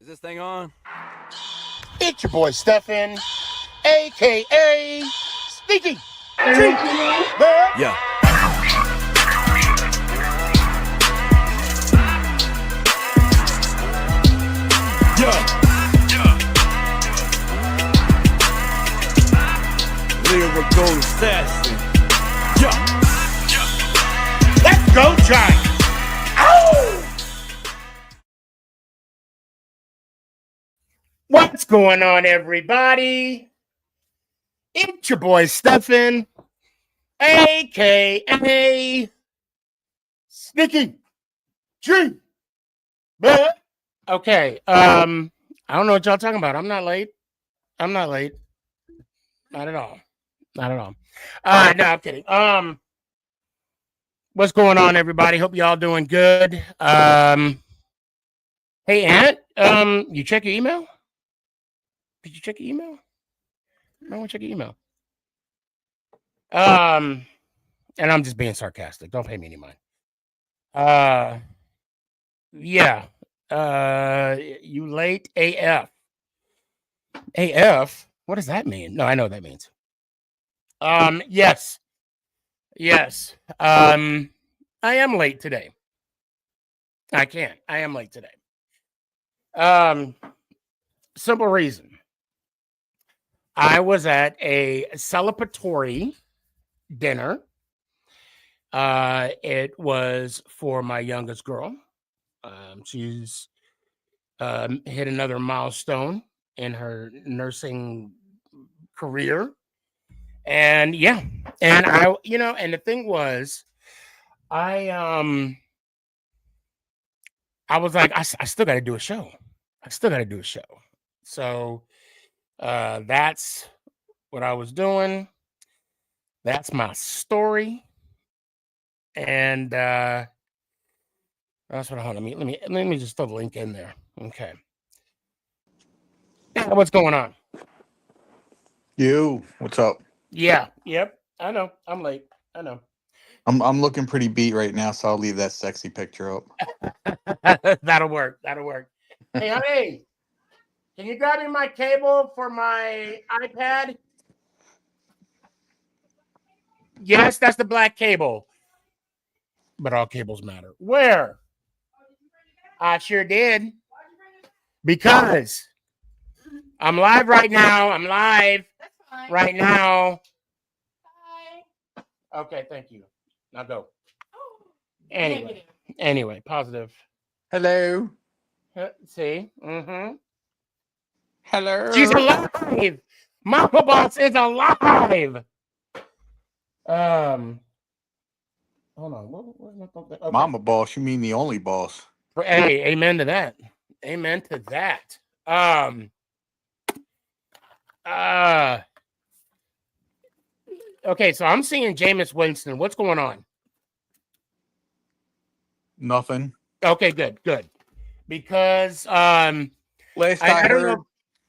Is this thing on? It's your boy Stefan, aka SneakyG. Yeah. Lyrical assassin. Let's go, Giants! Ow! What's going on, everybody? It's your boy Stefan, aka SneakyG. Okay, I don't know what y'all talking about. I'm not late. Not at all. No, I'm kidding. What's going on, everybody? Hope y'all doing good. Hey, Aunt, you check your email? Did you check your email? I want to check your email. And I'm just being sarcastic. Don't pay me any mind. Yeah. You late AF. AF? What does that mean? No, I know what that means. Yes. I am late today. I am late today. Simple reason. I was at a celebratory dinner. It was for my youngest girl. She's hit another milestone in her nursing career. And yeah, and and the thing was, I was like, I still got to do a show. So that's what I was doing. That's my story. And that's what. Hold on, let me just throw the link in there. Okay. What's going on? What's up? Yeah. Yep. I know. I'm late. I know. I'm looking pretty beat right now, so I'll leave that sexy picture up. That'll work. Hey, honey, can you grab me my cable for my iPad? Yes, that's the black cable. But all cables matter. Where? I sure did. Because I'm live right now. Right now. Okay, thank you. Now go. Anyway, positive. Hello. See? Mm-hmm. Hello. She's alive. Mama Boss is alive. Hold on. Okay. Mama boss, you mean the only boss? Hey, amen to that. Okay, so I'm seeing Jameis Winston. What's going on? Nothing. Okay, good. Because Last I don't know.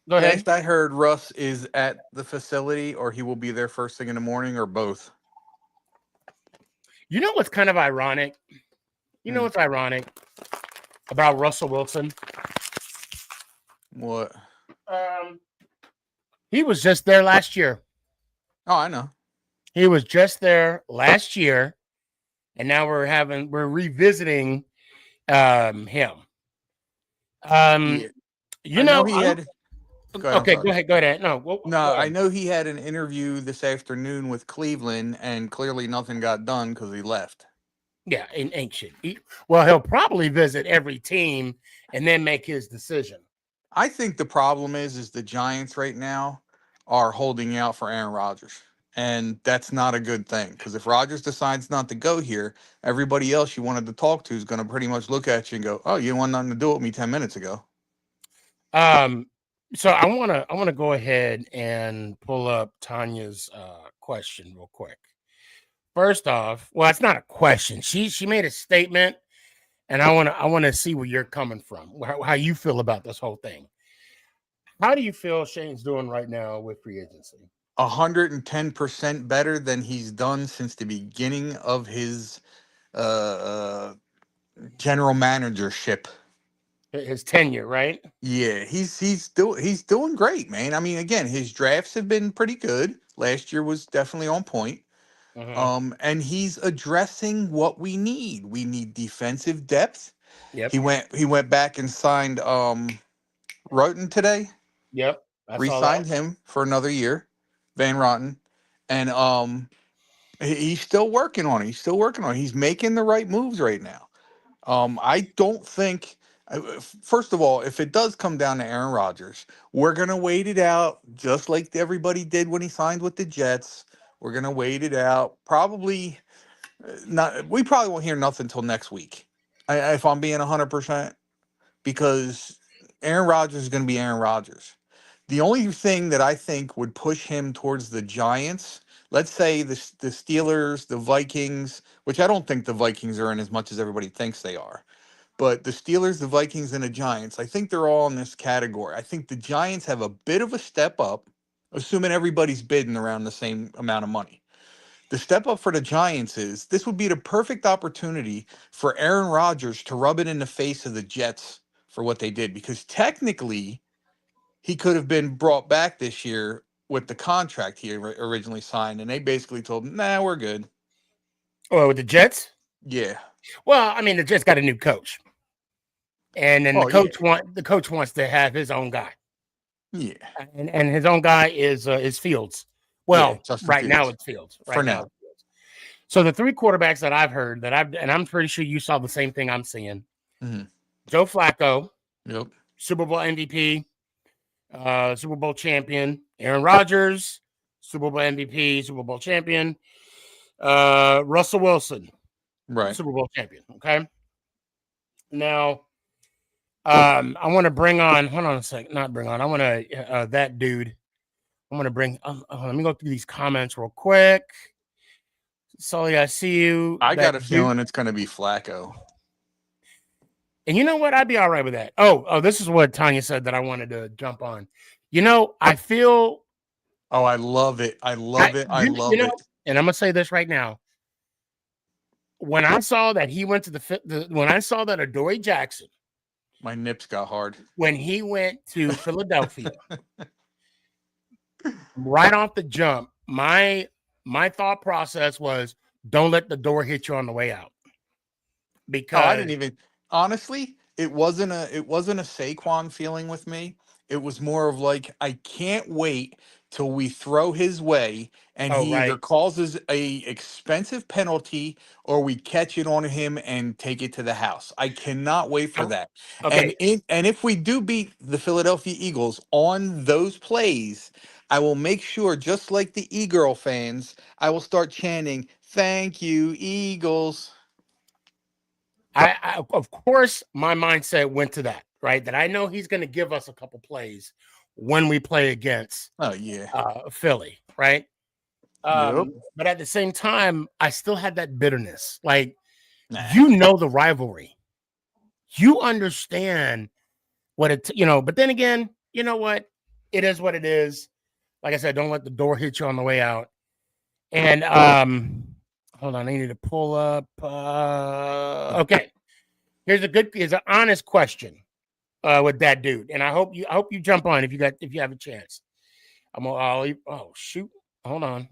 Go ahead. Last I heard, Russ is at the facility, or he will be there first thing in the morning, or both. You know what's kind of ironic? You know what's ironic about Russell Wilson? What? He was just there last year. Oh, I know. He was just there last year, and now we're revisiting him. Yeah. You know, he had. Okay, go ahead. No, I know he had an interview this afternoon with Cleveland, and clearly nothing got done because he left. Yeah, ain't shit. He'll probably visit every team and then make his decision. I think the problem is the Giants right now are holding out for Aaron Rodgers. And that's not a good thing, because if Rodgers decides not to go here, everybody else you wanted to talk to is going to pretty much look at you and go, "Oh, you didn't want nothing to do with me 10 minutes ago." So I want to go ahead and pull up Tanya's question real quick. First off, well, it's not a question. She made a statement, and I want to see where you're coming from, how you feel about this whole thing. How do you feel Shane's doing right now with free agency? 110% better than he's done since the beginning of his general managership. his tenure, right? Yeah, he's doing great, man. I mean, again, his drafts have been pretty good. Last year was definitely on point. Mm-hmm. And he's addressing what we need. We need defensive depth. Yep. He went back and signed Roten today. Yep. I saw that. Re-signed him for another year, Van Roten, and he's still working on it. He's still working on it. He's making the right moves right now. I don't think. First of all, if it does come down to Aaron Rodgers, we're gonna wait it out, just like everybody did when he signed with the Jets. We're gonna wait it out. Probably not. We probably won't hear nothing until next week. If I'm being 100%, because Aaron Rodgers is gonna be Aaron Rodgers. The only thing that I think would push him towards the Giants, let's say the Steelers, the Vikings, which I don't think the Vikings are in as much as everybody thinks they are. But the Steelers, the Vikings, and the Giants, I think they're all in this category. I think the Giants have a bit of a step up, assuming everybody's bidding around the same amount of money. The step up for the Giants is this would be the perfect opportunity for Aaron Rodgers to rub it in the face of the Jets for what they did, because technically he could have been brought back this year with the contract he originally signed, and they basically told him, "Nah, we're good." Oh, with the Jets? Yeah. Well, I mean, the Jets got a new coach, and then Oh yeah. the coach wants to have his own guy, Yeah. and his own guy is Fields. Yeah. Well, Justin right now Fields it's Fields. for Right now now. it's Fields. So the three quarterbacks that I've heard and I'm pretty sure you saw the same thing I'm seeing. Mhm. Joe Flacco, Yep. Super Bowl MVP, Super Bowl champion. Aaron Rodgers, Super Bowl MVP, Super Bowl champion. Russell Wilson, Right. Super Bowl champion. Okay. Now, I want to bring on. Hold on a second. Not bring on. I want to that dude. I want to bring. Let me go through these comments real quick. Sully, I see you. I That got a dude. feeling it's going to be Flacco. And you know what? I'd be all right with that. Oh, this is what Tanya said that I wanted to jump on. You know, I feel. Oh, I love it. I love it. I You love know, it. and I'm gonna say this right now. When I saw that he went to when I saw that Adoree Jackson, My nips got hard. when he went to Philadelphia, right off the jump, my thought process was, don't let the door hit you on the way out. Oh, I Because didn't even honestly, it wasn't a Saquon feeling with me. It was more of like I can't wait till we throw his way and oh he either right, causes a expensive penalty or we catch it on him and take it to the house. I cannot wait for that. okay, And if we do beat the Philadelphia Eagles on those plays, I will make sure, just like the E-Girl fans, I will start chanting, "Thank you, Eagles." of course my mindset went to that, right? That I know he's going to give us a couple plays when we play against Oh yeah. Philly, right? Yep. But at the same time, I still had that bitterness. Like, Nah. you know, the rivalry, you understand what but then again, you know what? It is what it is. Like I said, don't let the door hit you on the way out. And hold on, I need to pull up. Okay, here's an honest question with that dude, and I hope you jump on if you have a chance. Oh shoot, hold on,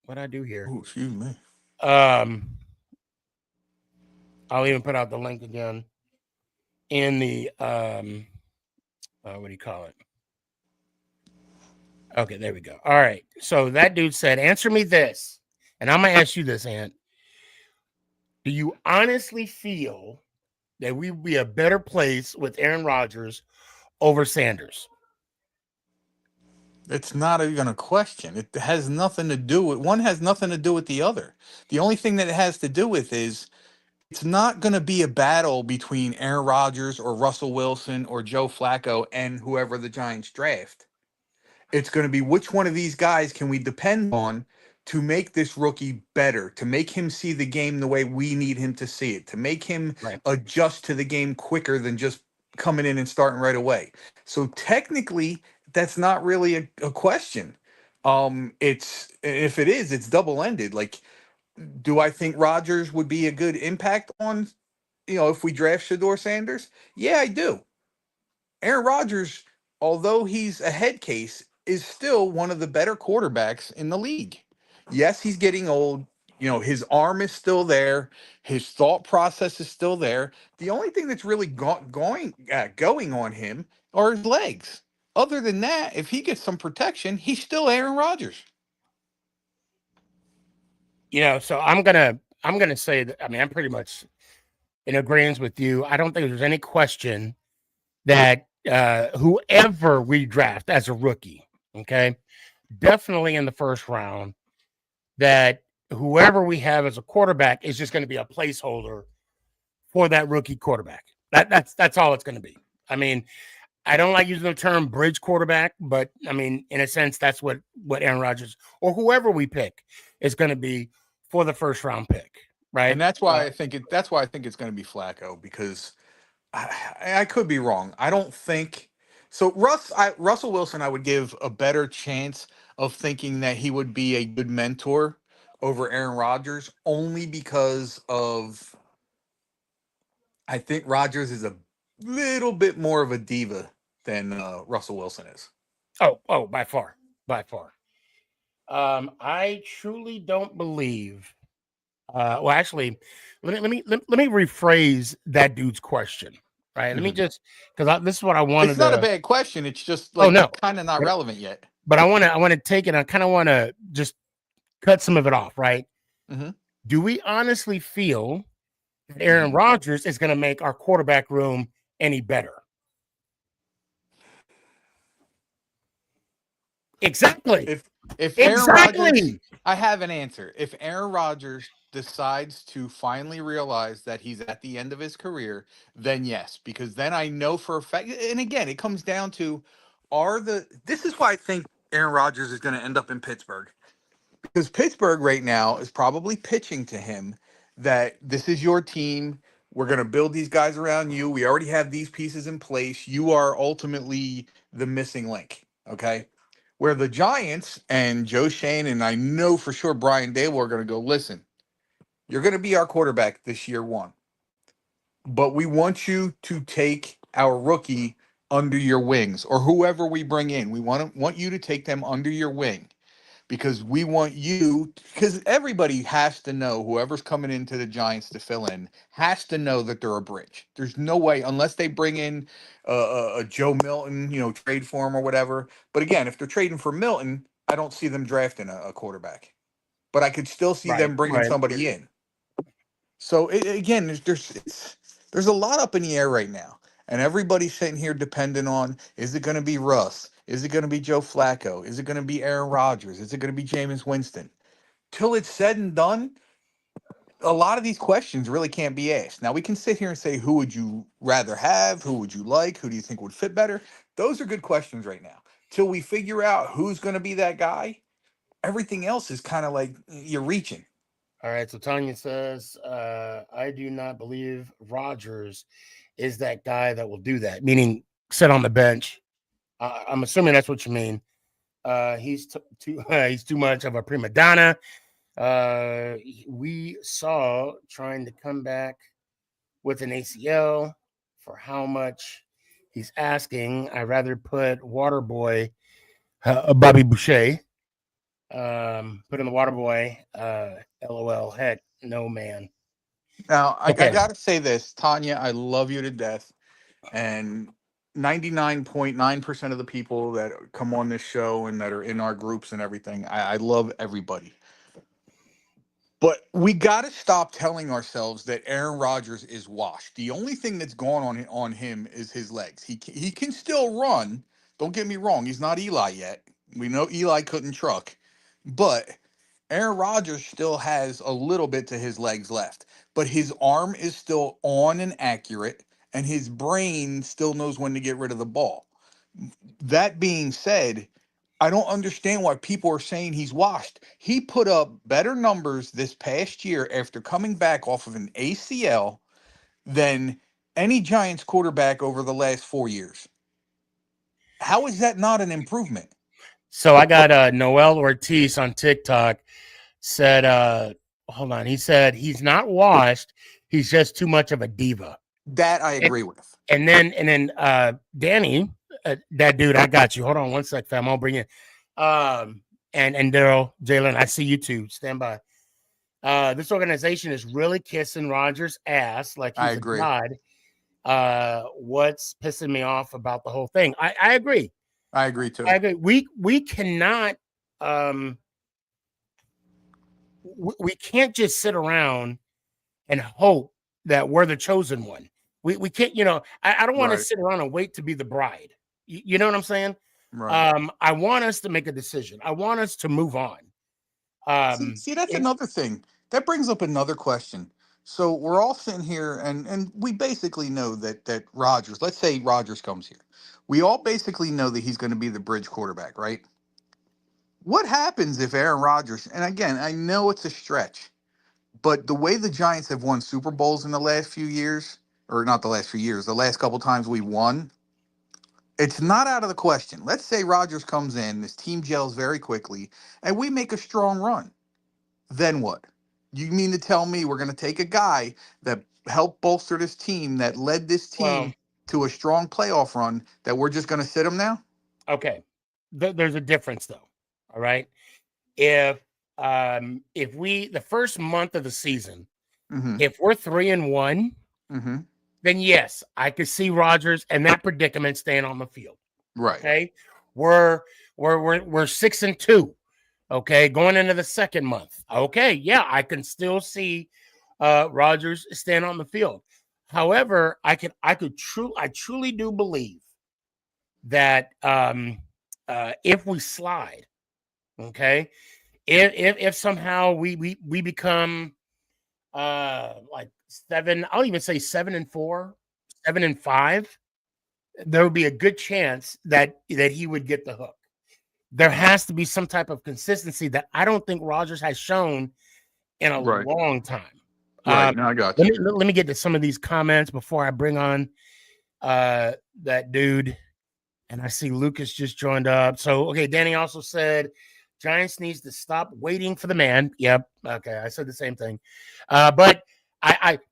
what I do here? Oh, excuse me. Um, I'll even put out the link again in the what do you call it? Okay, there we go. All right. So that dude said, answer me this. And I'm going to ask you this, Ant. Do you honestly feel that we would be a better place with Aaron Rodgers over Sanders? It's not even a question. It has nothing to do with one, has nothing to do with the other. The only thing that it has to do with is it's not going to be a battle between Aaron Rodgers or Russell Wilson or Joe Flacco and whoever the Giants draft. It's going to be which one of these guys can we depend on to make this rookie better, to make him see the game the way we need him to see it, to make him Right. adjust to the game quicker than just coming in and starting right away. So technically, that's not really a question. It's if it is, it's double ended. Like, do I think Rodgers would be a good impact on, if we draft Shador Sanders? Yeah, I do. Aaron Rodgers, although he's a head case, is still one of the better quarterbacks in the league. Yes, he's getting old. You know, his arm is still there. His thought process is still there. The only thing that's really going on him are his legs. Other than that, if he gets some protection, he's still Aaron Rodgers. You know, so I'm gonna say that. I mean, I'm pretty much in agreement with you. I don't think there's any question that whoever we draft as a rookie, okay, definitely in the first round, that whoever we have as a quarterback is just going to be a placeholder for that rookie quarterback. That's all it's going to be. I mean, I don't like using the term bridge quarterback, but I mean, in a sense, that's what Aaron Rodgers or whoever we pick is going to be for the first round pick, right? And that's why that's why I think it's going to be Flacco, because I could be wrong. I don't think so. Russell Wilson, I would give a better chance of thinking that he would be a good mentor over Aaron Rodgers, only because of I think Rodgers is a little bit more of a diva than Russell Wilson is. Oh, by far, by far. I truly don't believe. Well, actually, let me rephrase that dude's question. Right. Let me just because this is what I wanted. It's not a bad question. It's just Oh no, kind of not relevant yet. But I want to take it. I kind of want to just cut some of it off. Right. Mm-hmm. Do we honestly feel that Aaron Rodgers is going to make our quarterback room any better? Exactly. If Aaron Rodgers, I have an answer. If Aaron Rodgers decides to finally realize that he's at the end of his career, then yes, because then I know for a fact. And again, it comes down to this is why I think Aaron Rodgers is going to end up in Pittsburgh, because Pittsburgh right now is probably pitching to him that this is your team. We're going to build these guys around you. We already have these pieces in place. You are ultimately the missing link. Okay. Where the Giants and Joe Shane, and I know for sure Brian Dable are going to go, listen, you're going to be our quarterback this year one, but we want you to take our rookie under your wings, or whoever we bring in. We want you to take them under your wing, because we want you, because everybody has to know, whoever's coming into the Giants to fill in has to know that they're a bridge. There's no way, unless they bring in a Joe Milton, trade for him or whatever. But again, if they're trading for Milton, I don't see them drafting a quarterback, but I could still see them bringing somebody in. So again, there's a lot up in the air right now. And everybody's sitting here dependent on, is it going to be Russ? Is it going to be Joe Flacco? Is it going to be Aaron Rodgers? Is it going to be Jameis Winston? Till it's said and done, a lot of these questions really can't be asked. Now, we can sit here and say, who would you rather have? Who would you like? Who do you think would fit better? Those are good questions right now. Till we figure out who's going to be that guy, everything else is kind of like you're reaching. All right. So Tanya says, I do not believe Rodgers is that guy that will do that, meaning sit on the bench. I'm assuming that's what you mean. He's too much of a prima donna. We saw trying to come back with an ACL for how much he's asking. I'd rather put Waterboy, Bobby Boucher, put in the Waterboy, LOL. Heck, no, man. Now, I got to say this, Tanya, I love you to death. And 99.9% of the people that come on this show and that are in our groups and everything, I love everybody. But we got to stop telling ourselves that Aaron Rodgers is washed. The only thing that's gone on him is his legs. He can still run. Don't get me wrong. He's not Eli yet. We know Eli couldn't truck. But Aaron Rodgers still has a little bit to his legs left. But his arm is still on and accurate, and his brain still knows when to get rid of the ball. That being said, I don't understand why people are saying he's washed. He put up better numbers this past year after coming back off of an ACL than any Giants quarterback over the last 4 years. How is that not an improvement? So I got Noel Ortiz on TikTok said, hold on. He said he's not washed. He's just too much of a diva. That I agree with. And then Danny, that dude, I got you. Hold on one sec, fam. I'll bring you. And Daryl, Jalen, I see you too. Stand by. This organization is really kissing Rodgers' ass like I he's a agree. god. What's pissing me off about the whole thing? I agree. I agree too. I agree. We cannot we can't just sit around and hope that we're the chosen one. We can't, I don't want to sit around and wait to be the bride. You know what I'm saying? Right. I want us to make a decision. I want us to move on. See, that's another thing. That brings up another question. So we're all sitting here and we basically know that Rodgers, let's say Rodgers comes here. We all basically know that he's going to be the bridge quarterback, right? What happens if Aaron Rodgers, and again, I know it's a stretch, but the way the Giants have won Super Bowls in the last few years, or not the last few years, the last couple times we won, it's not out of the question. Let's say Rodgers comes in, this team gels very quickly, and we make a strong run. Then what? You mean to tell me we're going to take a guy that helped bolster this team, that led this team to a strong playoff run, that we're just going to sit him now? Okay. There's a difference, though. All right. If we the first month of the season, if we're 3-1, then yes, I could see Rodgers and that predicament staying on the field. Right. Okay. We're 6-2. Okay, going into the second month. Okay, yeah, I can still see Rodgers stand on the field. However, I truly do believe that if we slide, okay, if somehow we become like 7, I'll even say 7-4, 7-5, there would be a good chance that he would get the hook. There has to be some type of consistency that I don't think Rodgers has shown in a long time. Right. Now I got you. Let me get to some of these comments before I bring on that dude. And I see Lucas just joined up. So, okay, Danny also said Giants needs to stop waiting for the man. Yep. Okay, I said the same thing. But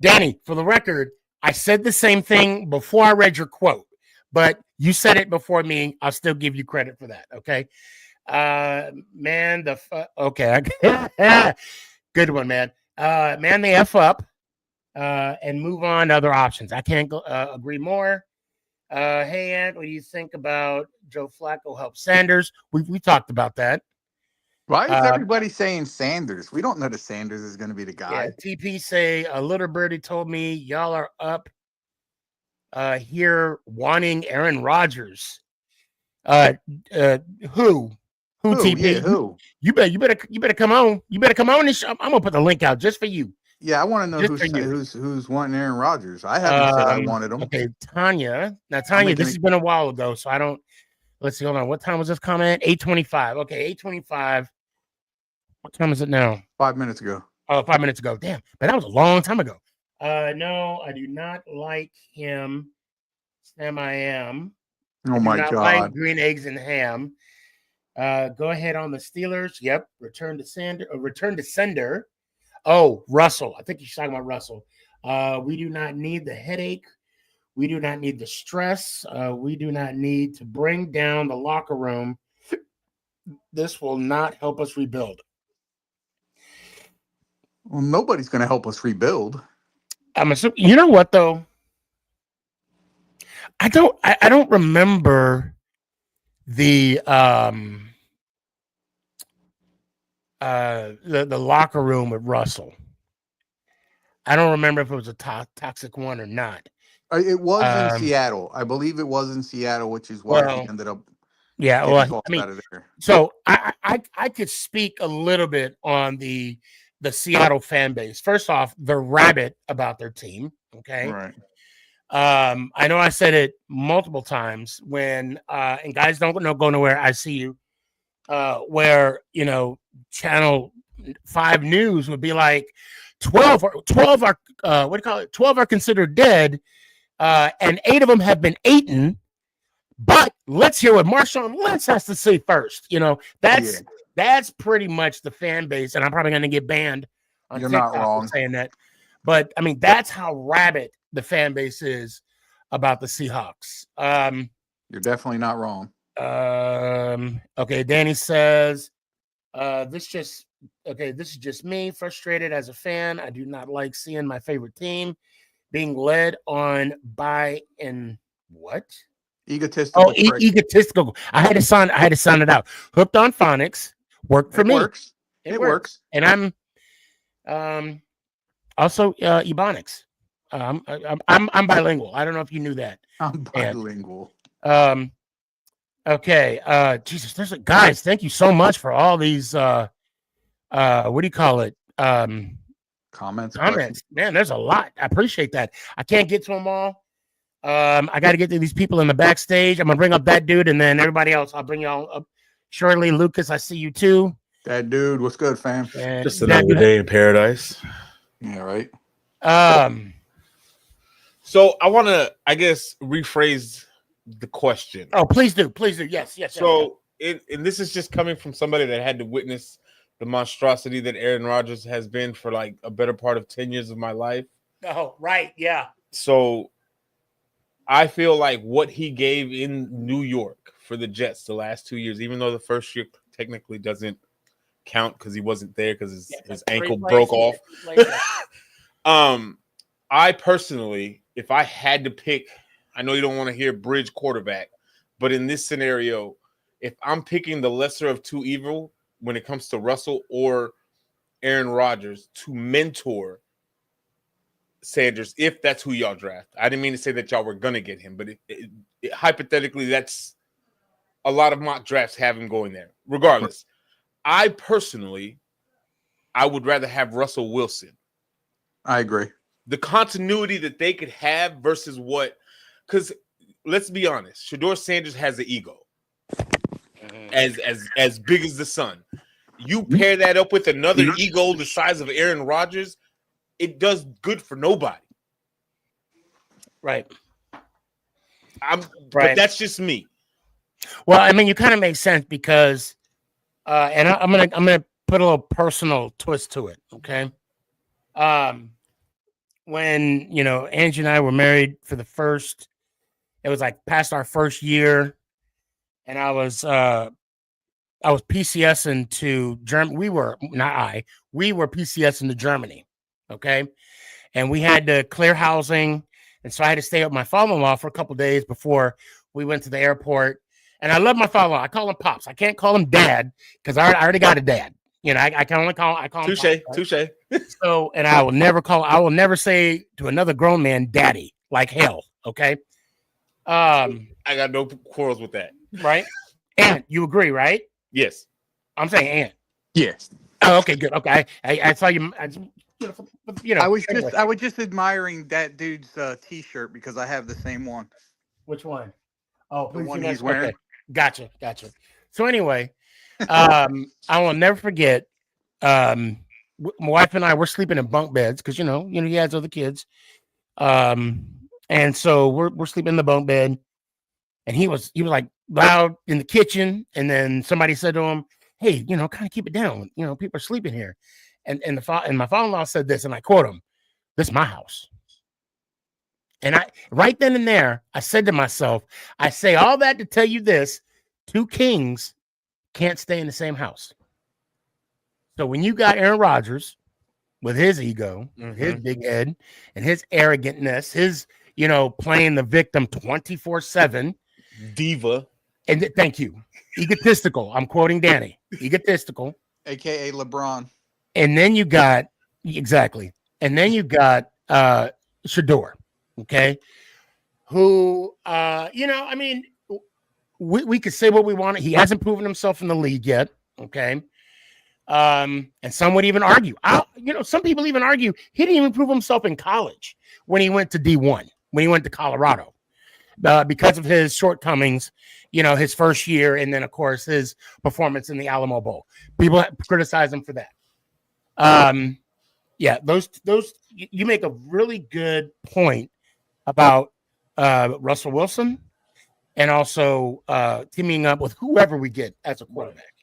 Danny, for the record, I said the same thing before I read your quote. But you said it before me. I'll still give you credit for that. Okay. Okay. Good one, man. Man the F up and move on to other options. I can't agree more. Hey, Ant, what do you think about Joe Flacco help Sanders? We talked about that. Why is everybody saying Sanders? We don't know that Sanders is going to be the guy. Yeah, TP say a little birdie told me y'all are up here wanting Aaron Rodgers. Who TP? Yeah, who? You better come on. You better come on. I'm gonna put the link out just for you. Yeah, I want to know who's wanting Aaron Rodgers. I haven't said I wanted him. Okay, Tanya. Now, Tanya, this has been a while ago, so I don't. Let's see. Hold on. What time was this comment? 8:25. Okay, 8:25. What time is it now? 5 minutes ago. Oh, 5 minutes ago. Damn, but that was a long time ago. No, I do not like him. Sam, I am. Oh my God! Like green eggs and ham. Go ahead on the Steelers. Yep. Return to sender. Oh, Russell. I think he's talking about Russell. We do not need the headache. We do not need the stress. We do not need to bring down the locker room. This will not help us rebuild. Well, nobody's going to help us rebuild. I'm assuming. You know what though? I don't remember the locker room with Russell. I don't remember if it was a toxic one or not. It was in Seattle. I believe it was in Seattle, which is why he ended up. Yeah, well, I mean, out of there. So I could speak a little bit on the Seattle fan base. First off, they're rabid about their team. Okay, right. I know I said it multiple times when and guys don't go nowhere. I see you. Where Channel 5 News would be like 12 are 12 are considered dead, and 8 of them have been eaten. But let's hear what Marshawn Lynch has to say first. That's pretty much the fan base, and I'm probably going to get banned on You're TikTok not wrong for saying that. But I mean, that's how rabid the fan base is about the Seahawks. You're definitely not wrong. Okay, Danny says, this is just me, frustrated as a fan. I do not like seeing my favorite team being led on by an what? Egotistical. Egotistical. I had to sign it out. Hooked on phonics worked for It me. works. It works. And I'm also Ebonics. I'm bilingual. I don't know if you knew that. I'm bilingual. Okay. Jesus, guys, thank you so much for all these what do you call it? Comments. Man, there's a lot. I appreciate that. I can't get to them all. I got to get to these people in the backstage. I'm gonna bring up that dude, and then everybody else. I'll bring y'all up. Shirley, Lucas, I see you too. That dude, what's good, fam? And just another day in paradise. Yeah, right. So I want to, I guess, rephrase the question. Oh, please do. Yes. So, and this is just coming from somebody that had to witness the monstrosity that Aaron Rodgers has been for like a better part of 10 years of my life. Oh, right. Yeah. So I feel like what he gave in New York for the Jets the last 2 years, even though the first year technically doesn't count because he wasn't there because his ankle broke off. I personally, if I had to pick, I know you don't want to hear bridge quarterback, but in this scenario, if I'm picking the lesser of two evil when it comes to Russell or Aaron Rodgers to mentor Sanders, if that's who y'all draft. I didn't mean to say that y'all were going to get him, but hypothetically, that's a lot of mock drafts have him going there. Regardless, I would rather have Russell Wilson. I agree. The continuity that they could have versus because let's be honest, Shedeur Sanders has an ego as big as the sun. You pair that up with another ego the size of Aaron Rodgers, it does good for nobody. Right. But that's just me. Well, I mean, you kind of make sense because, and I'm gonna put a little personal twist to it. Okay. When Angie and I were married for it was like past our first year, and I was PCSing to Germany. We were PCSing to Germany. Okay. And we had to clear housing. And so I had to stay with my father-in-law for a couple of days before we went to the airport. And I love my father-in-law. I call him Pops. I can't call him Dad because I already got a dad. I can only call him Touche. Pops, right? Touche. So, and I will never say to another grown man, Daddy, like hell. Okay. I got no quarrels with that. Right. And you agree, right? Yes. I'm saying and. Yes. Oh, okay, good. Okay. I saw you. I was just admiring that dude's T-shirt because I have the same one. Which one? Oh, the one he's wearing. Okay. Gotcha. So anyway, I will never forget. My wife and I were sleeping in bunk beds because he has other kids. And so we're sleeping in the bunk bed, and he was like loud in the kitchen, and then somebody said to him, "Hey, kind of keep it down. People are sleeping here." And my father-in-law said this, and I quote him, "This is my house." And I right then and there, I said to myself, I say all that to tell you this: two kings can't stay in the same house. So when you got Aaron Rodgers with his ego, his big head, and his arrogantness, his playing the victim 24/7, diva, and thank you, egotistical. I'm quoting Danny, egotistical, aka LeBron. And then you got Shedeur, okay, who I mean, we could say what we want. He hasn't proven himself in the league yet, okay. And some would even argue, some people even argue he didn't even prove himself in college when he went to D1, when he went to Colorado, because of his shortcomings, his first year. And then of course his performance in the Alamo Bowl, people criticize him for that. Those you make a really good point about, Russell Wilson and also, teaming up with whoever we get as a quarterback.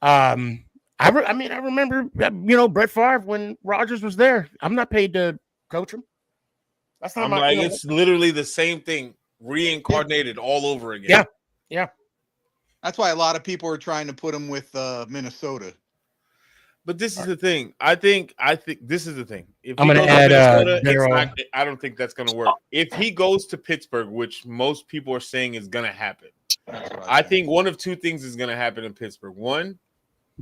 I remember, Brett Favre when Rodgers was there. I'm not paid to coach him. That's not I'm my. like, it's literally the same thing reincarnated all over again. Yeah. the same thing reincarnated all over again. Yeah. Yeah. That's why a lot of people are trying to put him with Minnesota. But this is the thing. I think this is the thing. If I'm he gonna goes add, to Minnesota, it's Daryl. not. I don't think that's going to work. If he goes to Pittsburgh, which most people are saying is going to happen, That's what I think one of two things is going to happen in Pittsburgh. One,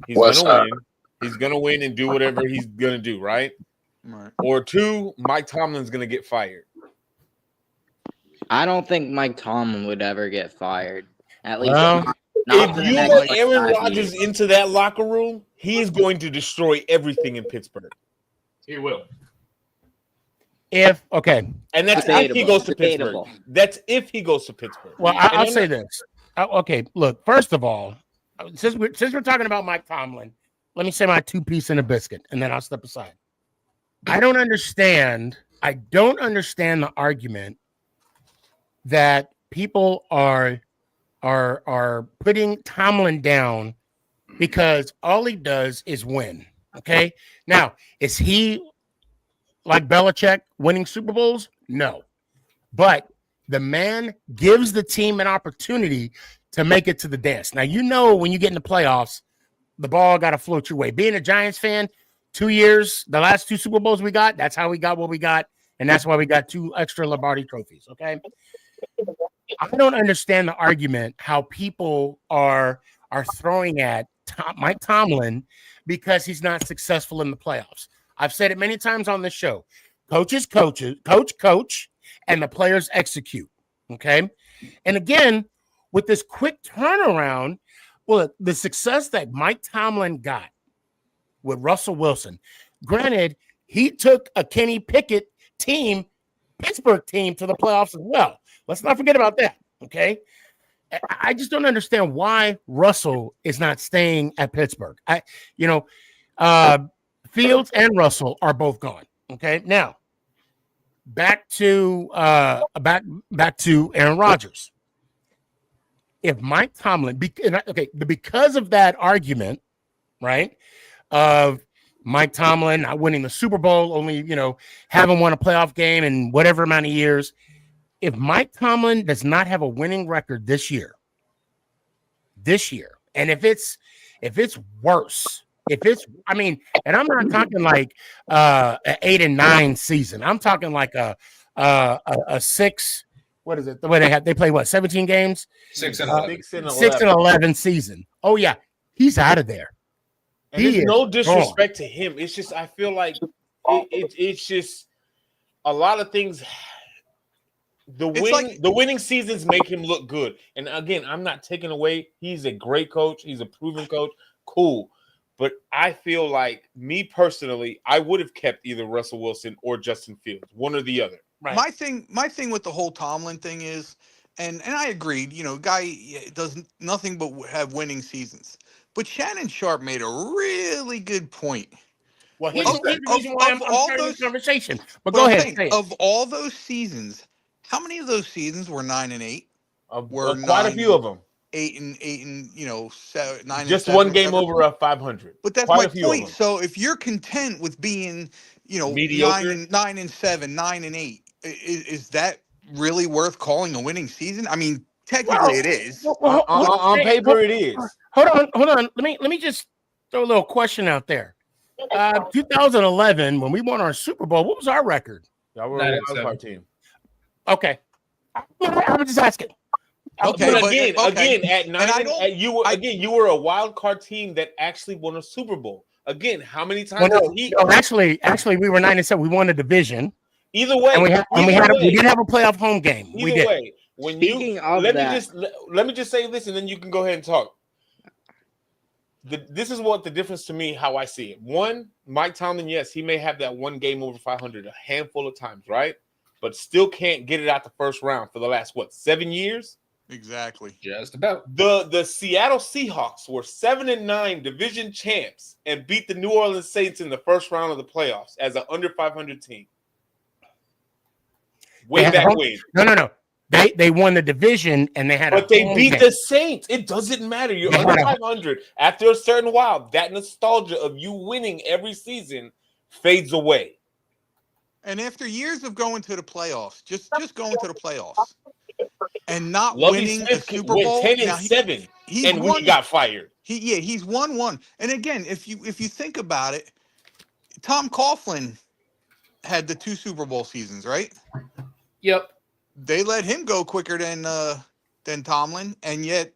he's What's going to up? win. He's going to win and do whatever he's going to do, right? Right. Or two, Mike Tomlin's going to get fired. I don't think Mike Tomlin would ever get fired. At least Well, not If for the you next let like, Aaron 5 Rodgers years. into that locker room, he is going to destroy everything in Pittsburgh. He will. and that's if he goes to Debatable. Pittsburgh. That's if he goes to Pittsburgh. well, And I'll I'm say not- this. Okay, look. First of all, since we're talking about Mike Tomlin, let me say my 2 piece in a biscuit, and then I'll step aside. I don't understand the argument that people are putting Tomlin down because all he does is win. Okay. Now, is he like Belichick winning Super Bowls? No. But the man gives the team an opportunity to make it to the dance. Now, when you get in the playoffs, the ball got to float your way. Being a Giants fan, 2 years, the last 2 Super Bowls we got, that's how we got what we got. And that's why we got 2 extra Lombardi trophies. Okay. I don't understand the argument how people are throwing at Mike Tomlin because he's not successful in the playoffs. I've said it many times on this show. Coach, and the players execute. Okay. And again, with this quick turnaround, well, the success that Mike Tomlin got with Russell Wilson, granted, he took a Kenny Pickett team, Pittsburgh team, to the playoffs as well. Let's not forget about that. Okay. I just don't understand why Russell is not staying at Pittsburgh. Fields and Russell are both gone. Okay. Now back to Aaron Rodgers. If Mike Tomlin, because of that argument, right, of Mike Tomlin not winning the Super Bowl, only haven't won a playoff game in whatever amount of years. If Mike Tomlin does not have a winning record this year, and if it's worse, and I'm not talking like an 8-9 season. I'm talking like a 6. What is it? The way they play 17 games? 6 and 11. 6 and 11 season. Oh yeah, he's out of there. And there's no disrespect to him. It's just I feel like it's just a lot of things. The winning seasons make him look good. And again, I'm not taking away. He's a great coach. He's a proven coach. Cool. But I feel like, me personally, I would have kept either Russell Wilson or Justin Fields, one or the other. Right. My thing with the whole Tomlin thing is, and I agreed, guy does nothing but have winning seasons. But Shannon Sharp made a really good point. Well, here's the reason why I'm starting this conversation. But go ahead. Of all those seasons, how many of those seasons were 9-8? Were quite a few of them. 8 and 7, 9. Just and 7, one game over 500. But that's quite my point. So if you're content with being, mediocre, 9 and 7, 9 and 8, is that really worth calling a winning season? I mean, technically it is. On paper, it is. Hold on. Let me just throw a little question out there. 2011, when we won our Super Bowl, what was our record? Y'all were a wild card team. Okay, I'm just asking. Okay, but again, at 9, you were a wild card team that actually won a Super Bowl. Again, how many times? Actually, we were 9-7. We won a division. Either way, we didn't have a playoff home game. Either way, let me just say this, and then you can go ahead and talk. This is what the difference to me, how I see it. One, Mike Tomlin, yes, he may have that one game over 500 a handful of times, right? But still can't get it out the first round for the last 7 years. Exactly. Just about. The Seattle Seahawks were 7-9 division champs and beat the New Orleans Saints in the first round of the playoffs as an under 500 team. Way back when. No. They won the division and they had. But they beat the Saints. It doesn't matter. You're under 500. After a certain while, that nostalgia of you winning every season fades away. And after years of going to the playoffs, just going to the playoffs and not Lovey winning a Smith Super went Bowl. 10 and Now 7, he's and we won. got fired. He's won one. And again, if you think about it, Tom Coughlin had the 2 Super Bowl seasons, right? Yep. They let him go quicker than Tomlin, and yet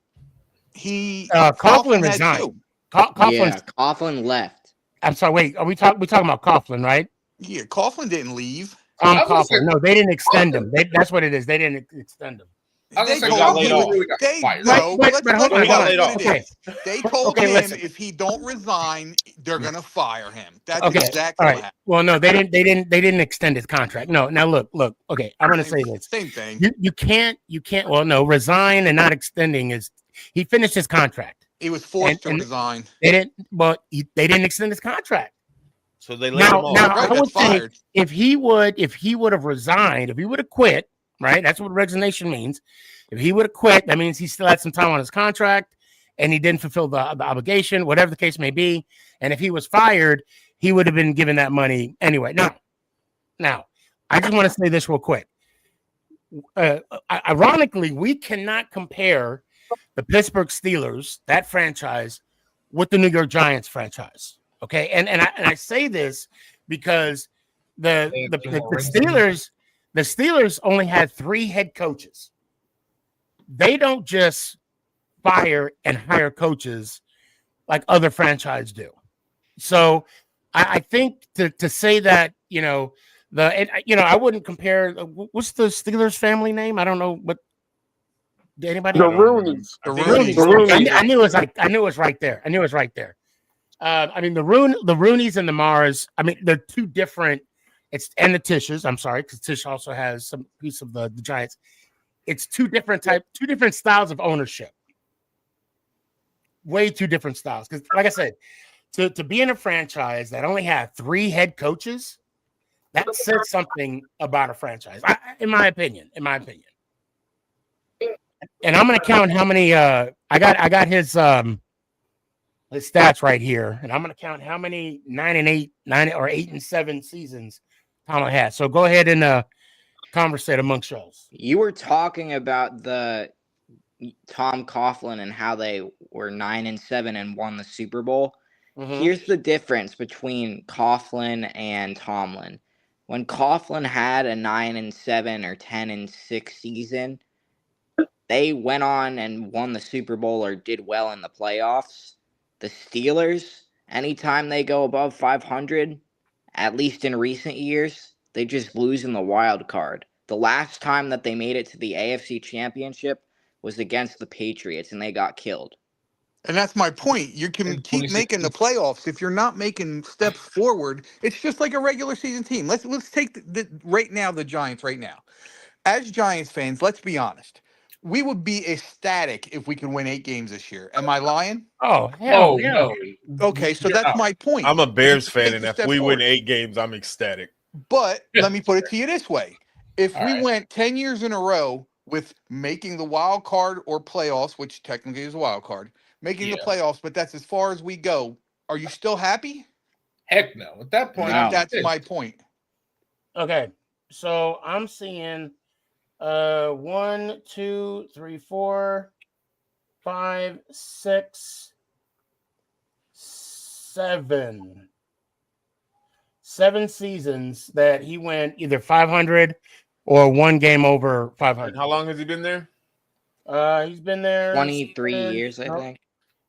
Coughlin had resigned. 2. Yeah, Coughlin left. I'm sorry. Wait, we talking about Coughlin, right? Yeah, Coughlin didn't leave. Tom I was gonna say- Coughlin. No, they didn't extend him. That's what it is. They didn't extend him. I was They gonna say, got told laid him off. really got fired. no, But let's hold on, call hold it on. what it Okay. is. They told Okay, him listen. if he don't resign, they're gonna fire him. That's Okay. exactly All what right. happened. Well, no, they didn't extend his contract. No. Now look. Okay, I'm gonna say this. Same thing. You can't. Well, no, resign and not extending is. He finished his contract. He was forced and- to resign. They didn't. Well, they didn't extend his contract. So they laid him off. Now Right, I would that's say fired. if he would have resigned, if he would have quit, right? That's what resignation means. If he would have quit, that means he still had some time on his contract and he didn't fulfill the obligation, whatever the case may be. And if he was fired, he would have been given that money anyway. Now, I just want to say this real quick. Ironically, we cannot compare the Pittsburgh Steelers, that franchise, with the New York Giants franchise. Okay, and I say this because the Steelers only had 3 head coaches. They don't just fire and hire coaches like other franchises do. So I think to say that, I wouldn't compare. What's the Steelers family name? I don't know what. Did anybody? The Rooneys. The Rooney's. Rooney's. I knew it was right there. I mean, the Rooneys and the Mars. I mean, they're 2 different. And the Tishes. I'm sorry, because Tish also has some piece of the Giants. It's 2 different styles of ownership. Way 2 different styles. Because, like I said, to be in a franchise that only had 3 head coaches, that says something about a franchise. In my opinion. And I'm going to count how many. I got his stats right here, and I'm going to count how many 9-8 or 8-7 seasons Tomlin had. So go ahead and conversate amongst yours. You were talking about the Tom Coughlin and how they were 9-7 and won the Super Bowl. Mhm. Here's the difference between Coughlin and Tomlin. When Coughlin had a 9-7 or 10-6 season, they went on and won the Super Bowl or did well in the playoffs. The Steelers, anytime they go above 500, at least in recent years, they just lose in the wild card. The last time that they made it to the AFC Championship was against the Patriots, and they got killed. And that's my point. You can keep making the playoffs if you're not making steps forward. It's just like a regular season team. Let's take the right now the Giants right now. As Giants fans, let's be honest. We would be ecstatic if we could win 8 games this year. Am I lying? Oh hell yeah. no. Okay, so that's my point. I'm a Bears fan, Take and the if step we forward. win 8 games, I'm ecstatic. But let me put it to you this way. If All we right. went 10 years in a row with making the wild card or playoffs, which technically is a wild card, making the Yeah. playoffs, but that's as far as we go, are you still happy? Heck no. At that point, No. That's my point. Okay, so I'm seeing 1, 2, 3, 4, 5, 6, 7. 7 seasons that he went either 500 or 1 game over 500. And how long has he been there? He's been there 23 since- years, I no, think.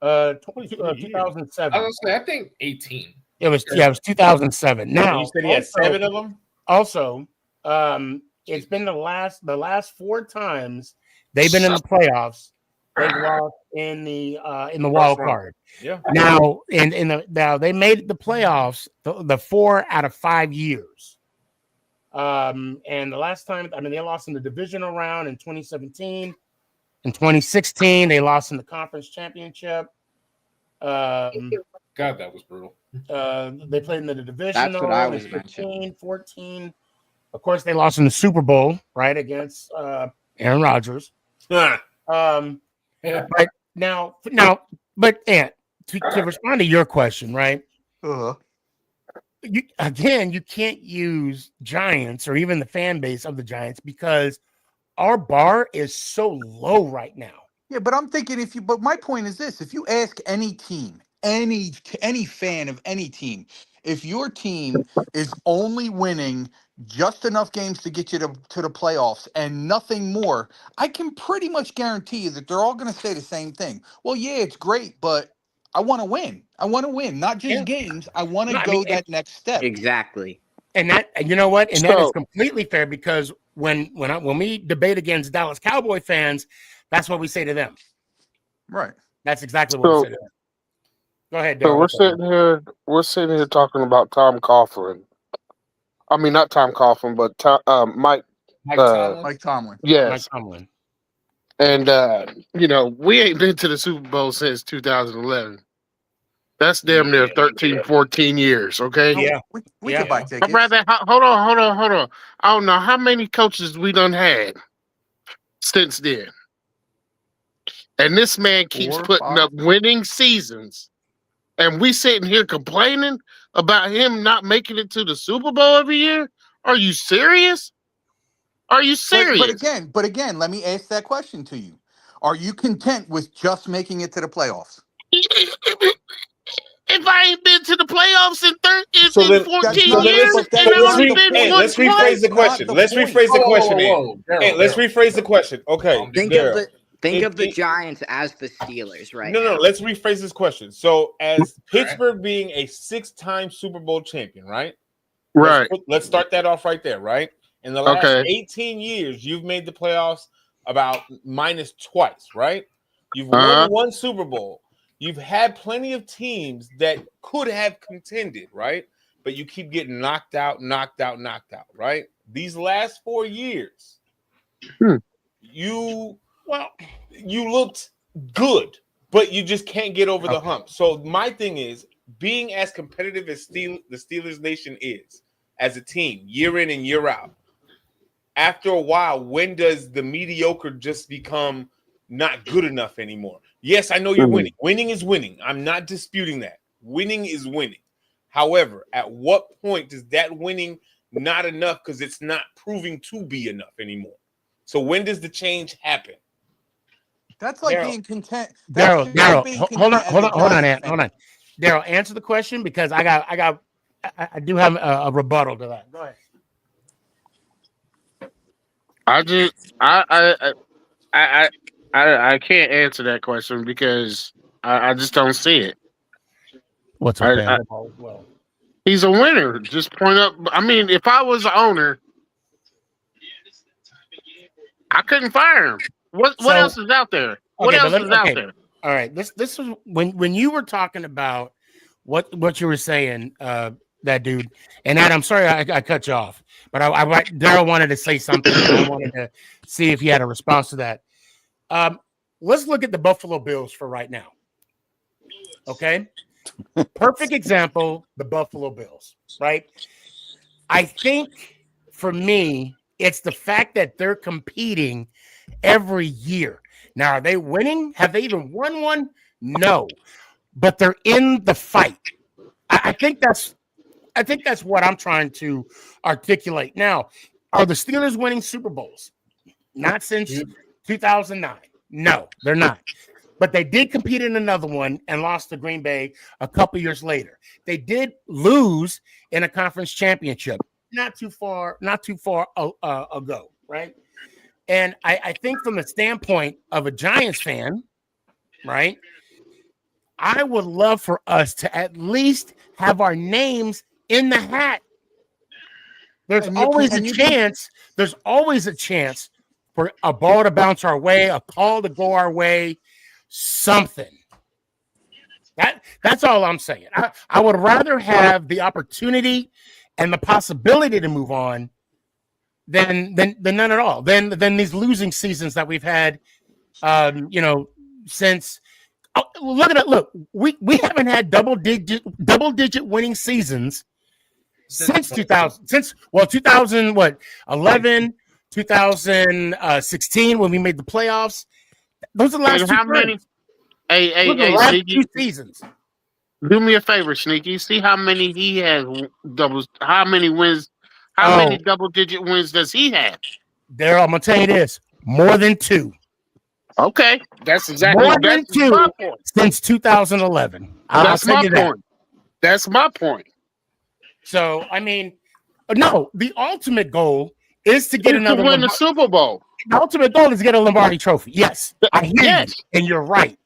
2007. I was gonna say, I think 18. It was 2007. Now You said he had also- 7 of them? Also, it's been the last 4 times they've been in the playoffs. They've lost in the wild card. Yeah. Now now they made the playoffs the 4 out of 5 years. And the last time, they lost in the divisional round in 2017. In 2016, they lost in the conference championship. God, that was brutal. They played in the divisional. That's what I in was 15, mentioning. 14. Of course, they lost in the Super Bowl, right, against Aaron Rodgers. Yeah. But Ant, to respond to your question, right? Uh-huh. you can't use Giants or even the fan base of the Giants because our bar is so low right now. Yeah, but I'm thinking but my point is this: if you ask any team, any fan of any team, if your team is only winning just enough games to get you to the playoffs and nothing more, I can pretty much guarantee you that they're all going to say the same thing. Well, yeah, it's great, but I want to win. I want to win, not just Yeah. games. I want to No, I go mean, that next step. Exactly. And that, you know what? And that is So- completely fair because when we debate against Dallas Cowboy fans, that's what we say to them. Right. That's exactly what we So- say to them. Go ahead, So Daryl. we're sitting here talking about Tom Coughlin. I mean, not Tom Coughlin, but Mike. Mike Tomlin. Mike Tomlin. Mike Yes, Tomlin. and we ain't been to the Super Bowl since 2011. That's damn near 13, 14 years. Okay. Yeah. We Yeah. could buy I'd tickets. rather hold on. I don't know how many coaches we done had since then, and this man keeps 4, putting 5. up winning seasons, and we sitting here complaining about him not making it to the Super Bowl every year. Are you serious? Are you serious? But again, let me ask that question to you. Are you content with just making it to the playoffs? If I ain't been to the playoffs in So then- 14 not- years, but and that's I not only the been point. one let's rephrase twice. the question. Not the Let's point. rephrase the question. Then. Daryl, Hey, let's Daryl. rephrase the question. Okay, Think Daryl. of the It- Giants as the Steelers right No, now. let's rephrase this question. So, as Pittsburgh being a 6-time Super Bowl champion, right? Right. Let's start that off right there, right? In the last Okay. 18 years, you've made the playoffs about minus twice, right? You've Uh-huh. won one Super Bowl. You've had plenty of teams that could have contended, right? But you keep getting knocked out, right? These last 4 years, you looked good, but you just can't get over the hump. So my thing is, being as competitive as the Steelers Nation is as a team, year in and year out, after a while, when does the mediocre just become not good enough anymore? Yes, I know you're winning. Winning is winning. I'm not disputing that. Winning is winning. However, at what point does that winning not enough because it's not proving to be enough anymore? So when does the change happen? That's like Daryl. being content. Daryl, hold on, Ant. hold on. Daryl, answer the question because I do have a rebuttal to that. Go ahead. I can't answer that question because I just don't see it. What's up, Dan? Well, He's a winner. Just point up. I mean, if I was the owner, I couldn't fire him. What else is out there? What else is out there? All right. This is when you were talking about what you were saying, that dude. And Ed, I'm sorry I cut you off, but Daryl wanted to say something. And I wanted to see if you had a response to that. Let's look at the Buffalo Bills for right now. Okay. Perfect example, the Buffalo Bills, right? I think for me, it's the fact that they're competing every year. Now, are they winning? Have they even won one? No, but they're in the fight. I think that's what I'm trying to articulate. Now, are the Steelers winning Super Bowls? Not since 2009. No, they're not. But they did compete in another one and lost to Green Bay a couple years later. They did lose in a conference championship not too far ago, right? And I think from the standpoint of a Giants fan, right, I would love for us to at least have our names in the hat. There's always a chance for a ball to bounce our way, a call to go our way, something. That's all I'm saying. I would rather have the opportunity and the possibility to move on than none at all. Than these losing seasons that we've had, since. Oh, look at it. Look, we haven't had double digit winning seasons since 2000. Since 2000 what 11, 2016 when we made the playoffs. Those are the last And how many? Hey, two CD, seasons. Do me a favor, Sneaky. See how many he has doubles. How many wins? How many double-digit wins does he have? Daryl, I'm gonna tell you this: more than 2. Okay, that's exactly More than that's 2 my point. since 2011. I'll That's tell my you that. point. That's my point. So I mean, no, the ultimate goal is to get Is to another win the Super Bowl. The ultimate goal is to get a Lombardi trophy. Yes, I hear Yes. you, and you're right.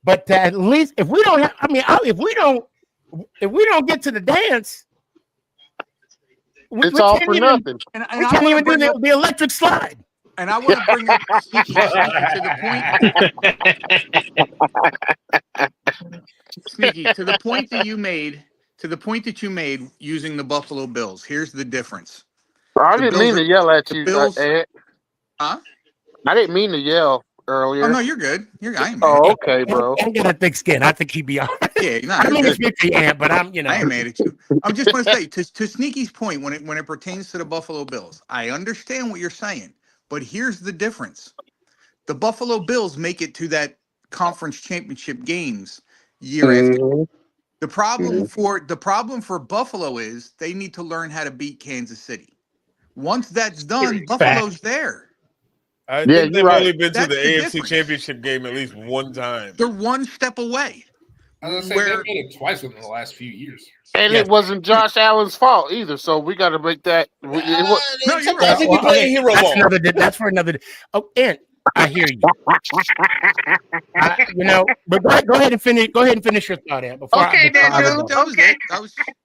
But to at least if we don't have, I mean, if we don't get to the dance, It's all for nothing. And we I can't want to even do bring up, the electric slide. and I want to bring up Sneaky to the point. Sneaky, to the point that you made, using the Buffalo Bills. Here's the difference. I The didn't Bills mean are- to yell at the you, Bills- Ed. Huh? I didn't mean to yell earlier. Oh no, you're good. I ain't mad. Oh, okay, bro. I'm got a thick skin. I think he'd be all right. Yeah, no, I you're mean, good. it's 50 amp, but I'm, I ain't mad at you. I'm just going to say to Sneaky's point when it pertains to the Buffalo Bills. I understand what you're saying, but here's the difference: the Buffalo Bills make it to that conference championship games year after. Mhm. The problem for Buffalo is they need to learn how to beat Kansas City. Once that's done, Buffalo's there. I Yeah, think they've you're right. only been to That's the the AFC difference. Championship game at least one time. They're one step away. I was gonna say Where- they made it twice within the last few years. And Yes. it wasn't Josh Allen's fault either, so we got to make that. No, you're Sometimes right. he be playing hero that's ball. that's for another. Oh, and I hear you. But go ahead and finish. Go ahead and finish your thought, Ant. Okay, before I Daniel. go. That was Okay. it.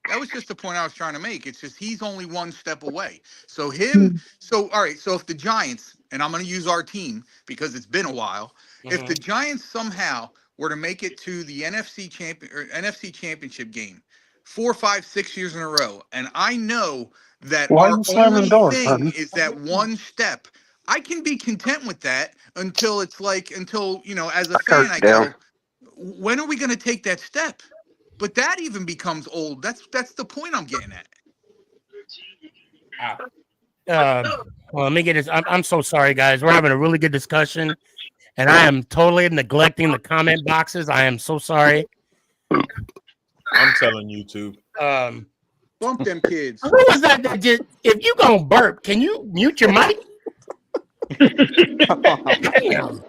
That was just the point I was trying to make. It's just he's only one step away. So all right. So if the Giants, and I'm going to use our team because it's been a while, if the Giants somehow were to make it to the NFC Championship game 4, 5, 6 years in a row, and I know that Why our you slamming only doors, thing honey? is that one step. I can be content with that until as a fan, I go, when are we going to take that step? But that even becomes old. That's the point I'm getting at. Well, let me get this. I'm so sorry, guys. We're having a really good discussion, and I am totally neglecting the comment boxes. I am so sorry. I'm telling you too. Bump them kids. Who was that just? If you gonna burp, can you mute your mic? Damn.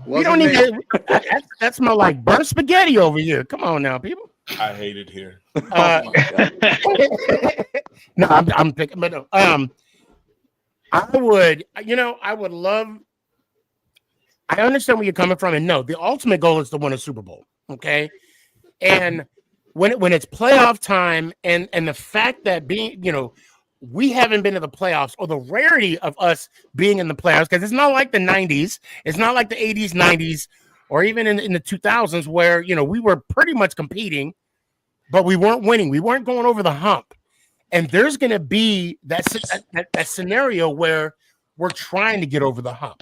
We don't need to. That's more like burnt spaghetti over here. Come on now, people. I hate it here. No, I'm picking, but no, I would love. I understand where you're coming from, and no, the ultimate goal is to win a Super Bowl. Okay, and when it's playoff time, and the fact that we haven't been to the playoffs, or the rarity of us being in the playoffs, because it's not like the 90s, it's not like the 80s, 90s, or even in the 2000s where we were pretty much competing, but we weren't winning, we weren't going over the hump. And there's going to be that scenario where we're trying to get over the hump,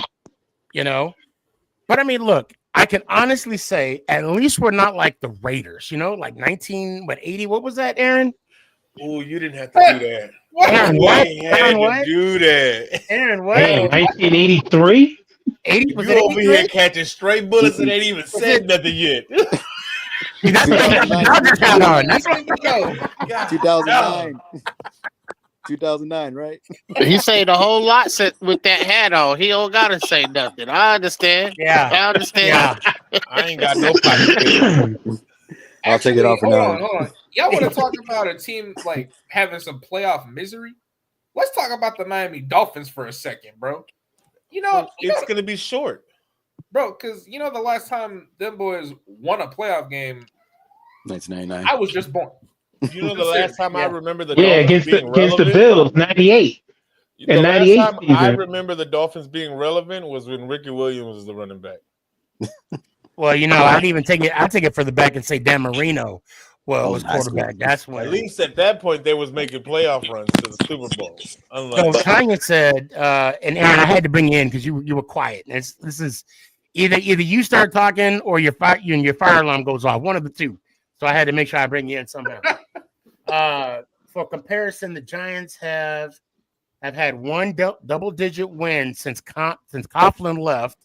But I mean, look, I can honestly say at least we're not like the Raiders, like 80. What was that, Aaron? Oh, you didn't have to do that. Aaron, You what? ain't had Aaron, to what? do that. Aaron, what? Hey, 1983? 80 was You it over 83? here catching straight bullets and ain't even said nothing yet. That's what I got the Dodgers hat on. That's what God, 2009. 2009, right? He said a whole lot with that hat on. He don't gotta say nothing. I understand. Yeah. I understand. Yeah. I ain't got no pocket. I'll take it off for now. Hold on. Y'all want to talk about a team like having some playoff misery? Let's talk about the Miami Dolphins for a second, bro. It's gonna be short, bro, because the last time them boys won a playoff game, 1999. I was just born. You know, the last time I remember the Yeah, Dolphins against the being relevant, Bills, 98. the in last 98 time I season. remember the Dolphins being relevant was when Ricky Williams was the running back. Well, I'd even take it. I'd take it further back and say Dan Marino was nice. quarterback. That's when. At least at that point, they was making playoff runs to the Super Bowl. So Unlike Tanya said, and Aaron, I had to bring you in because you were quiet. And this is either you start talking or your fire alarm goes off. One of the two. So I had to make sure I bring you in somehow. For comparison, the Giants have had one double-digit win since Coughlin left,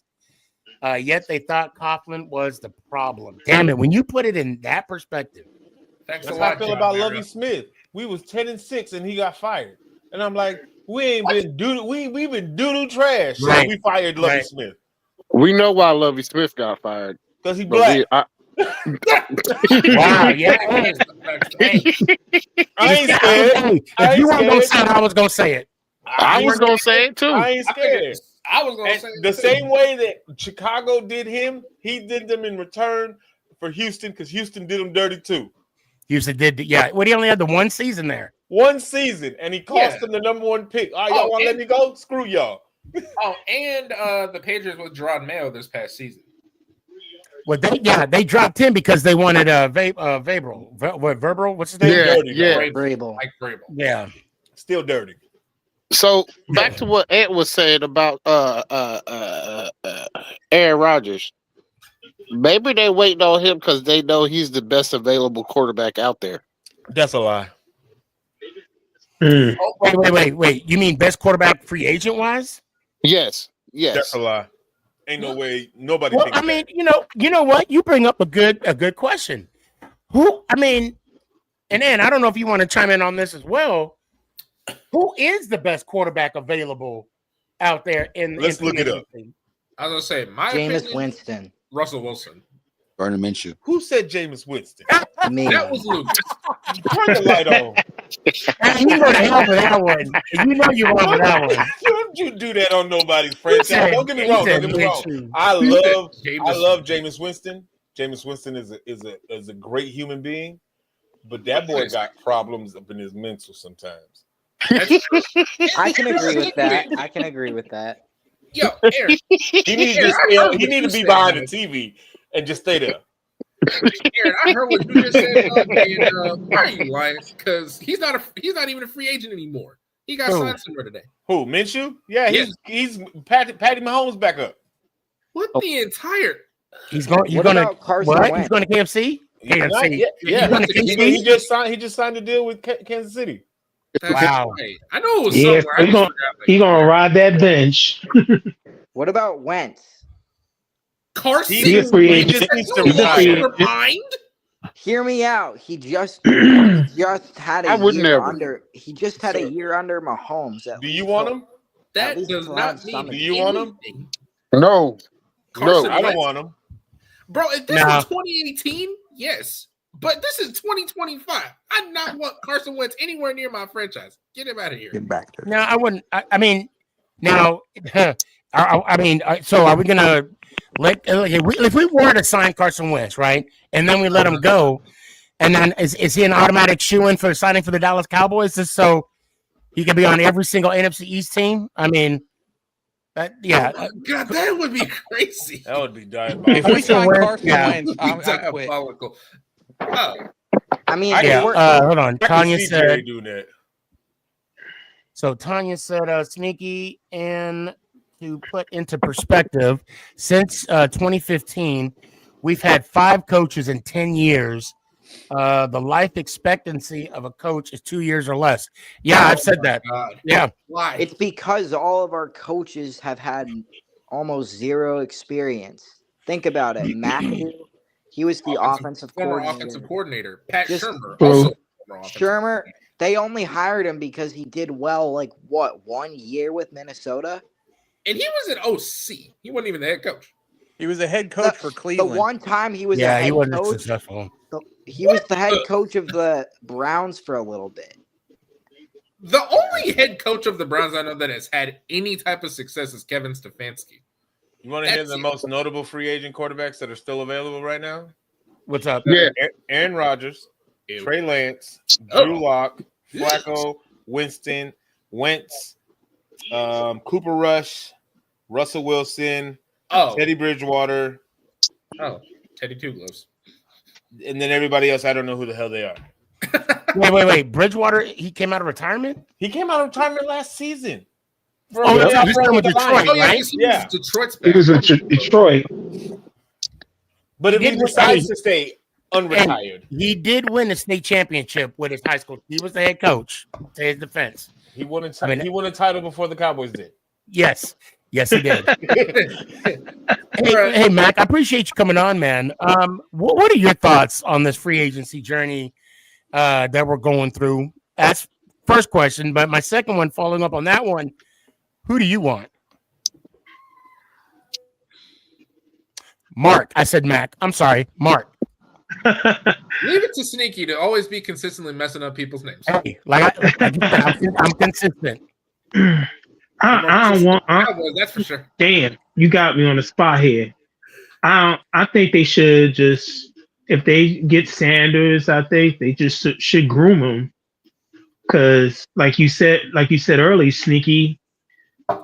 Yet they thought Coughlin was the problem. Damn it! When you put it in that perspective, Thanks That's a how I lot, feel John about Mara. Lovie Smith. We was 10-6 and he got fired. And I'm like, we've been doo-doo trash since Right. we fired Lovie Right. Smith. We know why Lovie Smith got fired. Because he But black. wow, yeah. Hey, I ain't hey, scared. I if you ain't weren't gonna scared. say it, I was gonna say it. I was gonna say it too. I ain't scared. I was gonna And say the it too. same way that Chicago did him, he did them in return for Houston because Houston did him dirty too. Houston did, yeah. Well, he only had the one season there. One season, and he cost Yeah. them the #1 pick. All right, y'all want to let me go? Screw y'all. Oh, and the Patriots with Gerard Mayo this past season. Well, they dropped him because they wanted Vrabel. Verbal? What's his name? Yeah, Dirty, yeah. man. Vrabel. Like Vrabel. Yeah. Still dirty. So back to what Ed was saying about Aaron Rodgers. Maybe they waiting on him because they know he's the best available quarterback out there. That's a lie. Wait. You mean best quarterback free agent wise? Yes, yes. That's a lie. Ain't no way. Nobody Well, thinks I mean, that. you know what? You bring up a good question. And Ann, I don't know if you want to chime in on this as well. Who is the best quarterback available out there Let's look it up. I was gonna say my Jameis opinion, Winston. Russell Wilson. Gardner Minshew. Who said Jameis Winston? Me. That was Lucas. Turn the light on. You go to hell for that one. You know you wrong for that one. Don't you do that on nobody's franchise? Don't get me wrong. Don't get me wrong. I love Jameis Winston. Jameis Winston is a great human being, but that boy got problems up in his mental sometimes. I can agree with that. Yo, Aaron. He needs to be behind the TV and just stay there. Aaron, I heard what you just said, and why are you lying? Because he's not even a free agent anymore. He got signed somewhere today. Who, Minshew? Yeah, he's Patty Mahomes back up. What the entire? He's going. He's What going to about Carson what? Wentz? He's going to KFC. KFC. Yeah. He just signed a deal with Kansas City. That's Wow. right. I know it was Yeah, somewhere. he gonna ride that bench. What about Wentz? Carson. He's a free agent. just needs to He's a free retire. agent. Hear me out. He just had I a would year never. under. He just had a year under Mahomes. Do you want him? That least does he'll not have mean. some Do you want him? anything. No. Carson I don't Wentz- want him. Bro, if this Nah. was 2018, yes. But this is 2025. I do not want Carson Wentz anywhere near my franchise. Get him out of here. Get back there. No, I wouldn't. I mean, now, so are we gonna if we were to sign Carson Wentz, right, and then we let him go, and then is he an automatic shoo-in for signing for the Dallas Cowboys just so he can be on every single NFC East team? I mean, God, that would be crazy. That would be diabolical. If we sign Carson Yeah. Wentz, I quit. Diabolical. Oh, I mean, yeah. if we're- Hold on. I can Tanya see Jerry said. doing that. So Tanya said, Sneaky, and to put into perspective, since 2015, we've had 5 coaches in 10 years. The life expectancy of a coach is 2 years or less. Yeah, I've said that. God. Yeah. Why? it's because all of our coaches have had almost zero experience. Think about it. McAdoo, he was the offensive former coordinator. offensive coordinator. Pat Just- Shermer, Bro. also former offensive Shermer, they only hired him because he did well, 1 year with Minnesota? and he was an OC. He wasn't even the head coach. He was a head coach for The Cleveland. one time he was a Yeah, head he wasn't coach, successful. he was the head coach of the Browns for a little bit. The only head coach of the Browns I know that has had any type of success is Kevin Stefanski. You want to hear That's the it. most notable free agent quarterbacks that are still available right now? What's up? Yeah. Aaron Rodgers, Ew. Trey Lance, Oh. Drew Lock, Flacco, Winston, Wentz, Cooper Rush, Russell Wilson, Oh, Teddy Bridgewater, Teddy Two Gloves. and then everybody else. I don't know who the hell they are. Wait. Bridgewater, he came out of retirement? He came out of retirement last season. Oh, Yeah. he's still with Detroit, Oh, yeah, right? 'cause he Yeah. was Detroit's He was in Detroit. But if He he did- decides to stay unretired, He did win the state championship with his high school. He was the head coach, to his defense. he won I mean- he won a title before the Cowboys did. Yes. Yes, he did. Right. Hey, Mac, I appreciate you coming on, man. What are your thoughts on this free agency journey that we're going through? That's first question. But my second one, following up on that one, who do you want? Mark. I said Mac. I'm sorry, Mark. Leave it to Sneaky to always be consistently messing up people's names. Hey, I'm consistent. I don't want. That's for sure. Damn, you got me on the spot here. I think they should just, if they get Sanders, I think they just should groom him. Because, like you said earlier, Sneaky,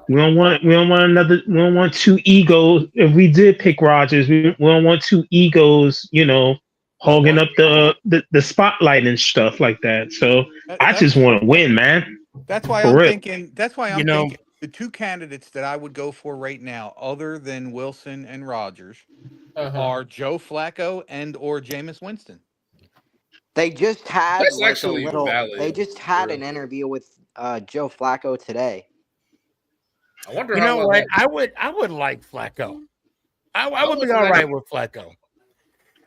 we don't want two egos. If we did pick Rodgers, we don't want two egos, hogging up the spotlight and stuff like that. So I just want to win, man. That's why For I'm real. thinking. That's why I'm thinking the two candidates that I would go for right now, other than Wilson and Rodgers, are Joe Flacco and or Jameis Winston. They just had That's actually valid. They just had an interview with Joe Flacco today. I wonder. You how know well what? that- I would like Flacco. I would be all right with Flacco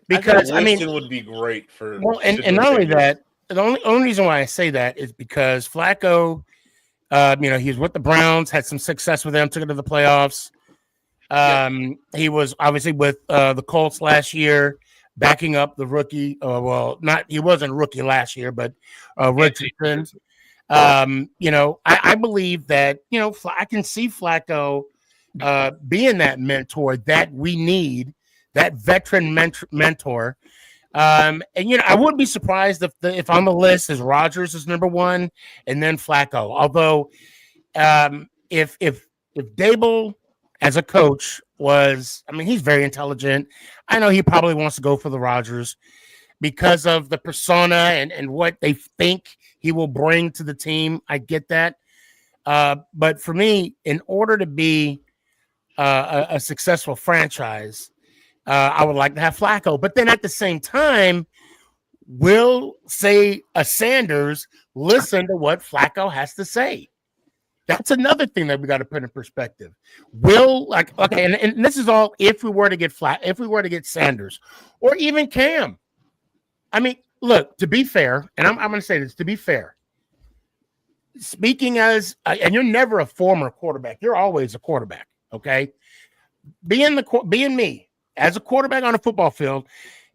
because I think Winston would be great for. Well, and not only that, the only reason why I say that is because Flacco, he was with the Browns, had some success with them, took it to the playoffs. He was obviously with the Colts last year, backing up the rookie. He wasn't a rookie last year, but Richardson. I believe that I can see Flacco being that mentor that we need, that veteran mentor. I wouldn't be surprised if on the list is Rodgers is number one and then Flacco. Although, if Dable as a coach he's very intelligent. I know he probably wants to go for the Rodgers because of the persona and what they think he will bring to the team. I get that. But for me, in order to be a successful franchise, I would like to have Flacco. But then at the same time, will say a Sanders listen to what Flacco has to say? That's another thing that we got to put in perspective. And this is all if we were to get Sanders or even Cam. I mean, look, to be fair, and I'm going to say this, to be fair, speaking as, and you're never a former quarterback, you're always a quarterback, okay? Being me as a quarterback on a football field,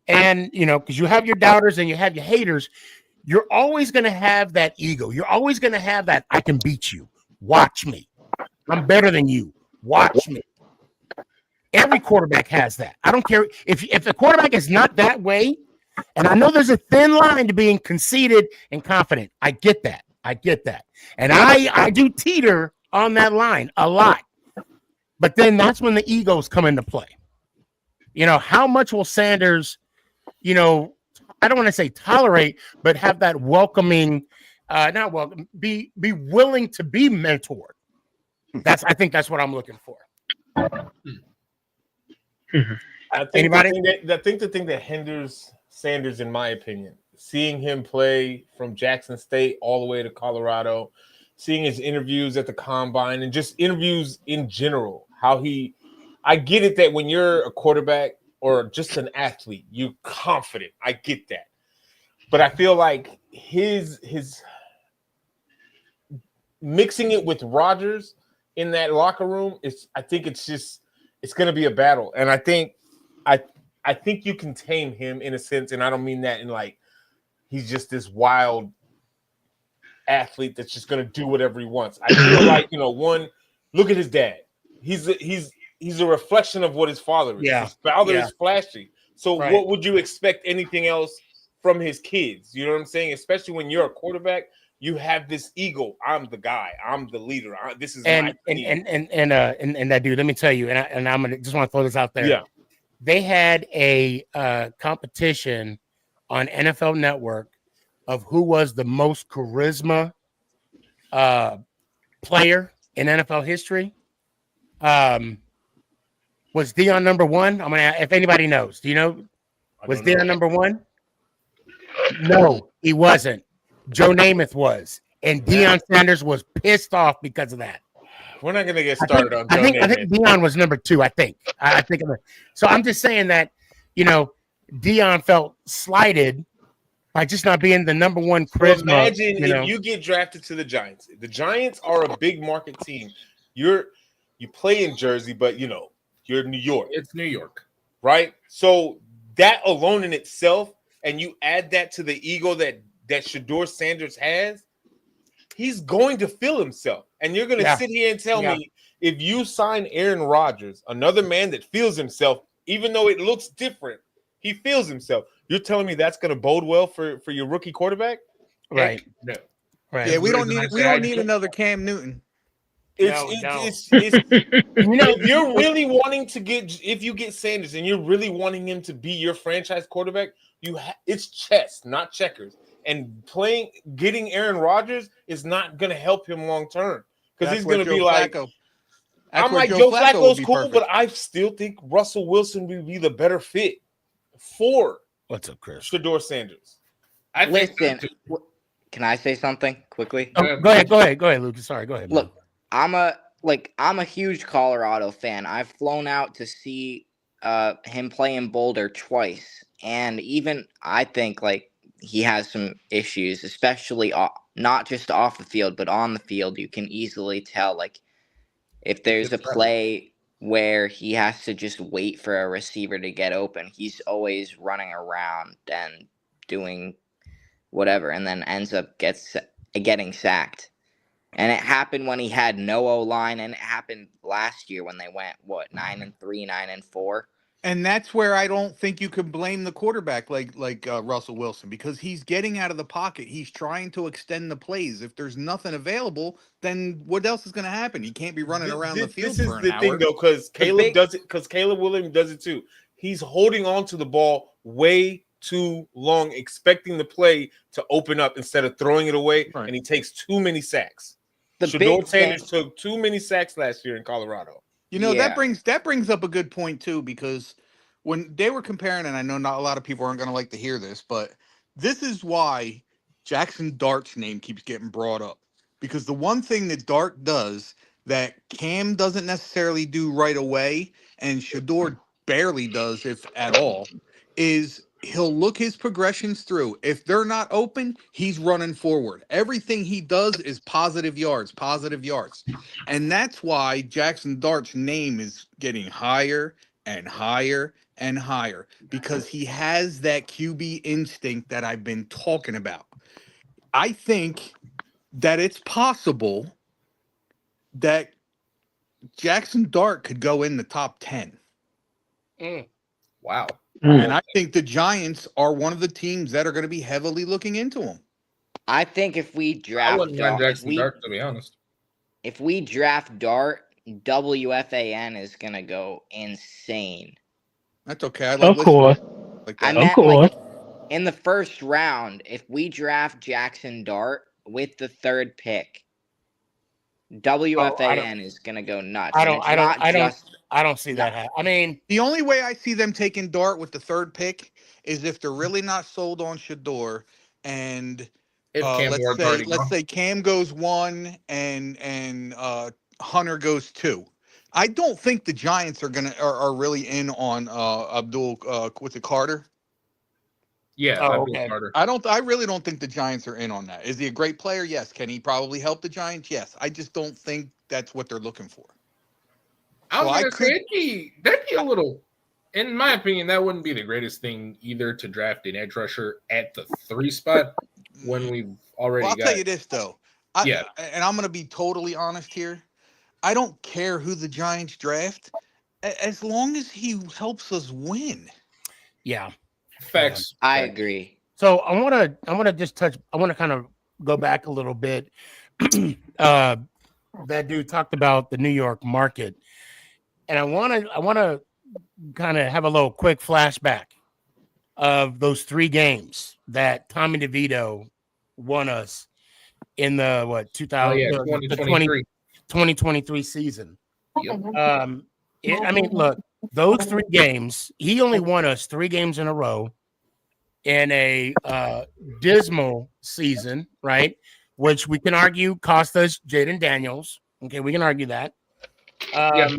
and, because you have your doubters and you have your haters, you're always going to have that ego. You're always going to have that, I can beat you. Watch me. I'm better than you. Watch me. Every quarterback has that. I don't care if the quarterback is not that way, and I know there's a thin line to being conceited and confident. I get that. And I do teeter on that line a lot. But then that's when the egos come into play. How much will Sanders, I don't want to say tolerate, but have that welcoming, not welcome, be willing to be mentored. I think that's what I'm looking for. I think the thing that hinders Sanders, in my opinion, seeing him play from Jackson State all the way to Colorado, seeing his interviews at the combine and just interviews in general, I get it that when you're a quarterback or just an athlete, you're confident. I get that. But I feel like his mixing it with Rodgers in that locker room I think it's going to be a battle. And I think you can tame him in a sense, and I don't mean that in like he's just this wild athlete that's just going to do whatever he wants. I feel like, one, look at his dad. He's a reflection of what his father is. Yeah. His father is flashy. So Right. What would you expect anything else from his kids? You know what I'm saying? Especially when you're a quarterback, you have this ego. I'm the guy. I'm the leader. This is my team. And that dude, let me tell you, and I'm gonna just want to throw this out there. Yeah. They had a competition on NFL Network of who was the most charisma player in NFL history. Was Deion number one? I'm gonna, if anybody knows, do you know? Was Deion number one? No, he wasn't. Joe Namath was, and Deion Sanders was pissed off because of that. We're not gonna get started on I Joe think Namath. Dion was number 2. I think. I think. So I'm just saying that Dion felt slighted by just not being the number 1 So charisma. imagine if you get drafted to the Giants. The Giants are a big market team. You play in Jersey, but you're New York. It's New York, right? So that alone in itself, and you add that to the ego that Shedeur Sanders has, he's going to feel himself. And you're going to sit here and tell me if you sign Aaron Rodgers, another man that feels himself, even though it looks different, he feels himself. You're telling me that's going to bode well for your rookie quarterback? Right. no. Right. Yeah, we don't need another Cam Newton. If you're really wanting to if you get Sanders and you're really wanting him to be your franchise quarterback, it's chess, not checkers. And getting Aaron Rodgers is not going to help him long term because he's going to be like, I'm like, Joe Flacco's cool, but I still think Russell Wilson would be the better fit for what's up, Chris? Shedeur Sanders. Listen, can I say something quickly? Oh, go ahead, Lucas. Sorry, go ahead. Look, I'm a huge Colorado fan. I've flown out to see him play in Boulder twice, and even I think he has some issues, especially not just off the field but on the field. You can easily tell if there's a play where he has to just wait for a receiver to get open, he's always running around and doing whatever, and then ends up getting sacked. And it happened when he had no O-line, and it happened last year when they went 9-3, 9-4. And that's where I don't think you can blame the quarterback like Russell Wilson, because he's getting out of the pocket. He's trying to extend the plays. If there's nothing available, then what else is going to happen? He can't be running around the field for an hour. This is the thing, though, because Caleb does it. Because Caleb Williams does it too. He's holding on to the ball way too long, expecting the play to open up instead of throwing it away, and he takes too many sacks. Shedeur Sanders took too many sacks last year in Colorado. That brings up a good point too, because when they were comparing, and I know not a lot of people aren't going to like to hear this, but this is why Jackson Dart's name keeps getting brought up, because the one thing that Dart does that Cam doesn't necessarily do right away, and Shedeur barely does, if at all, is he'll look his progressions through. If they're not open, he's running forward. Everything he does is positive yards. And that's why Jackson Dart's name is getting higher and higher and higher, because he has that QB instinct that I've been talking about. I think that it's possible that Jackson Dart could go in the top 10. Wow. And I think the Giants are one of the teams that are going to be heavily looking into him. I think if we draft I wouldn't mind Jackson Dart, to be honest. If we draft Dart, WFAN is going to go insane. That's okay. Of course. In the first round, if we draft Jackson Dart with the 3rd pick, WFAN is going to go nuts. I don't see that happen. I mean, the only way I see them taking Dart with the 3rd pick is if they're really not sold on Shedeur, and let's say Cam goes 1 and Hunter goes 2. I don't think the Giants are really in on Abdul with the Carter. Yeah, okay. Carter. I really don't think the Giants are in on that. Is he a great player? Yes. Can he probably help the Giants? Yes. I just don't think that's what they're looking for. I was gonna say that'd be a little, in my opinion, that wouldn't be the greatest thing either, to draft an edge rusher at the 3 spot when we've already I'll tell you this though. And I'm gonna be totally honest here. I don't care who the Giants draft, as long as he helps us win. Yeah. Facts. I agree. So I want to just touch. I want to kind of go back a little bit. That dude talked about the New York market, and I want to kind of have a little quick flashback of those 3 games that Tommy DeVito won us in the 2023 season. Yep. I mean, look, those 3 games, he only won us 3 games in a row in a dismal season, right? Which we can argue cost us Jaden Daniels, Okay, we can argue that. Yeah.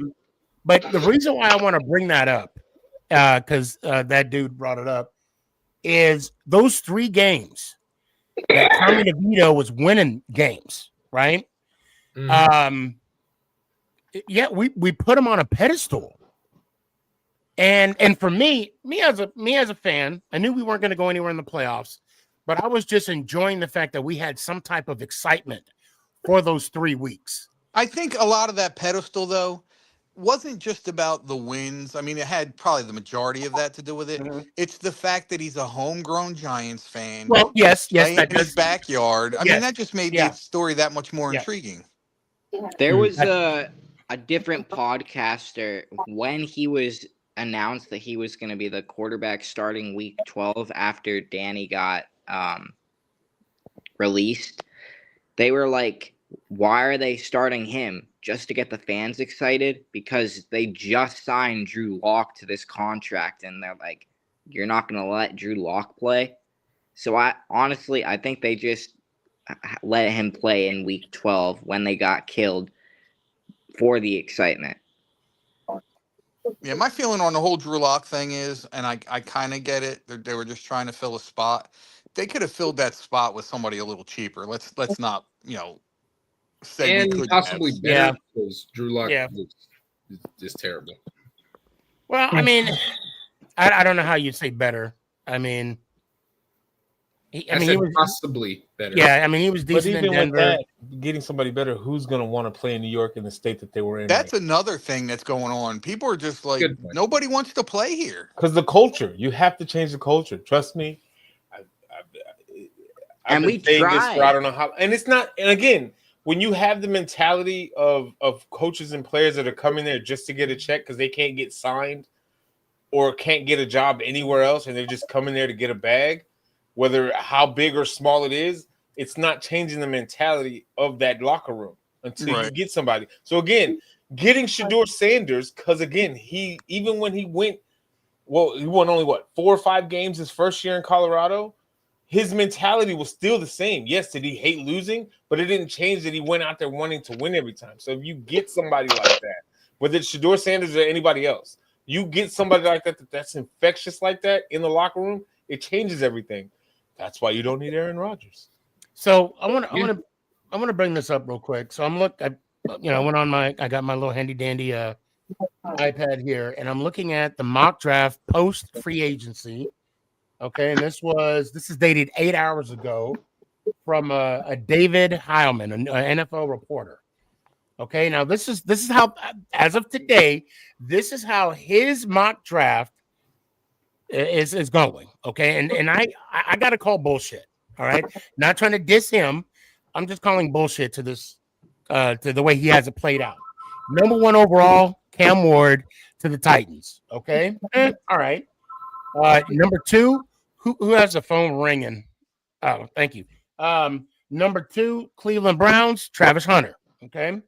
But the reason why I want to bring that up, because that dude brought it up, is those 3 games that Tommy DeVito was winning games, right? Mhm. Yeah, we put him on a pedestal. And for me as a fan, I knew we weren't going to go anywhere in the playoffs, but I was just enjoying the fact that we had some type of excitement for those 3 weeks. I think a lot of that pedestal, though, wasn't just about the wins. I mean, it had probably the majority of that to do with it. Mm-hmm. It's the fact that he's a homegrown Giants fan. Well, yes, playing that in his does. backyard. I mean, that just made the story that much more intriguing. There was a different podcaster when he was announced that he was going to be the quarterback starting week 12 after Danny got released. They were like, why are they starting him? Just to get the fans excited? Because they just signed Drew Lock to this contract, and they're like, you're not going to let Drew Lock play? So I think they just let him play in week 12 when they got killed for the excitement. Yeah, my feeling on the whole Drew Lock thing is, and I kind of get it, they were just trying to fill a spot. They could have filled that spot with somebody a little cheaper. Let's not, say and we could possibly have. better because Drew Lock Yeah. is just terrible. Well, I mean, I don't know how you say better. I mean, he was possibly better. Yeah, I mean, he was But decent in even with Denver. that, getting somebody better, who's going to want to play in New York in the state that they were in? That's another thing that's going on. People are just like, nobody wants to play here. Because the culture, you have to change the culture. Trust me. I've And been we saying this tried. for I don't know how. And it's not. And again, when you have the mentality of coaches and players that are coming there just to get a check because they can't get signed or can't get a job anywhere else, and they're just coming there to get a bag, whether how big or small it is, it's not changing the mentality of that locker room until you get somebody. So again, getting Shedeur Sanders, because again, even when he went, he won only 4 or 5 games his first year in Colorado. His mentality was still the same. Yes, did he hate losing? But it didn't change that he went out there wanting to win every time. So if you get somebody like that, whether it's Shedeur Sanders or anybody else, you get somebody like that that's infectious like that in the locker room, it changes everything. That's why you don't need Aaron Rodgers. So I want to bring this up real quick. So I went on I got my little handy dandy iPad here, and I'm looking at the mock draft post free agency. Okay, and this is dated 8 hours ago from a David Heilman, an NFL reporter. Okay, now this is how, as of today, this is how his mock draft is going. Okay, and I got to call bullshit. All right, not trying to diss him. I'm just calling bullshit to this to the way he has it played out. Number 1 overall, Cam Ward to the Titans. Okay, all right. Number 2. Who has the phone ringing? Oh, thank you. Number 2, Cleveland Browns, Travis Hunter. Okay.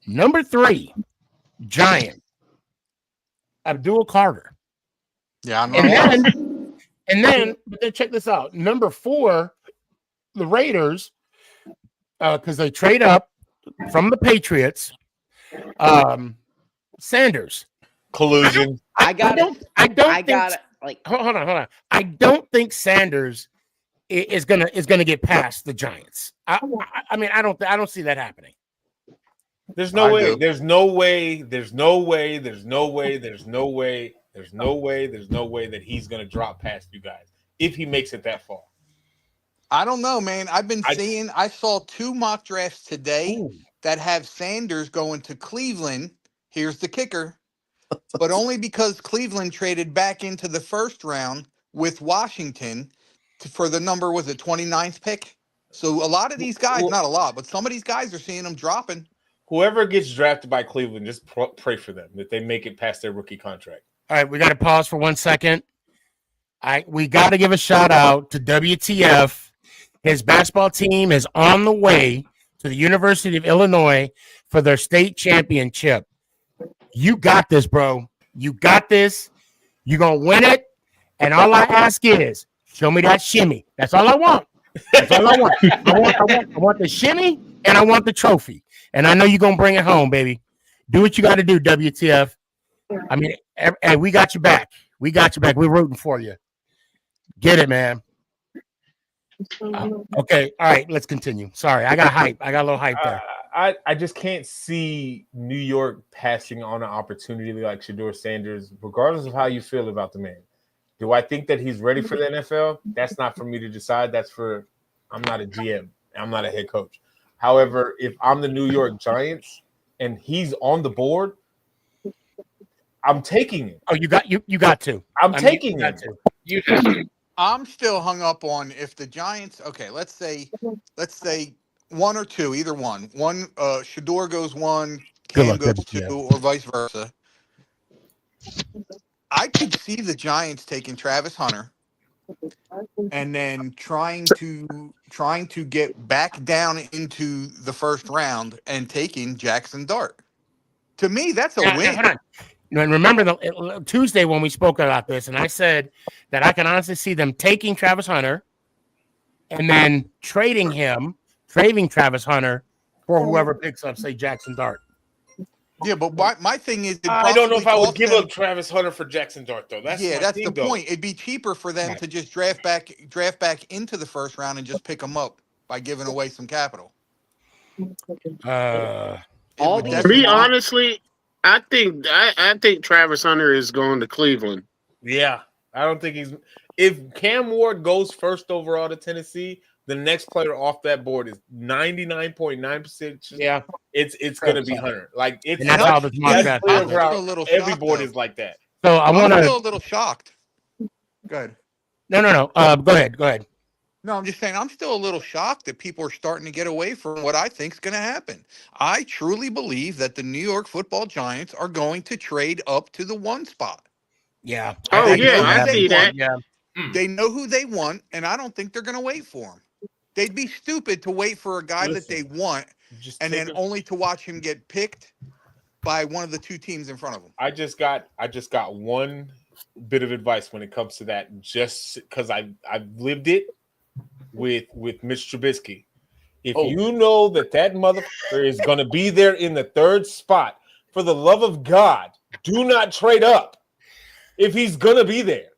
Number 3, Giant, Abdul Carter. Yeah, I'm and then check this out. Number 4, the Raiders, because they trade up from the Patriots. Sanders. Collusion. I don't think hold on. I don't think Sanders is gonna get past the Giants. I mean, I don't see that happening. There's no way. There's no way. There's no way. There's no way. There's no way. There's no way. There's no way that he's gonna drop past you guys if he makes it that far. I don't know, man. I saw 2 mock drafts today that have Sanders going to Cleveland. Here's the kicker. But only because Cleveland traded back into the first round with Washington for the number, was it 29th pick? So a lot of these guys, not a lot, but some of these guys are seeing them dropping. Whoever gets drafted by Cleveland, just pray for them that they make it past their rookie contract. All right, we got to pause for 1 second. We got to give a shout out to WTF. His basketball team is on the way to the University of Illinois for their state championship. You got this, bro. You got this. You're going to win it. And all I ask is, show me that shimmy. That's all I want. That's all I want. I want the shimmy, and I want the trophy. And I know you're gonna bring it home, baby. Do what you got to do, WTF. I mean, hey, we got you back. We got you back. We're rooting for you. Get it, man. Okay, all right. Let's continue. Sorry, I got hype. I got a little hype there. I just can't see New York passing on an opportunity like Shedeur Sanders, regardless of how you feel about the man. Do I think that he's ready for the NFL? That's not for me to decide. I'm not a GM. I'm not a head coach. However, if I'm the New York Giants and he's on the board, I'm taking it. Oh, you got to. I'm taking it. You have to. I'm still hung up on if the Giants. Okay, let's say one or two, either one. One, Shador goes one, Cam goes two, or vice versa. I could see the Giants taking Travis Hunter and then trying to get back down into the first round and taking Jackson Dart. To me, that's a win. Hold on. And remember Tuesday when we spoke about this, and I said that I can honestly see them taking Travis Hunter and then trading Travis Hunter for whoever picks up, say, Jackson Dart. Yeah, but my thing is, I don't know if I would give up Travis Hunter for Jackson Dart, though. That's the point. It'd be cheaper for them to just draft back into the first round and just pick them up by giving away some capital. All To me, honestly, I think Travis Hunter is going to Cleveland. Yeah, I don't think he's. If Cam Ward goes first overall to Tennessee, the next player off that board is 99.9%. Yeah, it's going to be Hunter. Like it's and that's how the mock draft. Every board is like that. So I'm still a little shocked. Good. No. Go ahead. No, I'm just saying I'm still a little shocked that people are starting to get away from what I think is going to happen. I truly believe that the New York Football Giants are going to trade up to the 1 spot. Yeah. I see that. Yeah. They know who they want, and I don't think they're going to wait for him. They'd be stupid to wait for a guy that they want and then only to watch him get picked by one of the two teams in front of them. I just got one bit of advice when it comes to that, just because I've lived it with Mitch Trubisky. If you know that motherfucker is going to be there in the 3rd spot, for the love of God, do not trade up if he's going to be there.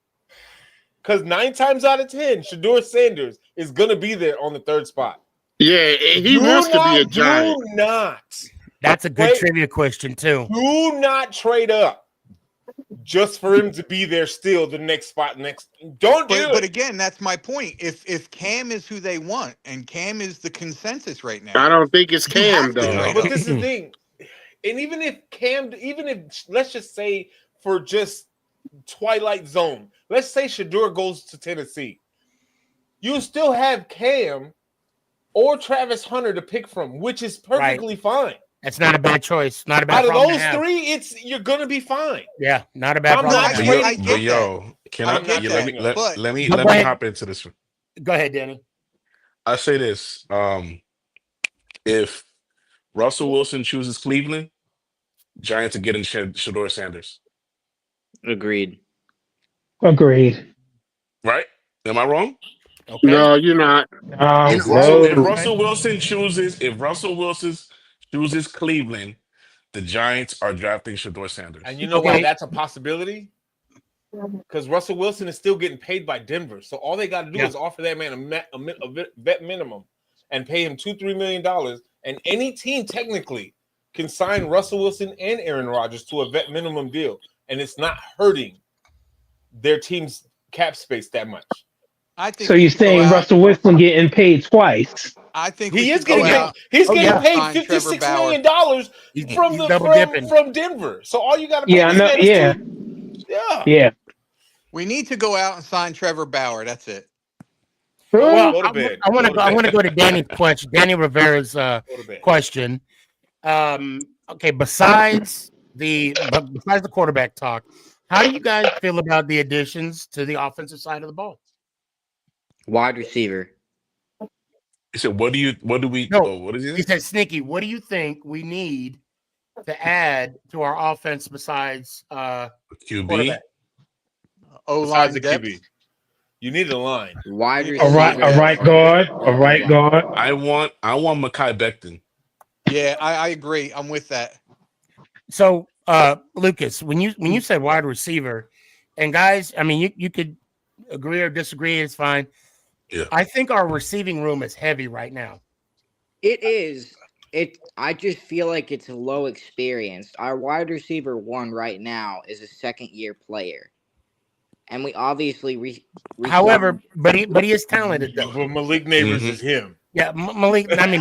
Because 9 times out of 10, Shedeur Sanders is going to be there on the 3rd spot. Yeah, he wants to be a Giant. Do not. That's a good trivia question, too. Do not trade up just for him to be there still the next spot. Don't do it. But again, that's my point. If Cam is who they want, and Cam is the consensus right now. I don't think it's Cam, though. But this is the thing. And even if let's just say for just Twilight Zone, let's say Shedeur goes to Tennessee, you still have Cam or Travis Hunter to pick from, which is perfectly fine. That's not a bad choice. Not a bad. Out of those 3, you're gonna be fine. Yeah, not a bad problem. Let me hop into this one. Go ahead, Danny. I say this: if Russell Wilson chooses Cleveland, Giants are getting Shedeur Sanders. Agreed. Right? Am I wrong? Okay. No, you're not. If Russell Wilson chooses Cleveland, the Giants are drafting Shedeur Sanders. And you know why that's a possibility? Because Russell Wilson is still getting paid by Denver. So all they got to do is offer that man a vet minimum and pay him $2-3 million. And any team technically can sign Russell Wilson and Aaron Rodgers to a vet minimum deal. And it's not hurting their team's cap space that much. I think so you're saying Russell Wilson getting paid twice? I think he is getting paid. He's getting paid $56 million from Denver. So all you got to pay Yeah. We need to go out and sign Trevor Bauer. That's it. Well, I want to go to Danny's question. Danny Rivera's question. Okay, besides the quarterback talk, how do you guys feel about the additions to the offensive side of the ball? Wide receiver. He said, what is it? He said, Sneaky, what do you think we need to add to our offense besides QB? O-line the QB. You need a line. Wide receiver. A right guard. I want Mekhi Becton. Yeah, I agree. I'm with that. So, Lucas, when you said wide receiver, and guys, I mean, you could agree or disagree. It's fine. Yeah. I think our receiving room is heavy right now. It is. I just feel like it's low experienced. Our wide receiver one right now is a second-year player, and we obviously However, but he is talented though. But Malik Neighbors is him. Yeah, Malik. I mean,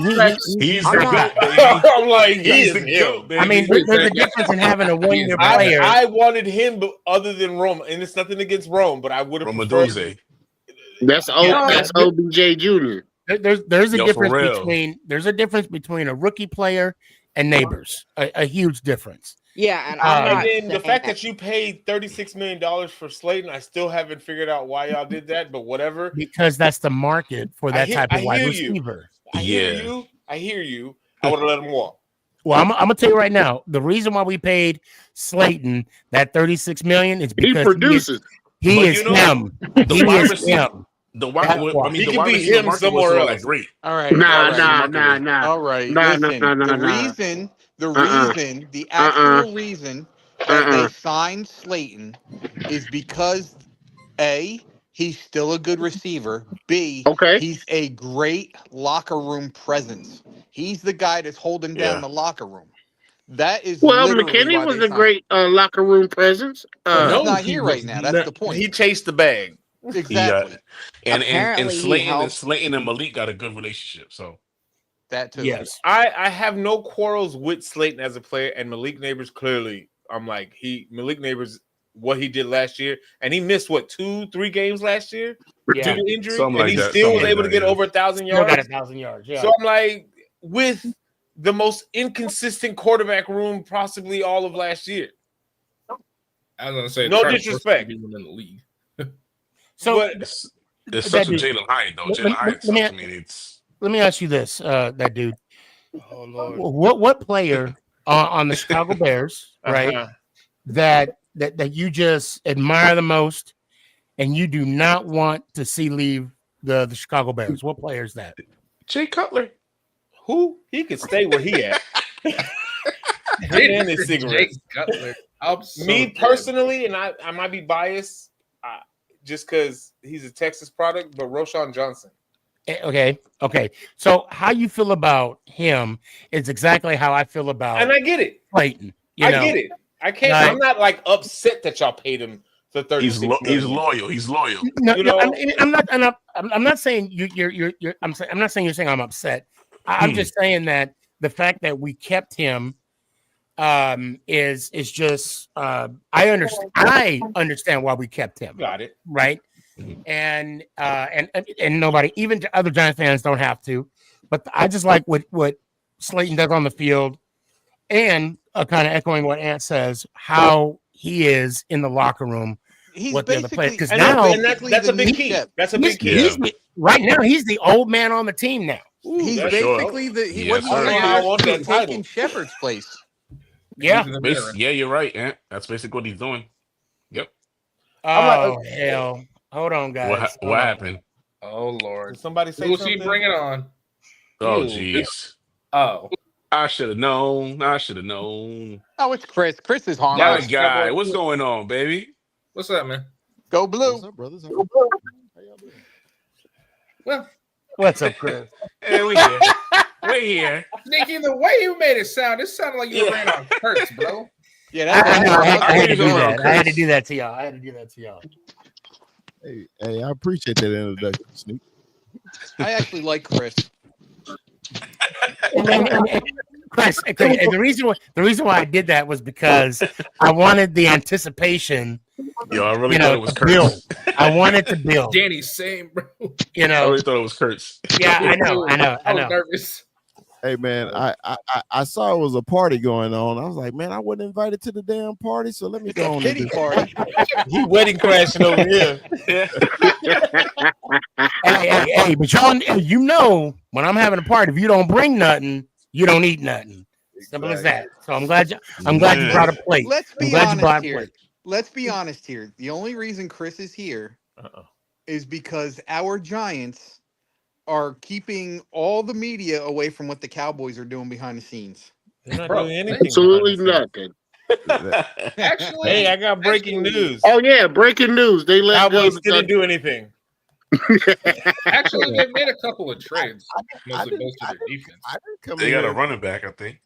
He's I'm the not- goat, baby. I'm like, he He's is the him. goat, baby. I mean, there's a difference in having a one-year I- player. I wanted him, but other than Rome, and it's nothing against Rome, but I would have preferred. Romadunze. That's OBJ Jr. There's a Yo, for real. difference between a rookie player and Neighbors. A huge difference. Yeah, and And then the fact that you paid $36 million for Slayton, I still haven't figured out why y'all did that, but whatever. Because that's the market for that type of wide hear receiver. I hear you. I would have let him walk. Well, I'm gonna tell you right now, the reason why we paid Slayton that $36 million is because He produces. He is him. He is him. The wide, I mean, He the could wide be receiver him market somewhere wasn't all else. that great. All right. Nah. All right. Nah, Listen, the actual reason that they signed Slayton is because A, he's still a good receiver. B, he's a great locker room presence. He's the guy that's holding down the locker room. That is McKinney was a great locker room presence. He's not here right now. That's the point. He chased the bag. Exactly. And Slayton and Malik got a good relationship. So that too. Yes. I have no quarrels with Slayton as a player, and Malik Neighbors clearly. I'm like Malik Neighbors, what he did last year, and he missed 2-3 games last year due to injury, Something and like he that. still was Something able like to get that, over 1,000 Still yards. got 1,000 yards. Yeah. So I'm like, with the most inconsistent quarterback room possibly all of last year. I was gonna say No disrespect. in the league. So it's such a Jalen Hyatt though. Jalen Hyatt sucks. I mean, it's. Let me ask you this, that dude. Oh Lord. What player on the Chicago Bears, right? That you just admire the most, and you do not want to see leave the Chicago Bears? What player is that? Jay Cutler. Who? He could stay where he at. And his cigarettes. Me personally, and I might be biased, just because he's a Texas product, but Roshan Johnson. Okay. So how you feel about him is exactly how I feel about, and I get it, Clayton. I get it. I can't. Like, I'm not like upset that y'all paid him for 36 million. He's loyal. He's loyal. No, I'm not. I'm not saying you're. I'm not saying you're saying I'm upset. I'm just saying that the fact that we kept him is just I understand why we kept him. Got it. Right. And nobody, even other Giants fans, don't have to. But I just like what Slayton does on the field, and kind of echoing what Ant says, how he is in the locker room with the other players. Because now that's a big key. That's a big key. Right now, he's the old man on the team now. He's basically taking Shepard's place. Yeah. Yeah, you're right, Ant. That's basically what he's doing. Yep. Oh, hell. Hold on, guys. What happened? Oh, Lord. Did somebody say Lucy, something? bring it on. Oh, jeez. Oh. I should have known. Oh, it's Chris. Chris is harmless. My guy. What's going on, baby? What's up, man? Go Blue. What's up, brothers? Well, what's up, Chris? Hey, we here. We're here. Sneaky, the way you made it sound like you ran on Kurtz, bro. Yeah, I had to do that. I had to do that to y'all. Hey, I appreciate that introduction, Sneak. I actually like Chris. Chris, and the reason why I did that was because I wanted the anticipation. Yo, I really thought it was Kurtz. I wanted to build. Danny's same, bro. I really thought it was Kurtz. Yeah, I know. I was nervous. Hey man, I saw it was a party going on. I was like, man, I wasn't invited to the damn party, so let me go on. Kitty party. He wedding crashing over here. Hey, but y'all, when I'm having a party, if you don't bring nothing, you don't eat nothing. Simple as that. So I'm glad you brought a plate. Let's be honest here. The only reason Chris is here is because our Giants are keeping all the media away from what the Cowboys are doing behind the scenes. They're not Bro, doing anything. Absolutely behind the nothing. scenes. Actually, Hey, I got breaking news. Oh yeah, breaking news. They let go. Cowboys didn't do anything. Actually, they made a couple of trades, mostly didn't- both to their defense. I didn't come They in got a here. running back, I think.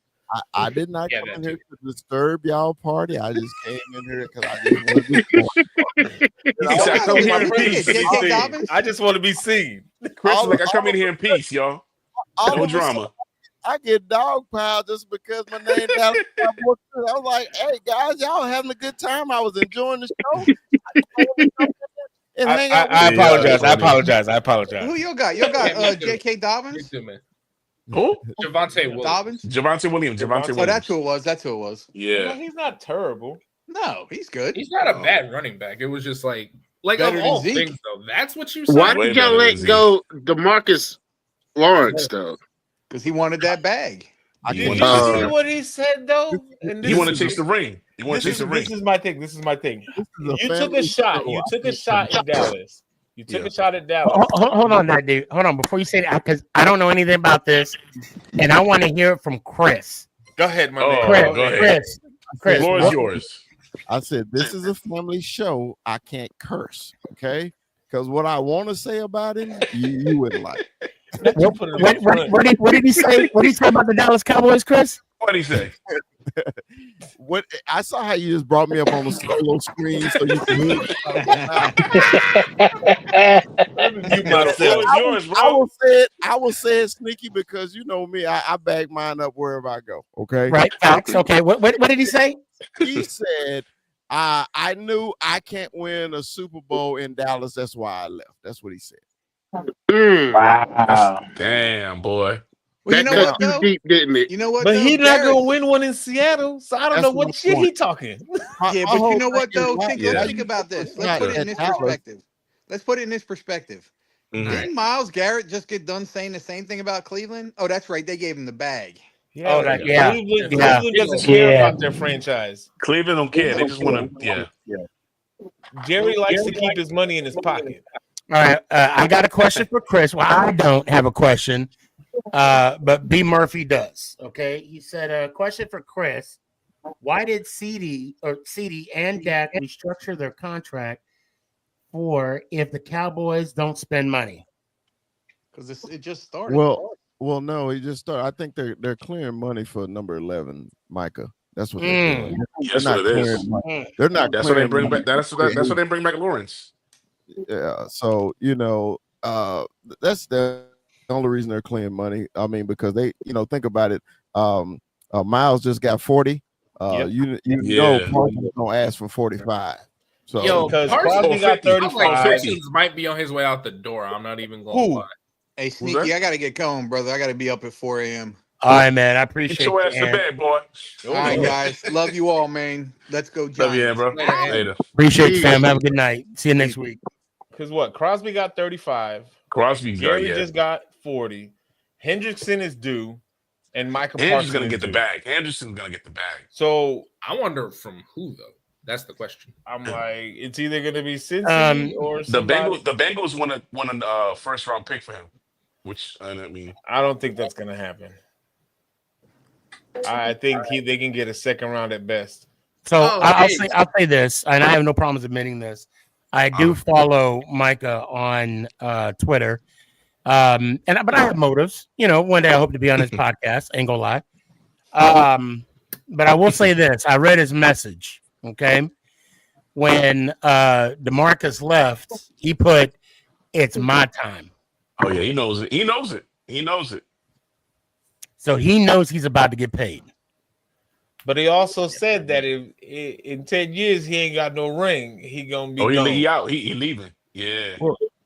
I did not Yeah, come that in here too. to disturb y'all party. I just came in here because I just want to be smart. He said, I come Hey, here in look at peace. it, to be J.K. seen. Dobbins. I just want to be seen. Chris is All- like, I come in here in peace, y'all. all No of a sudden, drama. I get dog piled just because my name Dallas Cowboys. I was like, hey guys, y'all having a good time. I was enjoying the show. And hang out with I you. apologize. I apologize. I apologize. Who you got? You got Yeah, me too. J.K. Me Dobbins. too, man. Who? Javonte Williams. Dobbins. Javonte Williams. Javonte Oh, Williams. that's who it was. That's who it was. No, Yeah. he's not terrible. No, he's good. He's not a bad running back. It was just like Better of than all Zeke. things though. That's what you Why said. Way did y'all better than let Zeke. go DeMarcus Lawrence though? Because he wanted that bag. I He Did can't- you wanted- see what he said though? And He this want to is- chase the ring. He want to This chase the ring. is my thing. This is my thing. This is a You took family a shot. show. You I took a can't shot in come- Dallas. You took Yeah. a shot at Dallas. Hold on, that dude. Hold on before you say that, because I don't know anything about this, and I want to hear it from Chris. Go ahead, my Oh, man. Chris, go ahead. Chris, The Chris. floor is what- yours. I said, this is a family show. I can't curse, okay? Because what I want to say about him, you wouldn't like. What, Put it in front. what did he say? What did he say about the Dallas Cowboys, Chris? What'd he say? What I saw how you just brought me up on the solo screen so you can hear it. You The myself. floor is yours, I bro. will say it sneaky because you know me, I bag mine up wherever I go. Okay. Right, facts. Okay, what did he say? He said, I knew I can't win a Super Bowl in Dallas. That's why I left. That's what he said. Wow. Damn, boy. Well, you That know cut what you though? deep, didn't it? You know what? But though? he not Garrett- gonna win one in Seattle, so I don't That's know my what shit point. he talking. Yeah, but you know what though? Think, Yeah. let's think about this. Let's put it in this perspective. Let's put it in this perspective. Mhm. Didn't Myles Garrett just get done saying the same thing about Cleveland? Oh, that's right. They gave him the bag. Yeah, Oh, that- yeah. Cleveland, Yeah. Cleveland doesn't care Yeah. about their franchise. Cleveland don't care. They just want to, yeah. Jerry likes to keep his money in his pocket. All right, I got a question for Chris. Well, I don't have a question, but B. Murphy does. Okay, he said a question for Chris: why did CD and Dak restructure their contract for if the Cowboys don't spend money? Because it just started. Well, no, he just started. I think they're clearing money for number 11, Micah. That's what they're doing. That's what it is. They're not. That's what they clearing bring money. back. That's what they bring back Lawrence. Yeah. So that's the only reason they're clearing money. I mean, because they, think about it. Miles just got 40. Yep. You Yeah. know, Parsons gonna ask for 45. So Yo, Because Parsons Crosby got 50. I'm like, 35. Parsons might be on his way out the door. I'm not even going to Who? lie. Hey, that? Sneaky, I got to get going, brother. I got to be up at 4 a.m. All right, man. I Get appreciate your you, ass to Aaron. bed, boy. All right, guys. Love you all, man. Let's go, Giants. Love you, yeah, bro. Later, Aaron. Later. Appreciate you, fam. Have a good night. See you next week. Because what? Crosby got 35. Crosby's got, Gary yeah. just got 40. Hendrickson is due, and Michael Andrew's Parsons gonna is get the due. bag. Anderson's gonna get the bag. So I wonder from who, though. That's the question. I'm like, it's either gonna be Cincy or The somebody. Bengals want a first round pick for him, which I mean, I don't think that's gonna happen. I think they can get a second round at best. So Oh, I'll hey. say this, and I have no problems admitting this. I do follow Micah on Twitter, but I have motives. One day I hope to be on his podcast. Ain't gonna lie. But I will say this: I read his message. Okay, when DeMarcus left, he put, "It's my time." oh yeah, he knows it. He knows it. He knows it. So he knows he's about to get paid. But he also said that if in 10 years he ain't got no ring, he gonna be Oh, gone. he out. He leaving. Yeah,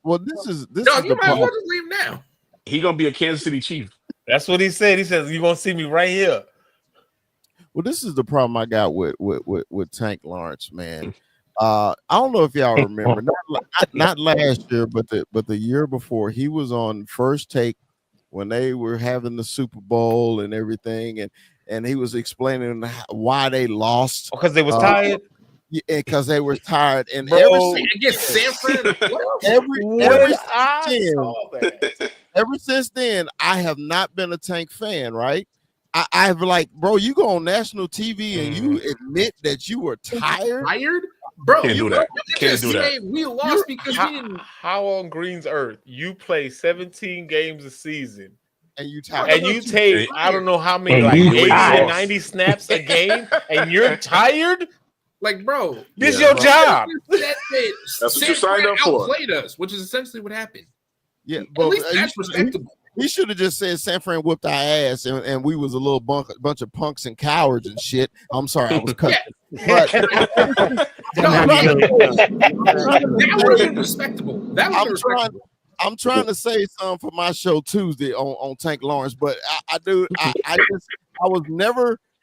Well, this is Yo, the you might as well problem. just leave now. he gonna be a Kansas City Chief. That's what he said. He says you're gonna see me right here. Well, this is the problem I got with Tank Lawrence, man. I don't know if y'all remember, not last year, but the year before, he was on First Take when they were having the Super Bowl and everything, and he was explaining why they lost Because they was tired. because they were tired. And Bro. ever since Against Sanford. every When I since saw that. ever since then, I have not been a Tank fan, right? I've like, bro, you go on national TV and you admit that you were tired. Tired? Bro, Can't do that. You Can't just do that. say we lost because we didn't. How on Green's Earth you play 17 games a season And you tired. and you take I don't know how many And like you 80 tired. or 90 snaps a game and you're tired? Like, bro, This Yeah, your bro. job. That's what you signed up for. Outplayed us, which is essentially what happened. Yeah, At but least that's respectable. he should have just said San Fran whooped our ass and we was a little bunch of punks and cowards and shit. I'm sorry, I was cutting. But That would have been respectable. That would have been respectable. I'm trying to say something for my show Tuesday on Tank Lawrence, but I was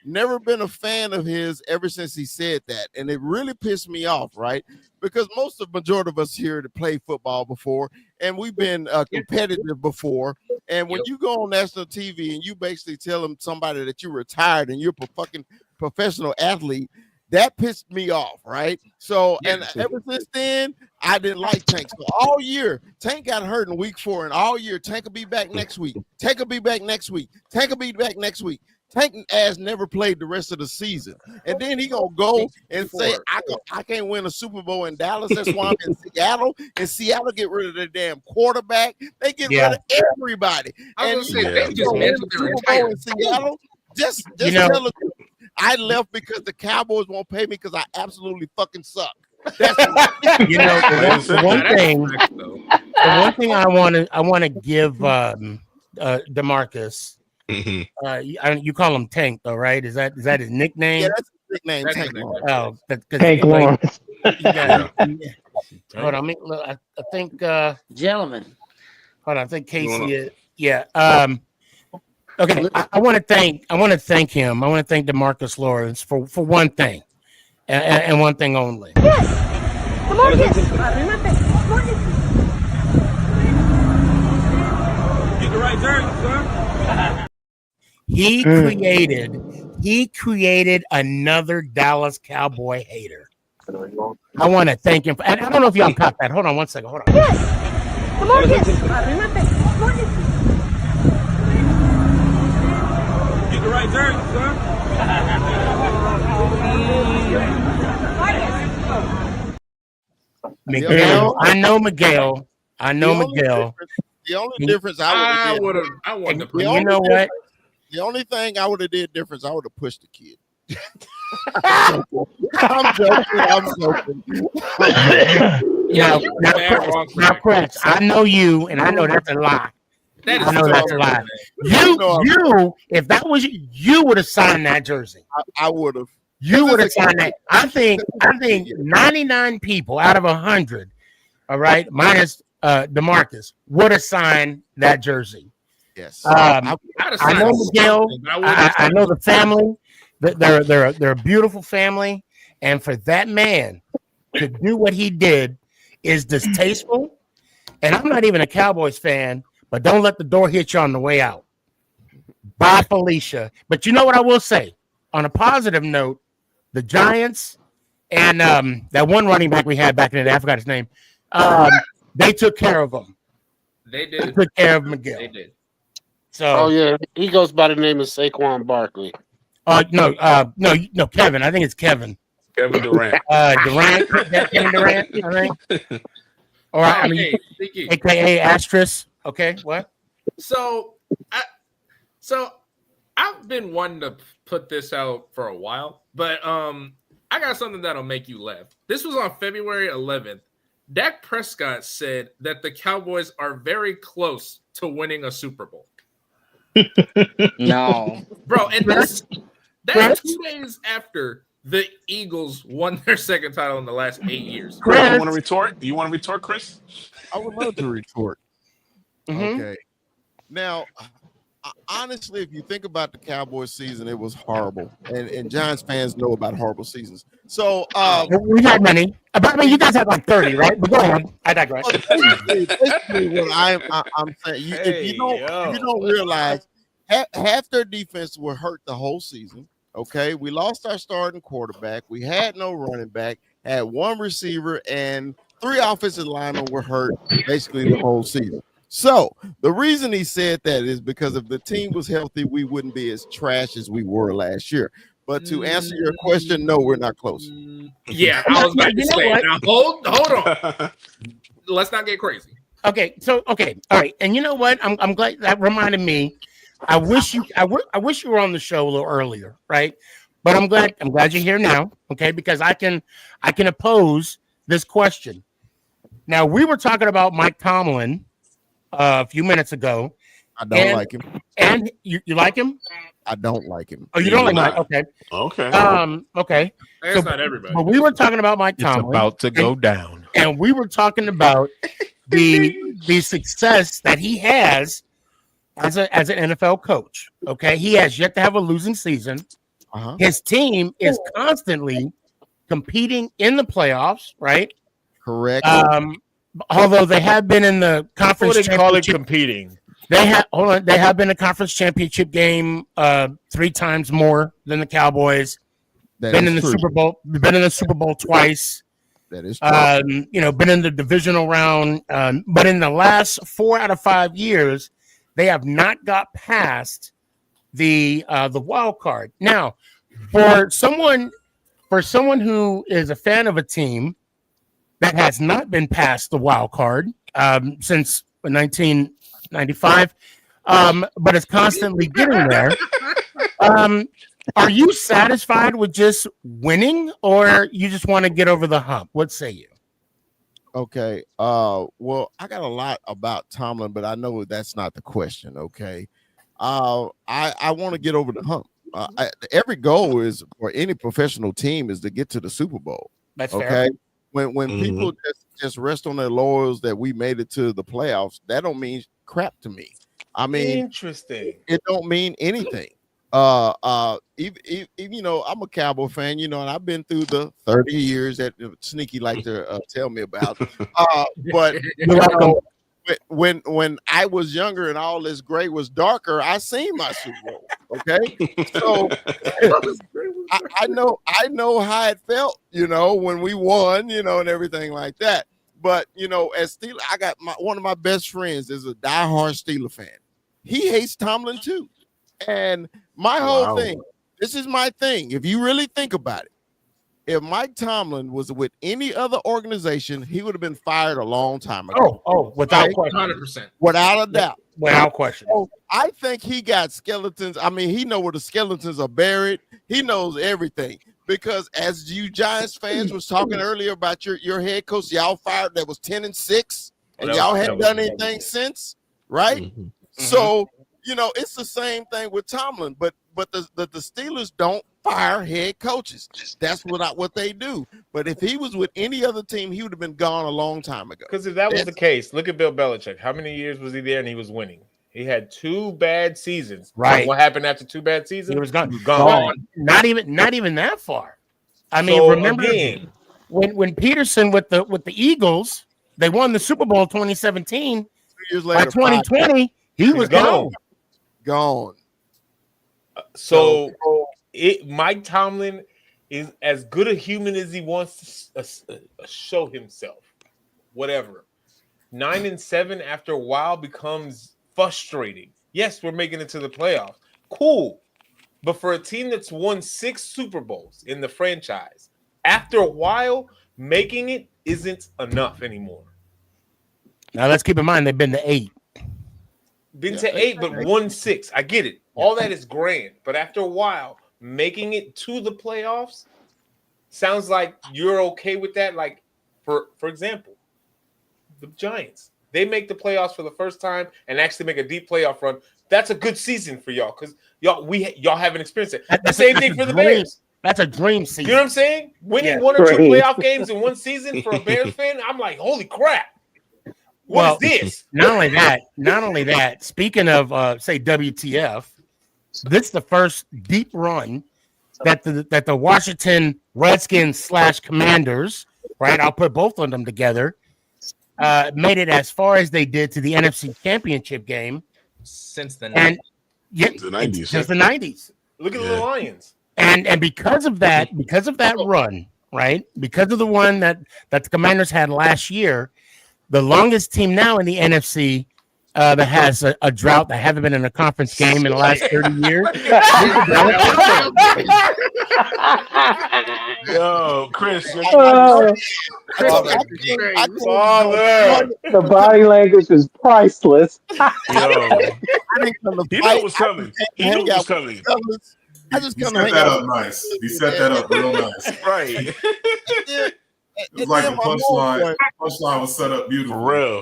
never been a fan of his ever since he said that, and it really pissed me off, right? Because most of the majority of us here to play football before, and we've been competitive before, and when you go on national TV and you basically tell them somebody that you're retired and you're a fucking professional athlete, that pissed me off, right? So, and ever since then, I didn't like Tank. So all year, Tank got hurt in week 4, and all year, Tank will be back next week. Tank will be back next week. Tank will be back next week. Tank ass never played the rest of the season, and then he gonna go and say, "I can't win a Super Bowl in Dallas. That's why I'm in Seattle." And Seattle get rid of their damn quarterback. They get rid of everybody. I was And gonna say they just win mentioned the their Super Bowl entire in Seattle. Just You know- tell them I left because the Cowboys won't pay me because I absolutely fucking suck. That's You know, the one thing I want to give DeMarcus. You call him Tank, though, right? Is that his nickname? yeah, that's his nickname. That's Tank his Lawrence. Oh, Tank Lawrence. Hold on, I think Gentlemen. hold on, I think Casey. Okay, I want to thank him. I want to thank DeMarcus Lawrence for one thing, and one thing only. Get the right jersey, sir. He created another Dallas Cowboy hater. I want to thank him. And I don't know if y'all caught that. Hold on one second. Hold on. Get the right jersey, sir. Miguel. I know Miguel. The only difference I would have. I wanted to. You know what? The only thing I would have did difference, I would have pushed the kid. I'm joking. Now, Chris, I know you, and I know that's a lie. I know that's a lie. You, if that was you would have signed that jersey. I would have. You would have signed that. I think 99 people out of 100, all right, minus DeMarcus, would have signed that jersey. Yes. I know Miguel. I know the family. They're a beautiful family, and for that man to do what he did is distasteful. And I'm not even a Cowboys fan, but don't let the door hit you on the way out. Bye, Felicia. But you know what I will say? On a positive note, the Giants and that one running back we had back in the day, I forgot his name. They took care of him. They did. They took care of Miguel. They did. Oh yeah, he goes by the name of Saquon Barkley. No, Kevin. I think it's Kevin. Kevin Durant. Kevin Durant, I think. Or I mean, AKA asterisk. Okay, what? So I've been wanting to put this out for a while, but I got something that'll make you laugh. This was on February 11th. Dak Prescott said that the Cowboys are very close to winning a Super Bowl. No, bro, and that's 2 days after the Eagles won their second title in the last 8 years. You want to retort? You want to retort, Chris? I would love to retort. Mm-hmm. Okay. Now, honestly, if you think about the Cowboys season, it was horrible, and Giants fans know about horrible seasons. So we got many. I mean, you guys have like 30, right? But go ahead. I digress. Basically, what I'm saying, if you don't realize, half their defense were hurt the whole season. Okay, we lost our starting quarterback. We had no running back. Had one receiver, and 3 offensive linemen were hurt basically the whole season. So the reason he said that is because if the team was healthy, we wouldn't be as trash as we were last year. But to answer your question, no, we're not close. Yeah, I was about to You know say. what? Now hold on. Let's not get crazy. Okay, so all right, and you know what? I'm glad that reminded me. I wish you were on the show a little earlier, right? But I'm glad you're here now, okay? Because I can oppose this question. Now we were talking about Mike Tomlin a few minutes ago. I don't like him. And you like him? I don't like him. Oh, you don't like Mike? Okay. Okay. Okay. That's not everybody. But we were talking about Mike Tomlin. It's about to go down. And we were talking about the success that he has as an NFL coach. Okay, he has yet to have a losing season. Uh-huh. His team is constantly competing in the playoffs, right? Correct. Although they have been in the conference What they call it championship, competing. they have been in a conference championship game 3 times more than the Cowboys. Been in the Super Bowl. Been in the Super Bowl twice. That is true. Been in the divisional round, but in the last 4 out of 5 years, they have not got past the wild card. Now, for someone who is a fan of a team that has not been past the wild card since 1995, but is constantly getting there. Are you satisfied with just winning, or you just want to get over the hump? What say you? Okay. Well, I got a lot about Tomlin, but I know that's not the question. Okay. I want to get over the hump. Every goal is for any professional team is to get to the Super Bowl. That's okay. fair. When people just rest on their laurels that we made it to the playoffs, that don't mean crap to me. I mean, Interesting. It don't mean anything. Even, I'm a Cowboy fan, and I've been through the 30 years that Sneaky like to tell me about. But when I was younger and all this gray was darker, I seen my Super Bowl. Okay, so I know how it felt, when we won, and everything like that. But as Steeler, I got one of my best friends is a diehard Steeler fan. He hates Tomlin too. And my whole thing, this is my thing. If you really think about it, if Mike Tomlin was with any other organization, he would have been fired a long time ago. Oh, without question. 100%. Without a doubt. Without question. So I think he got skeletons. I mean, he know where the skeletons are buried. He knows everything. Because as you Giants fans was talking earlier about your head coach, y'all fired that was 10-6, and y'all hadn't done anything since, right? Mm-hmm. So it's the same thing with Tomlin, but the Steelers don't fire head coaches. That's what they do. But if he was with any other team, he would have been gone a long time ago. Because if that was the case, look at Bill Belichick. How many years was he there and he was winning? He had 2 bad seasons. Right. What happened after 2 bad seasons? He was gone. Gone. Not even that far. I mean, So, remember again, when Peterson with the Eagles, they won the Super Bowl 2017. 2 years later, By 2020, he was gone. Gone. So Mike Tomlin is as good a human as he wants to show himself. Whatever. 9-7 after a while becomes frustrating. Yes, we're making it to the playoffs. Cool. But for a team that's won 6 Super Bowls in the franchise, after a while, making it isn't enough anymore. Now let's keep in mind they've been to 8. Been to 8, but won 6. I get it. All that is grand. But after a while, making it to the playoffs sounds like you're okay with that. Like, for example, the Giants. They make the playoffs for the first time and actually make a deep playoff run. That's a good season for y'all because y'all haven't experienced it. The same thing for the Bears. That's a dream season. You know what I'm saying? Winning 1 or 2 playoff games in one season for a Bears fan, I'm like, holy crap. What is this? Not only that, speaking of say WTF, this is the first deep run that the Washington Redskins / Commanders, right? I'll put both of them together, made it as far as they did to the NFC Championship game Since the 90s. Since the 90s. Look at the Lions. And because of that run, right? Because of the one that the Commanders had last year, the longest team now in the NFC that has a drought that haven't been in a conference game in the last 30 years. Yo, Chris, The body language is priceless. yo, he knew it was coming. He knew it was coming. I just He come set hang that out. up nice. He set that up real nice. Right. It was like the punchline. Punchline was set up beautiful. For real.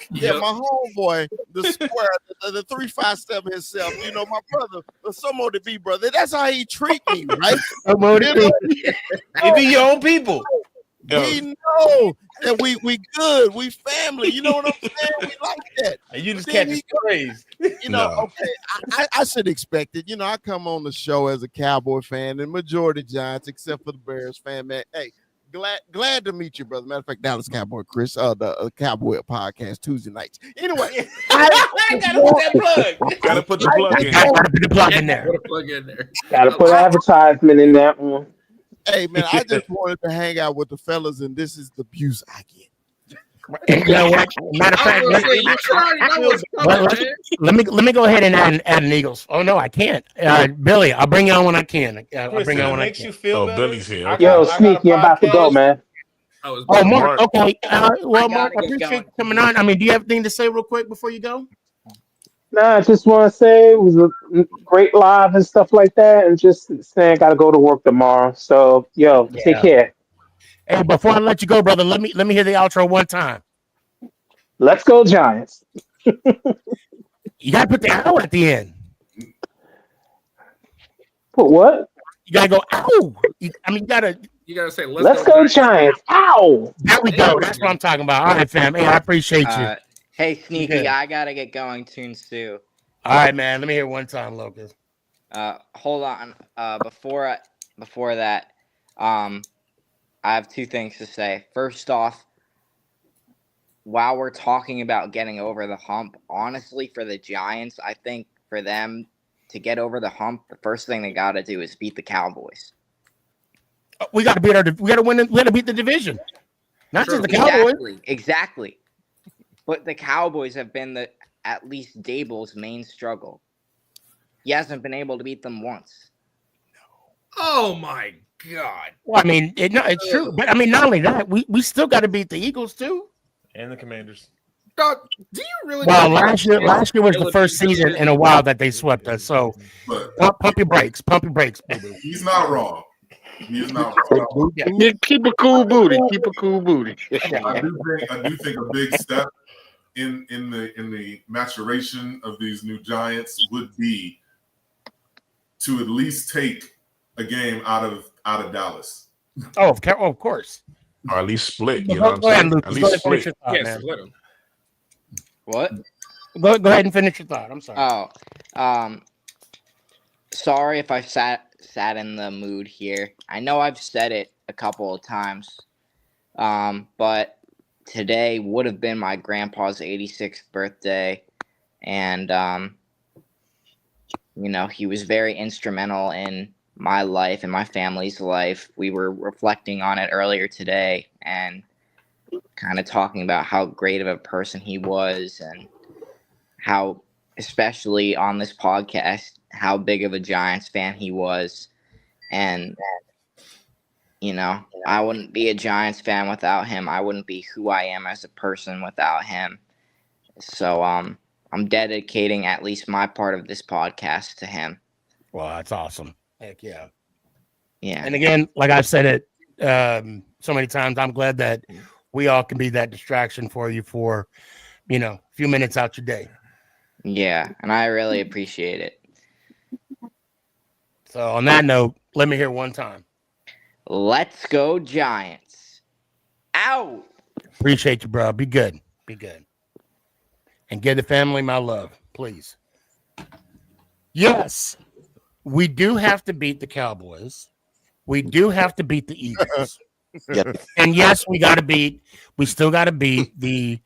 Yeah, my homeboy, the square, the 357 himself. You know, my brother, the Somo to be brother. That's how he treat me, right? It be your own people. We know that we good, we family. You know what I'm saying? We like that. And you just Then catch he the phrase. You know, okay, I should expect it. You know, I come on the show as a Cowboy fan and majority Giants, except for the Bears fan, man. Hey, glad to meet you, brother. Matter of fact, Dallas Cowboy Chris, the Cowboy podcast Tuesday nights. Anyway, I gotta put that plug. Gotta put the plug in. Gotta put the plug in there. Gotta put advertisement in that one. hey man, I just wanted to hang out with the fellas, and this is the abuse I get. And you know what? Matter of fact, let me go ahead and add an Eagles. Oh no, I can't. Billy, I'll bring you on when I can. I'll bring you on when I can. Billy's here. Yo, Sneaky, I'm about to go, man. Oh, Mark. Okay. Well, Mark, I appreciate you coming on. I mean, do you have anything to say real quick before you go? Nah, I just want to say it was a great live and stuff like that, and just saying I gotta go to work tomorrow. So, yo, take care. Hey, before I let you go, brother, let me hear the outro one time. Let's go, Giants. You gotta put the ow at the end. Put what? You gotta go ow. You gotta say Let's go, Giants. Ow. There we go. That's what I'm talking about. All right, fam. Hey, I appreciate you. Hey, Sneaky, Yeah. I gotta get going soon too. All right, man. Let me hear it one time, Locus. Hold on. Before that, I have two things to say. First off, while we're talking about getting over the hump, honestly, for the Giants, I think for them to get over the hump, the first thing they got to do is beat the Cowboys. We got to beat we got to win. We got to beat the division, not just the Cowboys. Exactly. But the Cowboys have been at least Dable's main struggle. He hasn't been able to beat them once. Oh my God! Well, I mean, it's true, but I mean, not only that, we still got to beat the Eagles too, and the Commanders. Dog, do you really? Well, last year was the first season in a while that they swept us. So pump your brakes, baby. He's not wrong. He's not wrong. Keep a cool booty. Keep a cool booty. I do think a big step in the maturation of these new Giants would be to at least take a game out of Dallas. Oh, of course. Or at least split. You know Go ahead, what I'm saying? Lucas. At least split. Split them. What? Go ahead and finish your thought. I'm sorry. Sorry if I sat in the mood here. I know I've said it a couple of times, but today would have been my grandpa's 86th birthday, and he was very instrumental in my life and my family's life. We were reflecting on it earlier today and kind of talking about how great of a person he was, and how, especially on this podcast, how big of a Giants fan he was. And I wouldn't be a Giants fan without him. I wouldn't be who I am as a person without him. So I'm dedicating at least my part of this podcast to him. Well, that's awesome. Heck yeah. Yeah. And again, like I've said it so many times, I'm glad that we all can be that distraction for you for, a few minutes out your day. Yeah, and I really appreciate it. So on that note, let me hear one time. Let's go, Giants. Ow! Appreciate you, bro. Be good. Be good. And give the family my love, please. Yes, we do have to beat the Cowboys. We do have to beat the Eagles. Yep. And yes, we still got to beat the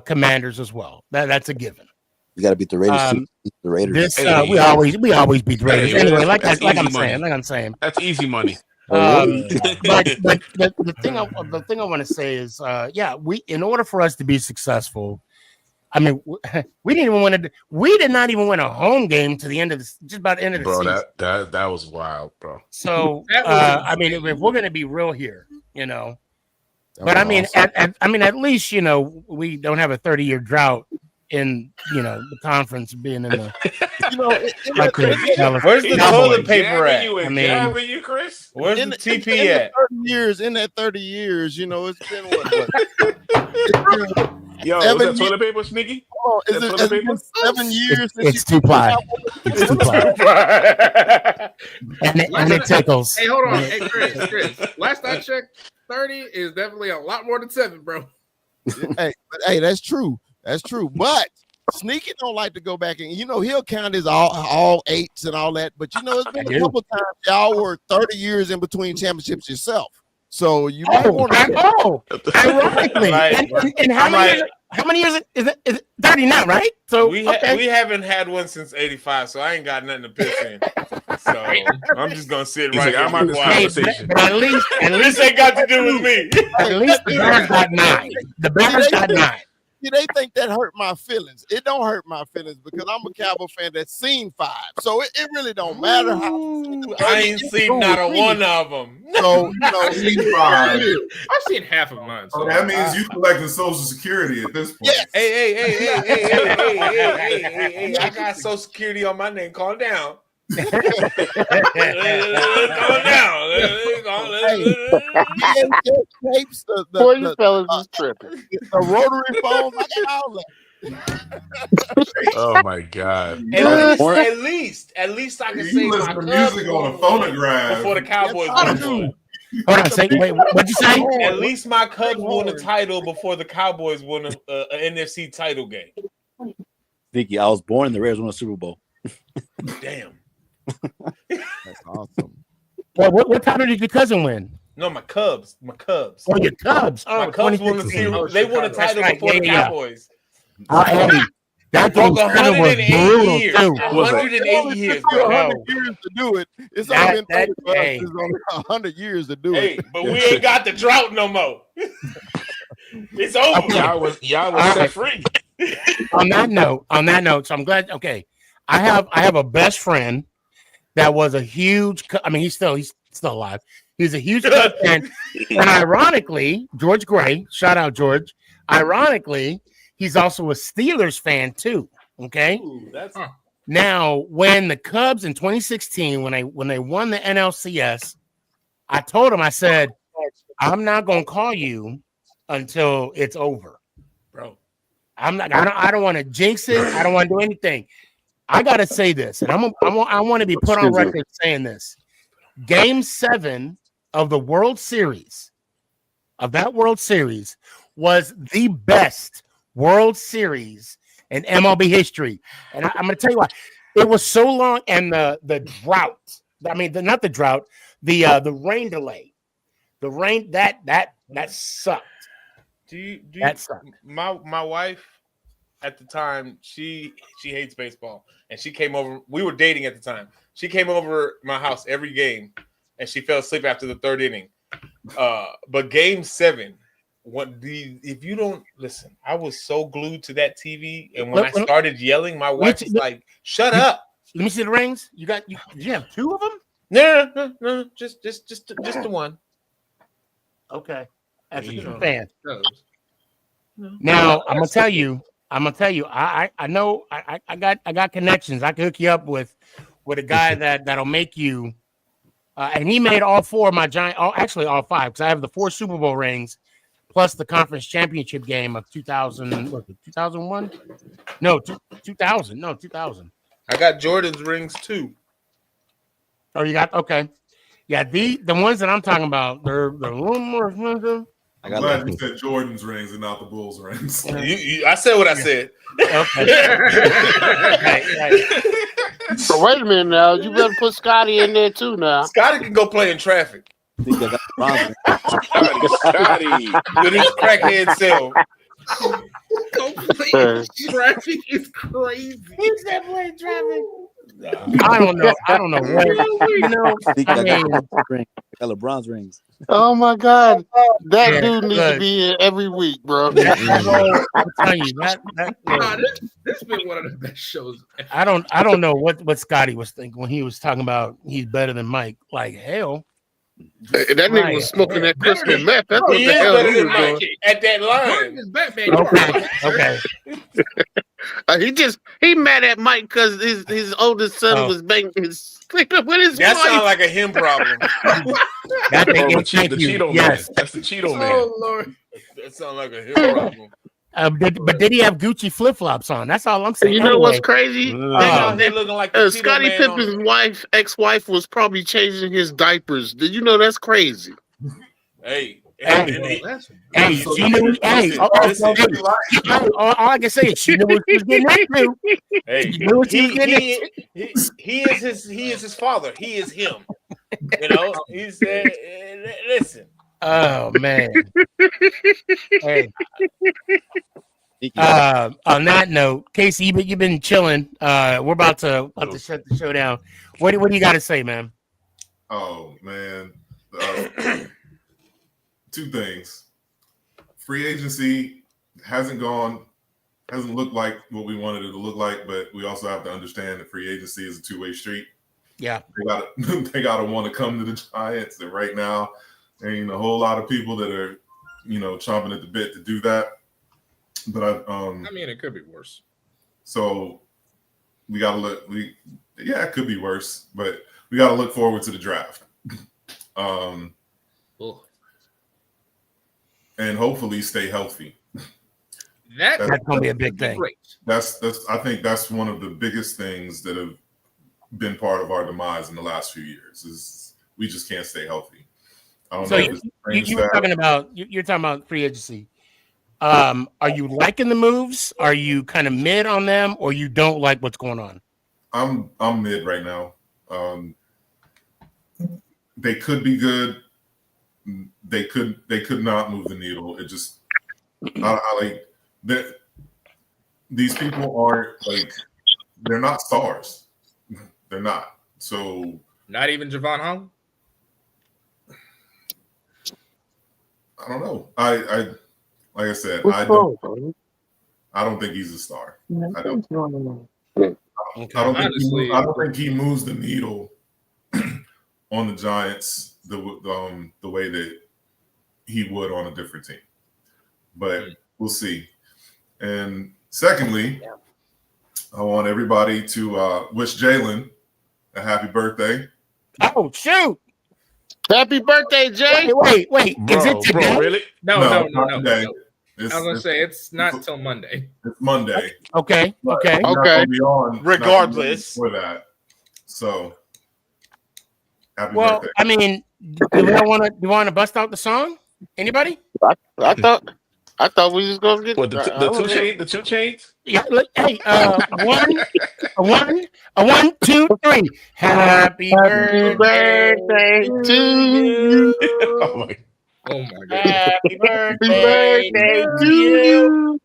Commanders as well. That's a given. You got to beat the Raiders. Beat the Raiders. We always beat the Raiders. Anyway, like I'm saying. That's easy money. But the thing I want to say is, in order for us to be successful, I mean, we didn't even win we did not even win a home game to the end of this, just about the end of the season. That was wild, bro. So I mean, if we're gonna be real here, you know. But I mean, awesome. At least we don't have a 30-year drought in the conference being in the. Where's the toilet paper at? Jabbing you, Chris? Where's the TP at? In that 30 years, it's been what? Yo, is that toilet paper, Sneaky? Oh, is it 7 years? It's 2-ply. It's 2-ply. and it tickles. Hey, hold on. Hey, Chris. Last I checked, 30 is definitely a lot more than 7, bro. hey, that's true. That's true. But Sneaky don't like to go back and he'll count his all 8s and all that. But it's been a couple times y'all were 30 years in between championships yourself. So you might want to ironically. And how many years is it 30 now, right? So we haven't had one since 85, so I ain't got nothing to piss in. So I'm just gonna sit right here. I'm on this conversation. But at least ain't got to do with me. At least the Bears got 9. The Bears got 9. They think that hurt my feelings. It don't hurt my feelings because I'm a Cowboy fan that's seen 5. So it really don't matter how. I ain't seen not a one of them. So I've seen 5. I've seen half of mine. So that means you collecting Social Security at this point. Yes. Hey! I got Social Security on my name. Calm down. Calm down. Boy, you fellas is tripping. The rotary phone, I got all that. Oh my God! At least I can say my music on a phonograph before the Cowboys won. Hold on, wait, what'd you say? At least my Cubs won a title before the Cowboys won an NFC title game. Vicky, I was born in the Raiders won a Super Bowl. Damn. That's awesome. Well, what title did your cousin win? No, my Cubs. Oh, your Cubs. Oh, my Cubs won the series. They won a title before the Cowboys. That broke 108 years. 108 years. 100 years to do it. It's only been 100 years to do it. Hey, but we ain't got the drought no more. It's over. Y'all was set free. On that note, so I'm glad. Okay, I have a best friend that was a huge. I mean, he's still alive. He's a huge fan, and ironically, George Gray. Shout out George. Ironically, he's also a Steelers fan too. Okay. Ooh, that's now when the Cubs in 2016 when they won the NLCS, I told him, I said, I'm not gonna call you until it's over, bro. I don't want to jinx it. I don't want to do anything. I gotta say this, and I want to be put on record saying this. Game 7 of the World Series, was the best World Series in MLB history. And I'm going to tell you why. It was so long, and the drought. I mean, not the drought, the rain delay. The rain that sucked. That sucked. My wife at the time, she hates baseball, and she came over. We were dating at the time. She came over my house every game, and she fell asleep after the 3rd inning. But Game 7, if you don't listen, I was so glued to that TV, and when I started yelling, my wife was like, "Shut up!" Let me see the rings. You have 2 of them? No, just the one. Okay, as a true fan. Now I'm gonna tell you. I know I got connections. I can hook you up with a guy that'll make you. And he made all 4 of my actually all 5, because I have the 4 Super Bowl rings, plus the conference championship game of 2000. Was it 2001? No, 2000. No, 2000. I got Jordan's rings too. Oh, you got okay. Yeah, the ones that I'm talking about, they're a little more expensive. I'm glad you said Jordan's rings and not the Bulls rings. I said what I said. Okay. Right. So wait a minute now. You better put Scotty in there too now. Scotty can go play in traffic. Scotty. With his crackhead self. Go play traffic is crazy. He's that playing traffic. I don't know. I don't know what you know. Think I I got mean, LeBron's rings. Oh my God, that yeah, dude needs to look, be here every week, bro. that whole, I'm telling you that Nah, look, this has been one of the best shows. Ever. I don't know what Scotty was thinking when he was talking about he's better than Mike. Like hell, That nigga was smoking that crystal meth. That's what He the is hell better he than was Mike doing. at that Jordan line. is Batman. You are right. Okay. He mad at Mike because his oldest son Oh. was sleeping with his That wife. sounds like a him problem. That's Or the thank you. Cheeto Yes. man. That's the Cheeto man. Oh Lord. That sounds like a him problem. But did he have Gucci flip flops on? That's all I'm saying. You know what's Anyway, crazy? They out there looking like the Cheeto Scottie man on Pippen's ex-wife, was probably changing his diapers. Did you know that's crazy? Hey, Hey, That's hey, she knew. Hey, listen. all I can say is she knew what she was getting into. Hey, She knew what she was getting into. he is his father. He is him. You know, he said, listen. Oh man. Hey. Sneaky. On that note, Casey, you've been chilling. We're about to shut the show down. What do you got to say, man? Oh man, two things. Free agency hasn't looked like what we wanted it to look like, but we also have to understand that free agency is a two-way street. Yeah, they gotta want to come to the Giants, and right now, there ain't a whole lot of people that are, chomping at the bit to do that. But I mean, it could be worse. So we gotta look. It could be worse, but we gotta look forward to the draft. And hopefully stay healthy. That's gonna be a big thing. Great. I think that's one of the biggest things that have been part of our demise in the last few years is we just can't stay healthy. I don't know. You were talking about you're talking about free agency. Are you liking the moves? Are you kind of mid on them, or you don't like what's going on? I'm mid right now. They could be good. They could not move the needle. It just I like that. These people aren't like they're not stars. They're not. So not even Javon Holland. I don't know. Like I said, I don't think he's a star. I don't think he moves the needle on the Giants the way that he would on a different team. But we'll see. And secondly, I want everybody to wish Jalen a happy birthday. Oh shoot! Happy birthday, Jay! Wait! Bro, Is it today? Bro, really? No. Today. I was gonna say it's not till Monday. It's Monday. Okay. Regardless for that. So happy Well, birthday. I mean, do you want to bust out the song? Anybody? I thought we was gonna get the two chains? Yeah. Look, hey, one, 2, 3. Happy birthday to you. Oh my God! Happy birthday to you.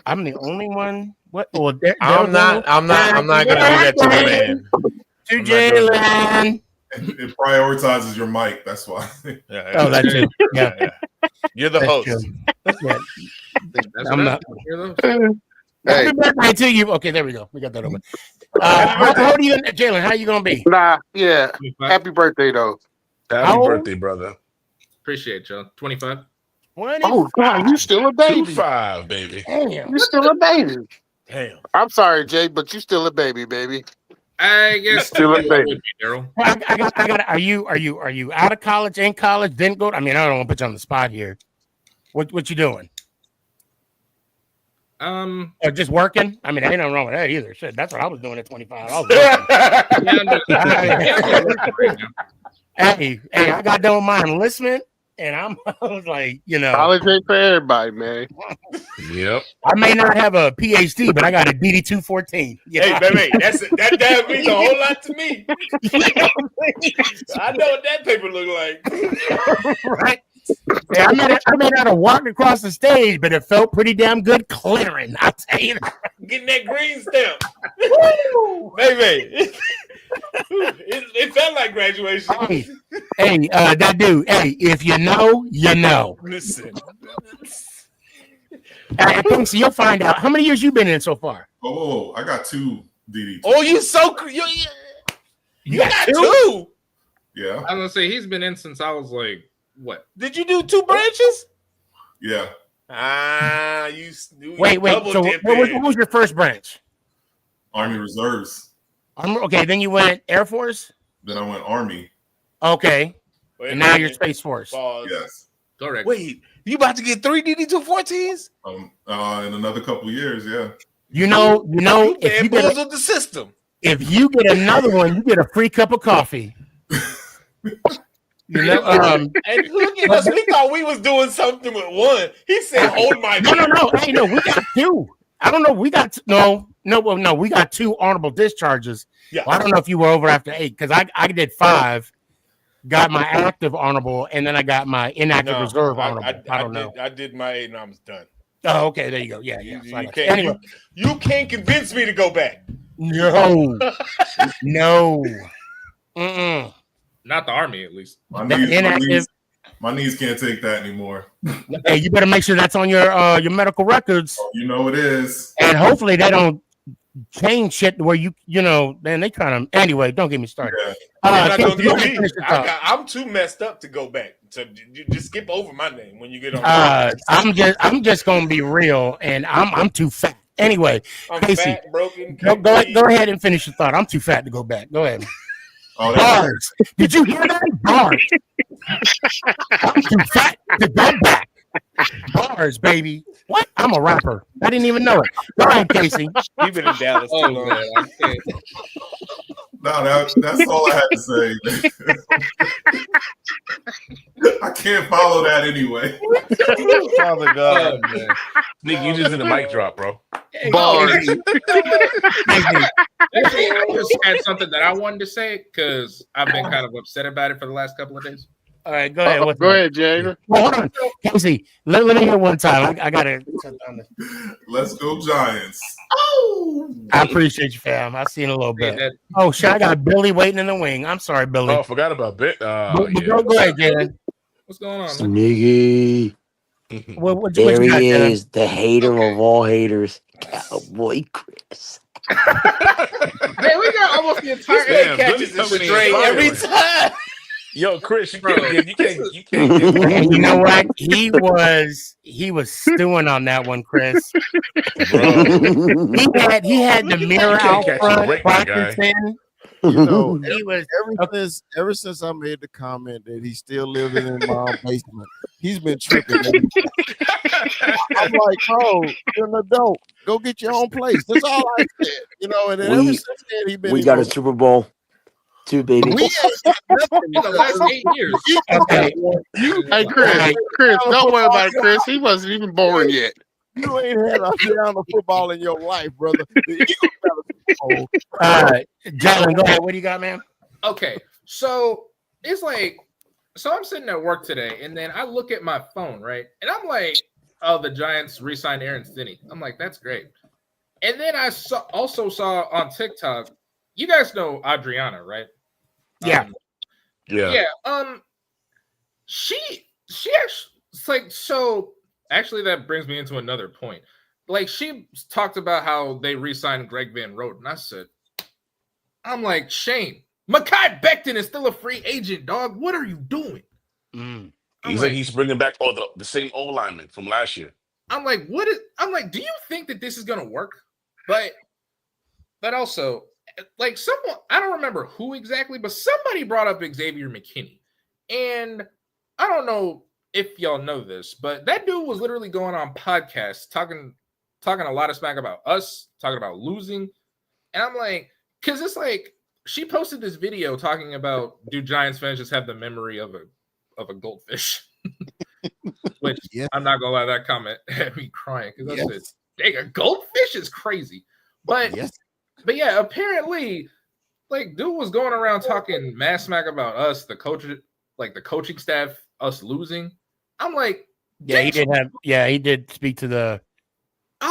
I'm the only one. What? Well, I'm not gonna do that to the man. To Jalen. It prioritizes your mic. That's why. Oh, that's it. Yeah. You're the host. Yeah. I'm not. Hey. Happy birthday to you. Okay, there we go. We got that over. How do you, Jalen? How you gonna be? Nah, yeah. Happy birthday, though. Happy birthday, brother. Appreciate you. 25. 20? Oh God, you still a baby. 25, baby. Damn. You still a baby. Damn. I'm sorry, Jay, but you still a baby, baby. I guess still a baby. Daryl. I got. Are you out of college? In college? Didn't go? I mean, I don't want to put you on the spot here. What you doing? Or just working? I mean, ain't nothing wrong with that either. Shit, that's what I was doing at 25. I was working. Hey, I got done with my enlistment, and I was like, college ain't for everybody, man. Yep. I may not have a PhD, but I got a DD 214. Yeah. Hey, baby, that means a whole lot to me. I know what that paper look like. Right. Yeah, I may not have walked across the stage, but it felt pretty damn good clearing. I'll tell you that. Getting that green stamp. Baby. It felt like graduation. Hey, that dude. Hey, if you know, you know. Listen. So you'll find out. How many years you been in so far? Oh, I got 2 DD. Oh, you got 2? Yeah. I'm gonna say he's been in since I was like, what? Did you do 2 branches? Yeah. You Wait. So what was your first branch? Army Reserves. Okay, then you went Air Force. Then I went Army. Okay, and now you're Space Force. Yes. Correct. Wait, you about to get 3 DD-214s? In another couple of years, yeah. You know, if you get the system. If you get another one, you get a free cup of coffee. You know, and look at us. We thought we was doing something with one. He said, "Hold my." No. Hey, no, we got 2. I don't know. We got no. We got 2 honorable discharges. Yeah. Well, I don't know if you were over after 8 because I did 5. Got my active honorable, and then I got my inactive reserve honorable. I don't know. I did my 8, and I was done. Oh, okay. There you go. Yeah. Anyway, you can't convince me to go back. No. No. Mm-mm. Not the Army, at least. My knees can't take that anymore. Hey, you better make sure that's on your medical records. You know it is. And hopefully they don't change shit where you know, man, they kind of anyway. Don't get me started. Yeah. I'm too messed up to go back. So you just skip over my name when you get on. I'm just gonna be real, and I'm too fat. Anyway, I'm Casey, fat, broken. go ahead and finish your thought. I'm too fat to go back. Go ahead. Oh, Bars. Did you hear that? Bars. I'm too fat to go back. Bars, baby. What? I'm a rapper. I didn't even know it. Go ahead, Casey. You've been in Dallas too long. Man, No, that's all I had to say. I can't follow that anyway. Father God, man. Nick, you just did a mic drop, bro. Bars. I just had something that I wanted to say because I've been kind of upset about it for the last couple of days. All right, go ahead. Go ahead, Jada. Well, hold on, Casey. Let me hear one time. I gotta. Let's go Giants. Oh, I appreciate you, fam. I seen a little bit. Oh shit! I got Billy waiting in the wing. I'm sorry, Billy. Oh, I forgot about Bit. Go ahead, Jaden. What's going on, man? Sneaky. What There you got, he Jaden? is, the hater of all haters, Cowboy Chris. Man, we got almost the entire Damn, catches Billy the coming in stray fire. every time. Yo, Chris, you Bro. can't give. And you know what? He was stewing on that one, Chris. Bro. He had the mirror out catch a front break, my guy. practicing. You know, He was ever since I made the comment that he's still living in my basement, he's been tripping. I'm like, bro, you're an adult. Go get your own place. That's all I said. You know, and then ever since then, he been. We got a Super Bowl 2, baby. We ain't got nothing. In the last 8 years. okay. Hey, Chris, don't worry about it, Chris. He wasn't even born yet. You ain't had a down of football in your life, brother. The Eagles got a Super Bowl. Jalen, go ahead. What do you got, man? Okay, so it's like, so I'm sitting at work today, and then I look at my phone, right? And I'm like, oh, the Giants re-signed Aaron Stinney. I'm like, that's great. And then I also saw on TikTok, you guys know Adriana, right? Yeah. Yeah. She actually, it's like, so actually that brings me into another point. Like, she talked about how they re-signed Greg Van Roten. I said, I'm like, Shane, Mekhi Becton is still a free agent, dog. What are you doing? He's bringing back the same old lineman from last year. I'm like, do you think that this is gonna work? But also, like, someone, I don't remember who exactly, but somebody brought up Xavier McKinney. And I don't know if y'all know this, but that dude was literally going on podcasts talking a lot of smack about us, talking about losing. And I'm like, because it's like, she posted this video talking about, do Giants fans just have the memory of a goldfish? Which, I'm not gonna lie, that comment had me crying because I said, dang, a goldfish is crazy. But yeah, apparently, like, dude was going around talking mad smack about us, the coaching staff, us losing. I'm like, he did speak to the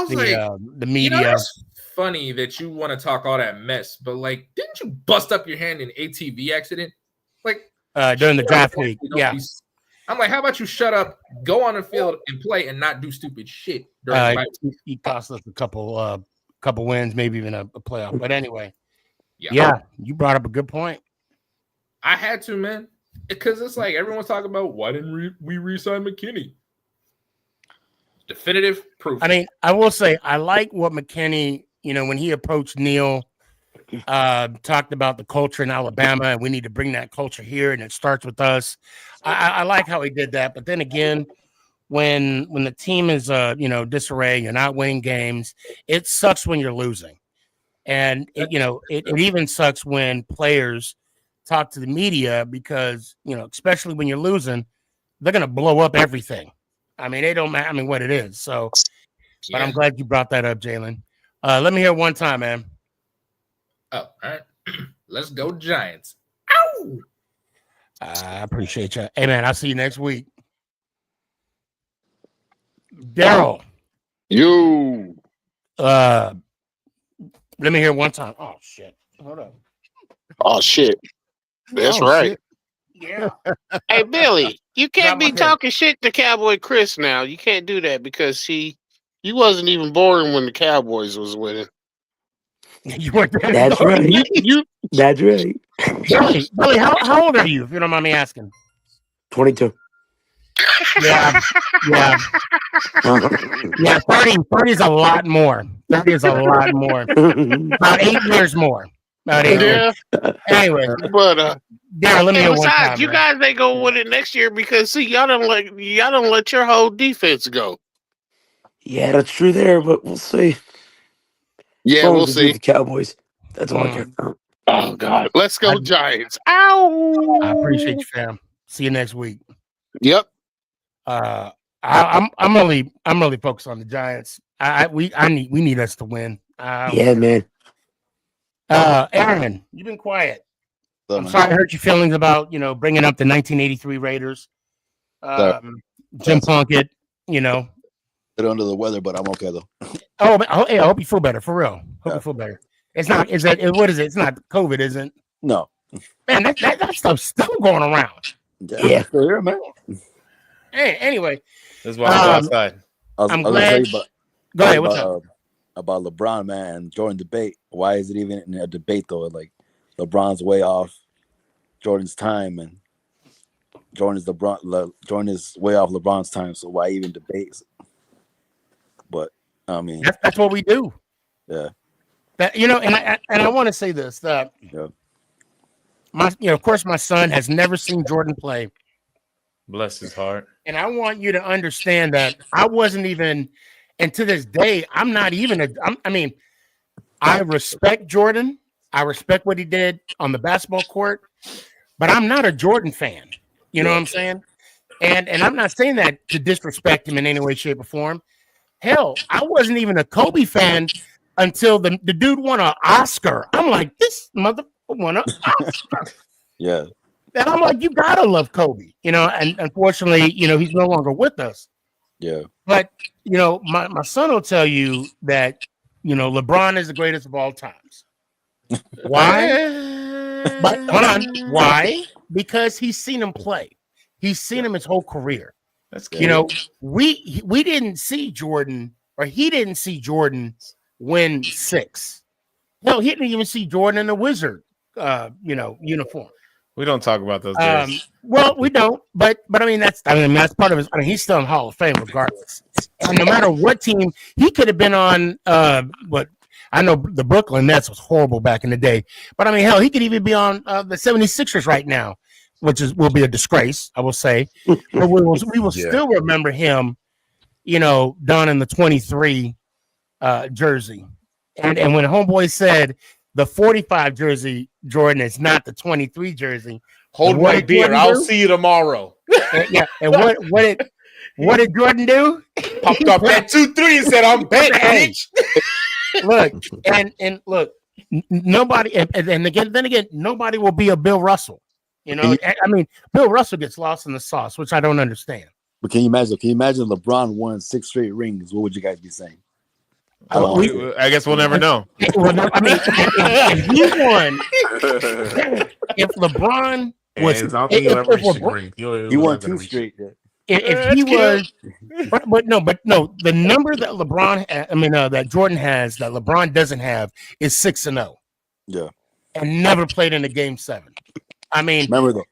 media. You know, that's funny that you want to talk all that mess, but like, didn't you bust up your hand in ATV accident? Like during the draft week. Yeah. I'm like, how about you shut up, go on the field and play and not do stupid shit during the bye week? He cost us a couple wins, maybe even a playoff. But anyway, yeah, you brought up a good point. I had to, man, because it's like everyone's talking about why didn't we re-sign McKinney? Definitive proof. I mean, I will say I like what McKinney, when he approached Neil, talked about the culture in Alabama, and we need to bring that culture here, and it starts with us. I like how he did that, but then again, when the team is disarray, you're not winning games, it sucks when you're losing, and it even sucks when players talk to the media because especially when you're losing, they're gonna blow up everything. I mean, they don't matter. I mean, what it is. So, but I'm glad you brought that up, Jalen. Let me hear it one time, man. Oh, all right. Let's go Giants. Ow! I appreciate you. Hey, man, I'll see you next week. Daryl. You. Let me hear it one time. Oh, shit. Hold up. Oh, shit. That's right. Shit. Yeah. Hey, Billy, you can't be talking shit to Cowboy Chris now. You can't do that because you wasn't even born when the Cowboys was winning. You weren't there. That's right. That's right. Billy, how old are you, if you don't mind me asking? 22. Yeah. 30 is a lot more. 30 is a lot more. About 8 years more. About 8 years. Anyway. But yeah, let me know one time, you guys ain't gonna win it next year because y'all don't let your whole defense go. Yeah, that's true there, but we'll see. Yeah, we'll see. The Cowboys. That's all I care about. Oh God. Let's go Giants. Ow. I appreciate you, fam. See you next week. Yep. I'm really focused on the Giants. We need us to win. Yeah, man. Aaron, you've been quiet. I'm sorry I hurt your feelings about bringing up the 1983 Raiders. Jim Plunkett, Bit under the weather, but I'm okay though. Hey, I hope you feel better for real. Hope you feel better. It's not. Is that what is it? It's not COVID, isn't it? No. Man, that stuff's still going around. Yeah, still here, man. Hey, anyway, that's why I go outside. I'm glad. Go ahead. What's up? About LeBron, man, and Jordan debate. Why is it even in a debate though? Like LeBron's way off Jordan's time, and Jordan is way off LeBron's time. So why even debate? But I mean, that's what we do. Yeah. That and I want to say this that of course my son has never seen Jordan play. Bless his heart. And I want you to understand that I wasn't even, and to this day, I'm not even I respect Jordan. I respect what he did on the basketball court, but I'm not a Jordan fan. You know what I'm saying? And I'm not saying that to disrespect him in any way, shape, or form. Hell, I wasn't even a Kobe fan until the dude won an Oscar. I'm like, this motherfucker won an Oscar. Yeah. And I'm like, you gotta love Kobe, and unfortunately, he's no longer with us. Yeah. But my son will tell you that LeBron is the greatest of all times. Why? But hold on. Why? Because he's seen him play. He's seen him his whole career. That's cute. We didn't see Jordan, or he didn't see Jordan win 6. No, he didn't even see Jordan in the Wizard uniform. We don't talk about those days. Well, we don't, but I mean that's part of his. I mean, he's still in Hall of Fame regardless. And no matter what team he could have been on, what I know the Brooklyn Nets was horrible back in the day, but I mean, hell, he could even be on the 76ers right now, which will be a disgrace, I will say. But we will still remember him, donning the 23 jersey, and when homeboy said the 45 jersey Jordan is not the 23 jersey. Hold my beer. I'll see you tomorrow. And what did Jordan do? Popped up that 2-3 and said, "I'm back, bitch." Look, nobody, and again, nobody will be a Bill Russell. I mean, Bill Russell gets lost in the sauce, which I don't understand. But can you imagine? Can you imagine LeBron won 6 straight rings? What would you guys be saying? I guess we'll never know. Well, no, I mean, if he won, if LeBron was, And I don't think he'll ever reach the LeBron, ring. He He'll won not gonna 2 reach straight. it. if he was, but no, the number that that Jordan has that LeBron doesn't have is 6-0, Yeah. and never played in a game 7. I mean, Remember though,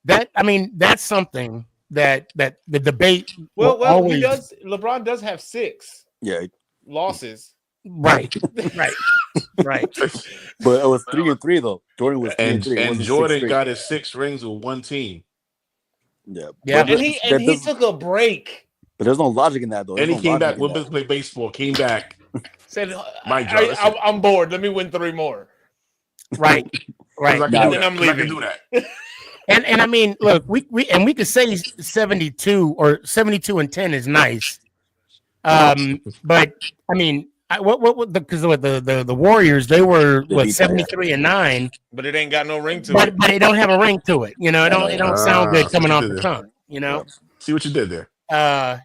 that's something that the debate will Well, always, he does. LeBron does have 6 yeah, losses. right. but it was 3-3 though. Jordan was 3-3. It And wasn't Jordan 6 got his 6 rings with one team. Yeah, Yeah. But And he took a break. But there's no logic in that though. And he There's no came back. logic in Went that. to play baseball. Came back. Said, My job. Listen, I'm bored. Let me win 3 more. Right. I can And do then that. I'm 'Cause I can leaving. do that. And I mean, look, we could say 72 or 72-10 is nice. But I mean, because the Warriors, they were They what, beat that, yeah. 73-9, But it ain't got no ring to but it. it don't have a ring to it. You know, it don't sound good see coming what off you the did tongue. You know, See what you did there. the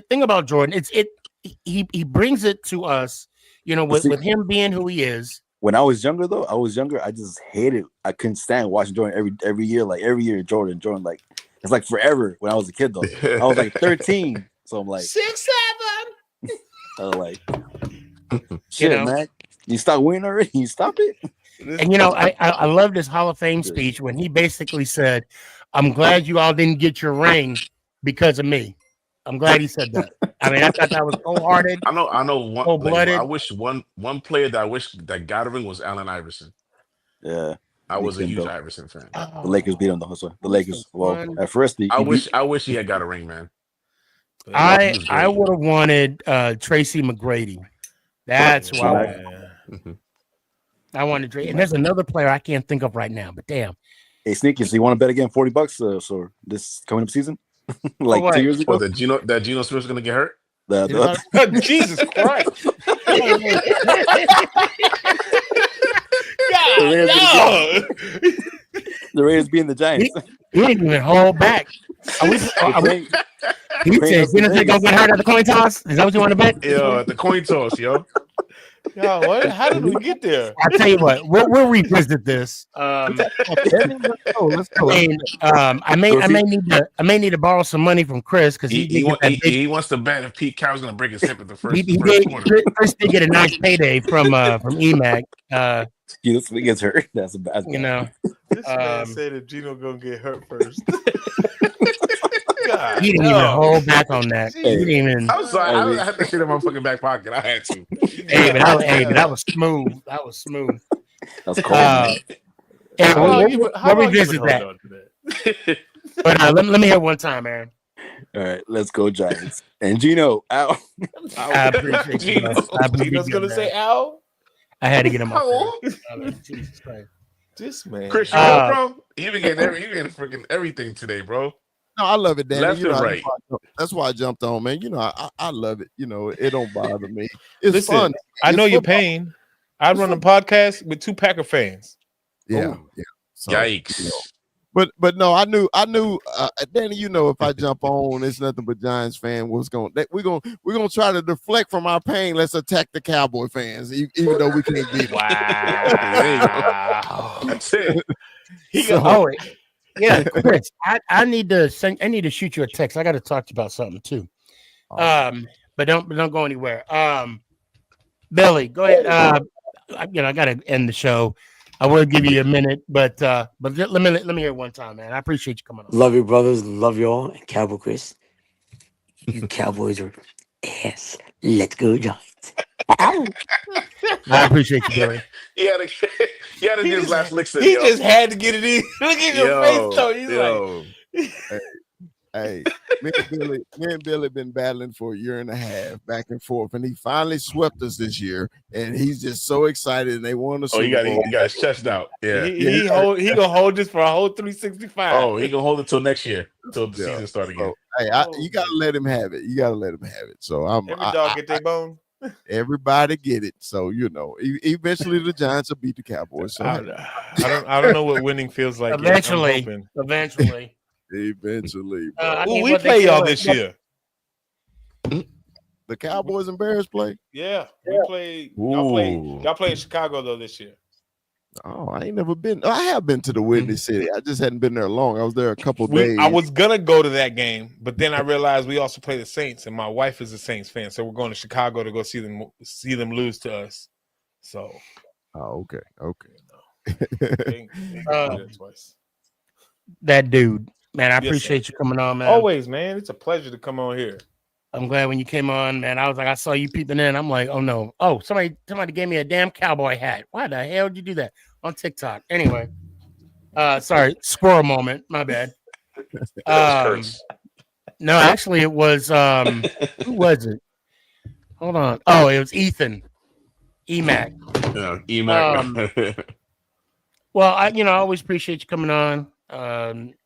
thing about Jordan, he brings it to us. You know, with him being who he is. When I was younger though, I just hated. I couldn't stand watching Jordan every year. Like every year, Jordan, like it's like forever. When I was a kid though, I was like 13, so I'm like 6, 7. I was like, shit, man, you stop winning already. You stop it. And I love this Hall of Fame speech when he basically said, "I'm glad you all didn't get your ring because of me." I'm glad he said that. I mean, I thought that was cold-hearted. I know one. Cold-blooded. I wish one player that I wish that got a ring was Allen Iverson. Yeah, I was a huge Iverson fan. The Lakers beat him though. So the Lakers. Well, at first, I wish he had got a ring, man. I would have wanted Tracy McGrady. That's who I wanted. I wanted Tracy. And there's another player I can't think of right now, but damn. Hey, Sneaky, so you want to bet again $40? So this coming up season, like 2 years ago, that Geno Smith's gonna get hurt. Jesus Christ! The Raiders being the Giants. He didn't even hold back. He said, "Gonna get hurt at the coin toss." Is that what you want to bet? Yo, at the coin toss, yo. Yo, what? How did we get there? I'll tell you what. We'll revisit this. Let's go. I may need to borrow some money from Chris because he wants to bet if Pete Carroll's gonna break his hip at the first. Chris did get a nice payday from EMAC. Geno Smith gets hurt. That's bad. You know, this man said that Geno gonna get hurt first. God, he didn't even hold back on that. He didn't even. I'm sorry. I had that shit in my fucking back pocket. I had to. But that was smooth. That was smooth. That's cool. We'll revisit that. But let me hear one time, Aaron. All right, let's go Giants. And Geno, out. I appreciate you. Geno's gonna say Al. I had to get him off. Jesus Christ. This man, Chris, bro, you been getting freaking everything today, bro. No, I love it, Danny. Left and right. That's why I jumped on, man. I love it. It don't bother me. It's fun. I know your football. pain. I run a podcast with 2 Packer fans. Yeah, yeah. So, Yikes. But no, I knew Danny, if I jump on, it's nothing but Giants fan. We're gonna try to deflect from our pain. Let's attack the Cowboy fans, even though we can't beat them. Wow. That's it. Yeah, Chris, I need to shoot you a text. I got to talk to you about something too. But don't go anywhere. Billy, go ahead. I got to end the show. I will give you a minute, but let me hear it one time, man. I appreciate you coming on. Love you, brothers. Love y'all. And Cowboy Chris, you Cowboys are ass. Let's go, Giants. I appreciate you, Billy. He had to get his last licks in. He just had to get it in. Look at your face, though. He's like, Hey, me and Billy been battling for a year and a half, back and forth, and he finally swept us this year, and he's just so excited. And they won the Super Bowl. He got his chest out. Yeah, he gonna hold this for a whole 365. Oh, he gonna hold it till next year, till the season starts again. So, hey, you gotta let him have it. So every dog get their bone. Everybody get it. So eventually the Giants will beat the Cowboys. So I don't know what winning feels like. Eventually. Eventually. We play y'all this year. the Cowboys and Bears play? Yeah, we played. Y'all played Chicago though this year. Oh, I ain't never been. I have been to the Windy City. I just hadn't been there long. I was there a couple days. I was gonna go to that game, but then I realized we also play the Saints, and my wife is a Saints fan, so we're going to Chicago to go see them lose to us. So, okay. Twice. That dude, man, I Yes, appreciate sir. you coming on, man. Always, man. It's a pleasure to come on here. I'm glad when you came on, man. I was like, I saw you peeping in. I'm like, oh no. Oh, somebody gave me a damn cowboy hat. Why the hell did you do that on TikTok? Anyway, sorry, squirrel moment. My bad. No, actually, it was who was it? Hold on. Oh, it was Ethan. EMAC. Yeah, EMAC. Well, I always appreciate you coming on.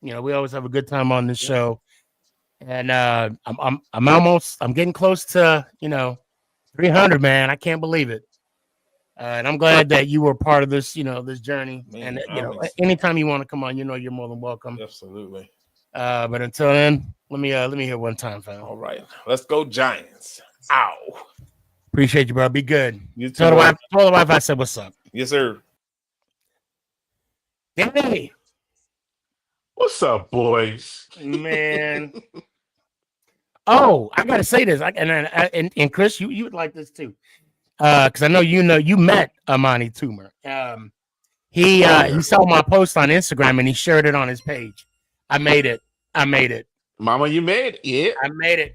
We always have a good time on this show. And I'm getting close to 300, man. I can't believe it. And I'm glad that you were part of this, this journey. Man, and anytime you want to come on, you're more than welcome. Absolutely. But until then, let me hear one time, fam. All right, let's go Giants. Ow. Appreciate you, bro. Be good. You too. Tell the wife I said what's up. Yes, sir. Danny. What's up, boys? Man. Oh, I gotta say this. And Chris, you would like this too. Because I know you met Amani Toomer. He saw my post on Instagram and he shared it on his page. I made it. Mama, you made it. Yeah. I made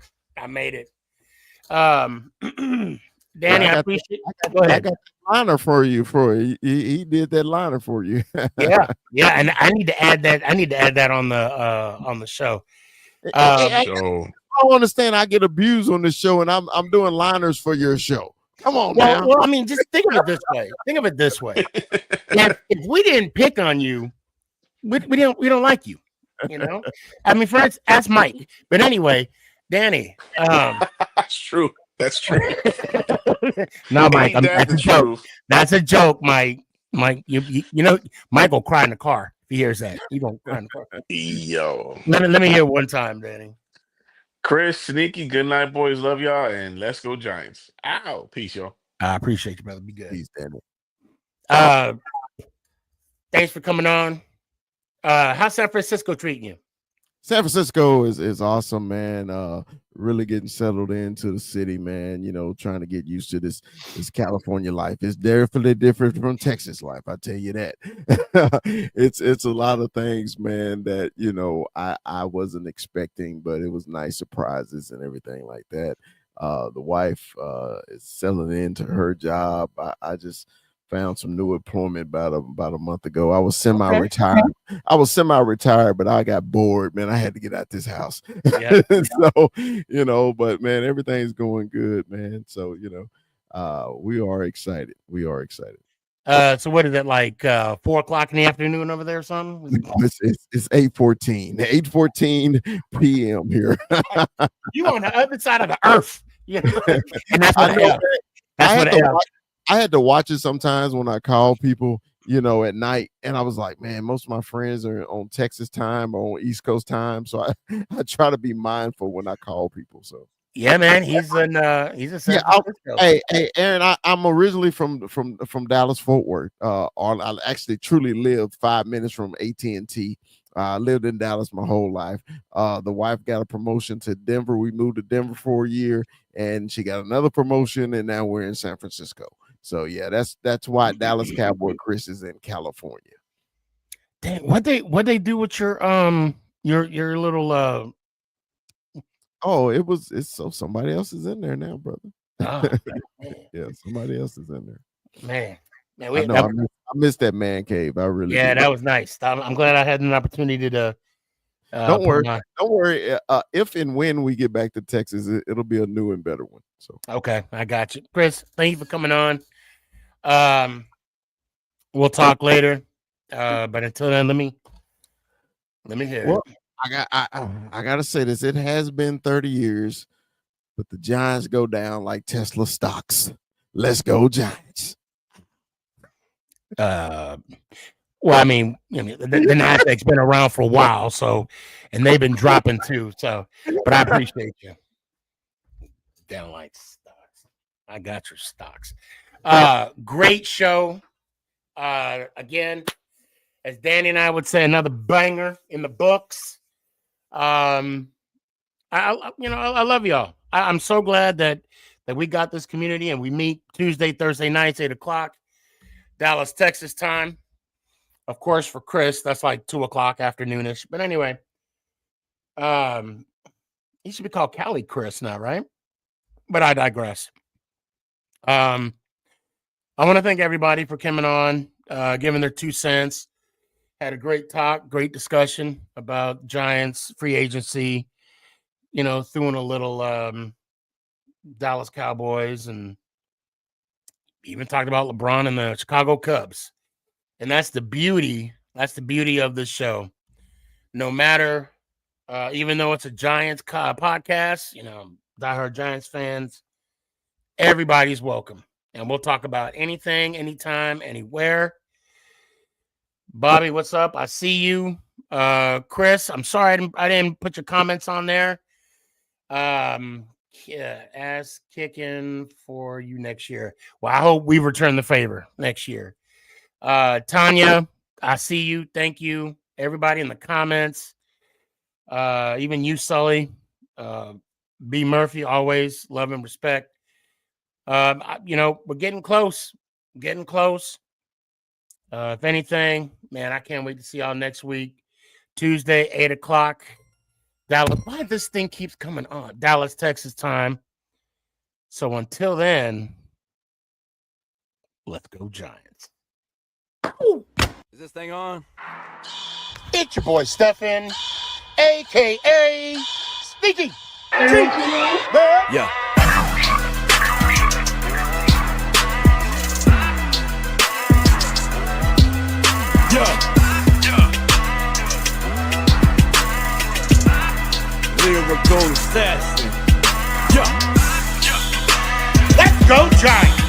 it. Danny, I appreciate it. Go ahead. I got the liner for you. He did that liner for you. yeah, and I need to add that on the show. I don't understand. I get abused on the show, and I'm doing liners for your show. Come on, man. Well, I mean, just think of it this way. If we didn't pick on you, we don't like you. I mean, friends, ask Mike. But anyway, Danny. That's true. No, Mike, that's a joke. That's a joke, Mike. Mike, Mike will cry in the car if he hears that. He gonna cry in the car. Yo. Let me hear one time, Danny. Chris, Sneaky, good night, boys. Love y'all, and let's go Giants. Ow. Peace, y'all. I appreciate you, brother. Be good. Peace, Danny. Thanks for coming on. How's San Francisco treating you? San Francisco is awesome, man. Really getting settled into the city, man. Trying to get used to this California life. It's definitely different from Texas life. I tell you that. It's a lot of things, man, that I wasn't expecting, but it was nice surprises and everything like that. The wife is settling into her job. I just found some new employment about a month ago. I was semi-retired. But I got bored, man. I had to get out this house. Yeah. So, but man, everything's going good, man. So, we are excited. So what is it, like 4:00 in the afternoon over there or something? It's 8:14 p.m. here. You on the other side of the earth. And that's what I had to watch it sometimes when I call people, at night, and I was like, man, most of my friends are on Texas time or on East Coast time, so I try to be mindful when I call people. So yeah, man, he's Hey, Aaron, I'm originally from Dallas Fort Worth. I actually truly lived 5 minutes from AT&T. I lived in Dallas my whole life. The wife got a promotion to Denver. We moved to Denver for a year, and she got another promotion, and now we're in San Francisco. So yeah, that's why Dallas Cowboy Chris is in California. Dang, what they do with your little Oh, it's so somebody else is in there now, brother. Oh, yeah, somebody else is in there. Man, I missed that man cave. I really did. That was nice. I'm glad I had an opportunity to. Don't worry. If and when we get back to Texas, it'll be a new and better one. So okay, I got you, Chris. Thank you for coming on. We'll talk later. But until then, let me hear. Well, I gotta say this. It has been 30 years, but the Giants go down like Tesla stocks. Let's go Giants. Well, I mean, the Nasdaq's been around for a while, so, and they've been dropping too. So, but I appreciate you. down like stocks. I got your stocks. Great show. Again, as Danny and I would say, another banger in the books. I love y'all. I'm so glad that we got this community and we meet Tuesday, Thursday nights, 8:00, Dallas, Texas time. Of course, for Chris, that's like 2:00 afternoonish. But anyway, he should be called Cali Chris now, right? But I digress. I want to thank everybody for coming on, giving their 2 cents. Had a great talk, great discussion about Giants free agency. Throwing a little Dallas Cowboys, and even talked about LeBron and the Chicago Cubs. And that's the beauty. That's the beauty of this show. No matter, even though it's a Giants podcast, diehard Giants fans, everybody's welcome. And we'll talk about anything, anytime, anywhere. Bobby, what's up? I see you. Chris, I'm sorry I didn't put your comments on there. Ass kicking for you next year. Well, I hope we return the favor next year. Tanya, I see you. Thank you. Everybody in the comments. Even you, Sully. B. Murphy, always love and respect. We're getting close. Getting close. If anything, man, I can't wait to see y'all next week. Tuesday, 8:00. Dallas. Why this thing keeps coming on? Dallas, Texas time. So until then, let's go Giants. Ooh. Is this thing on? It's your boy Stefan, a.k.a. SneakyG. Yeah. Lyrical assassin. Let's go Giants.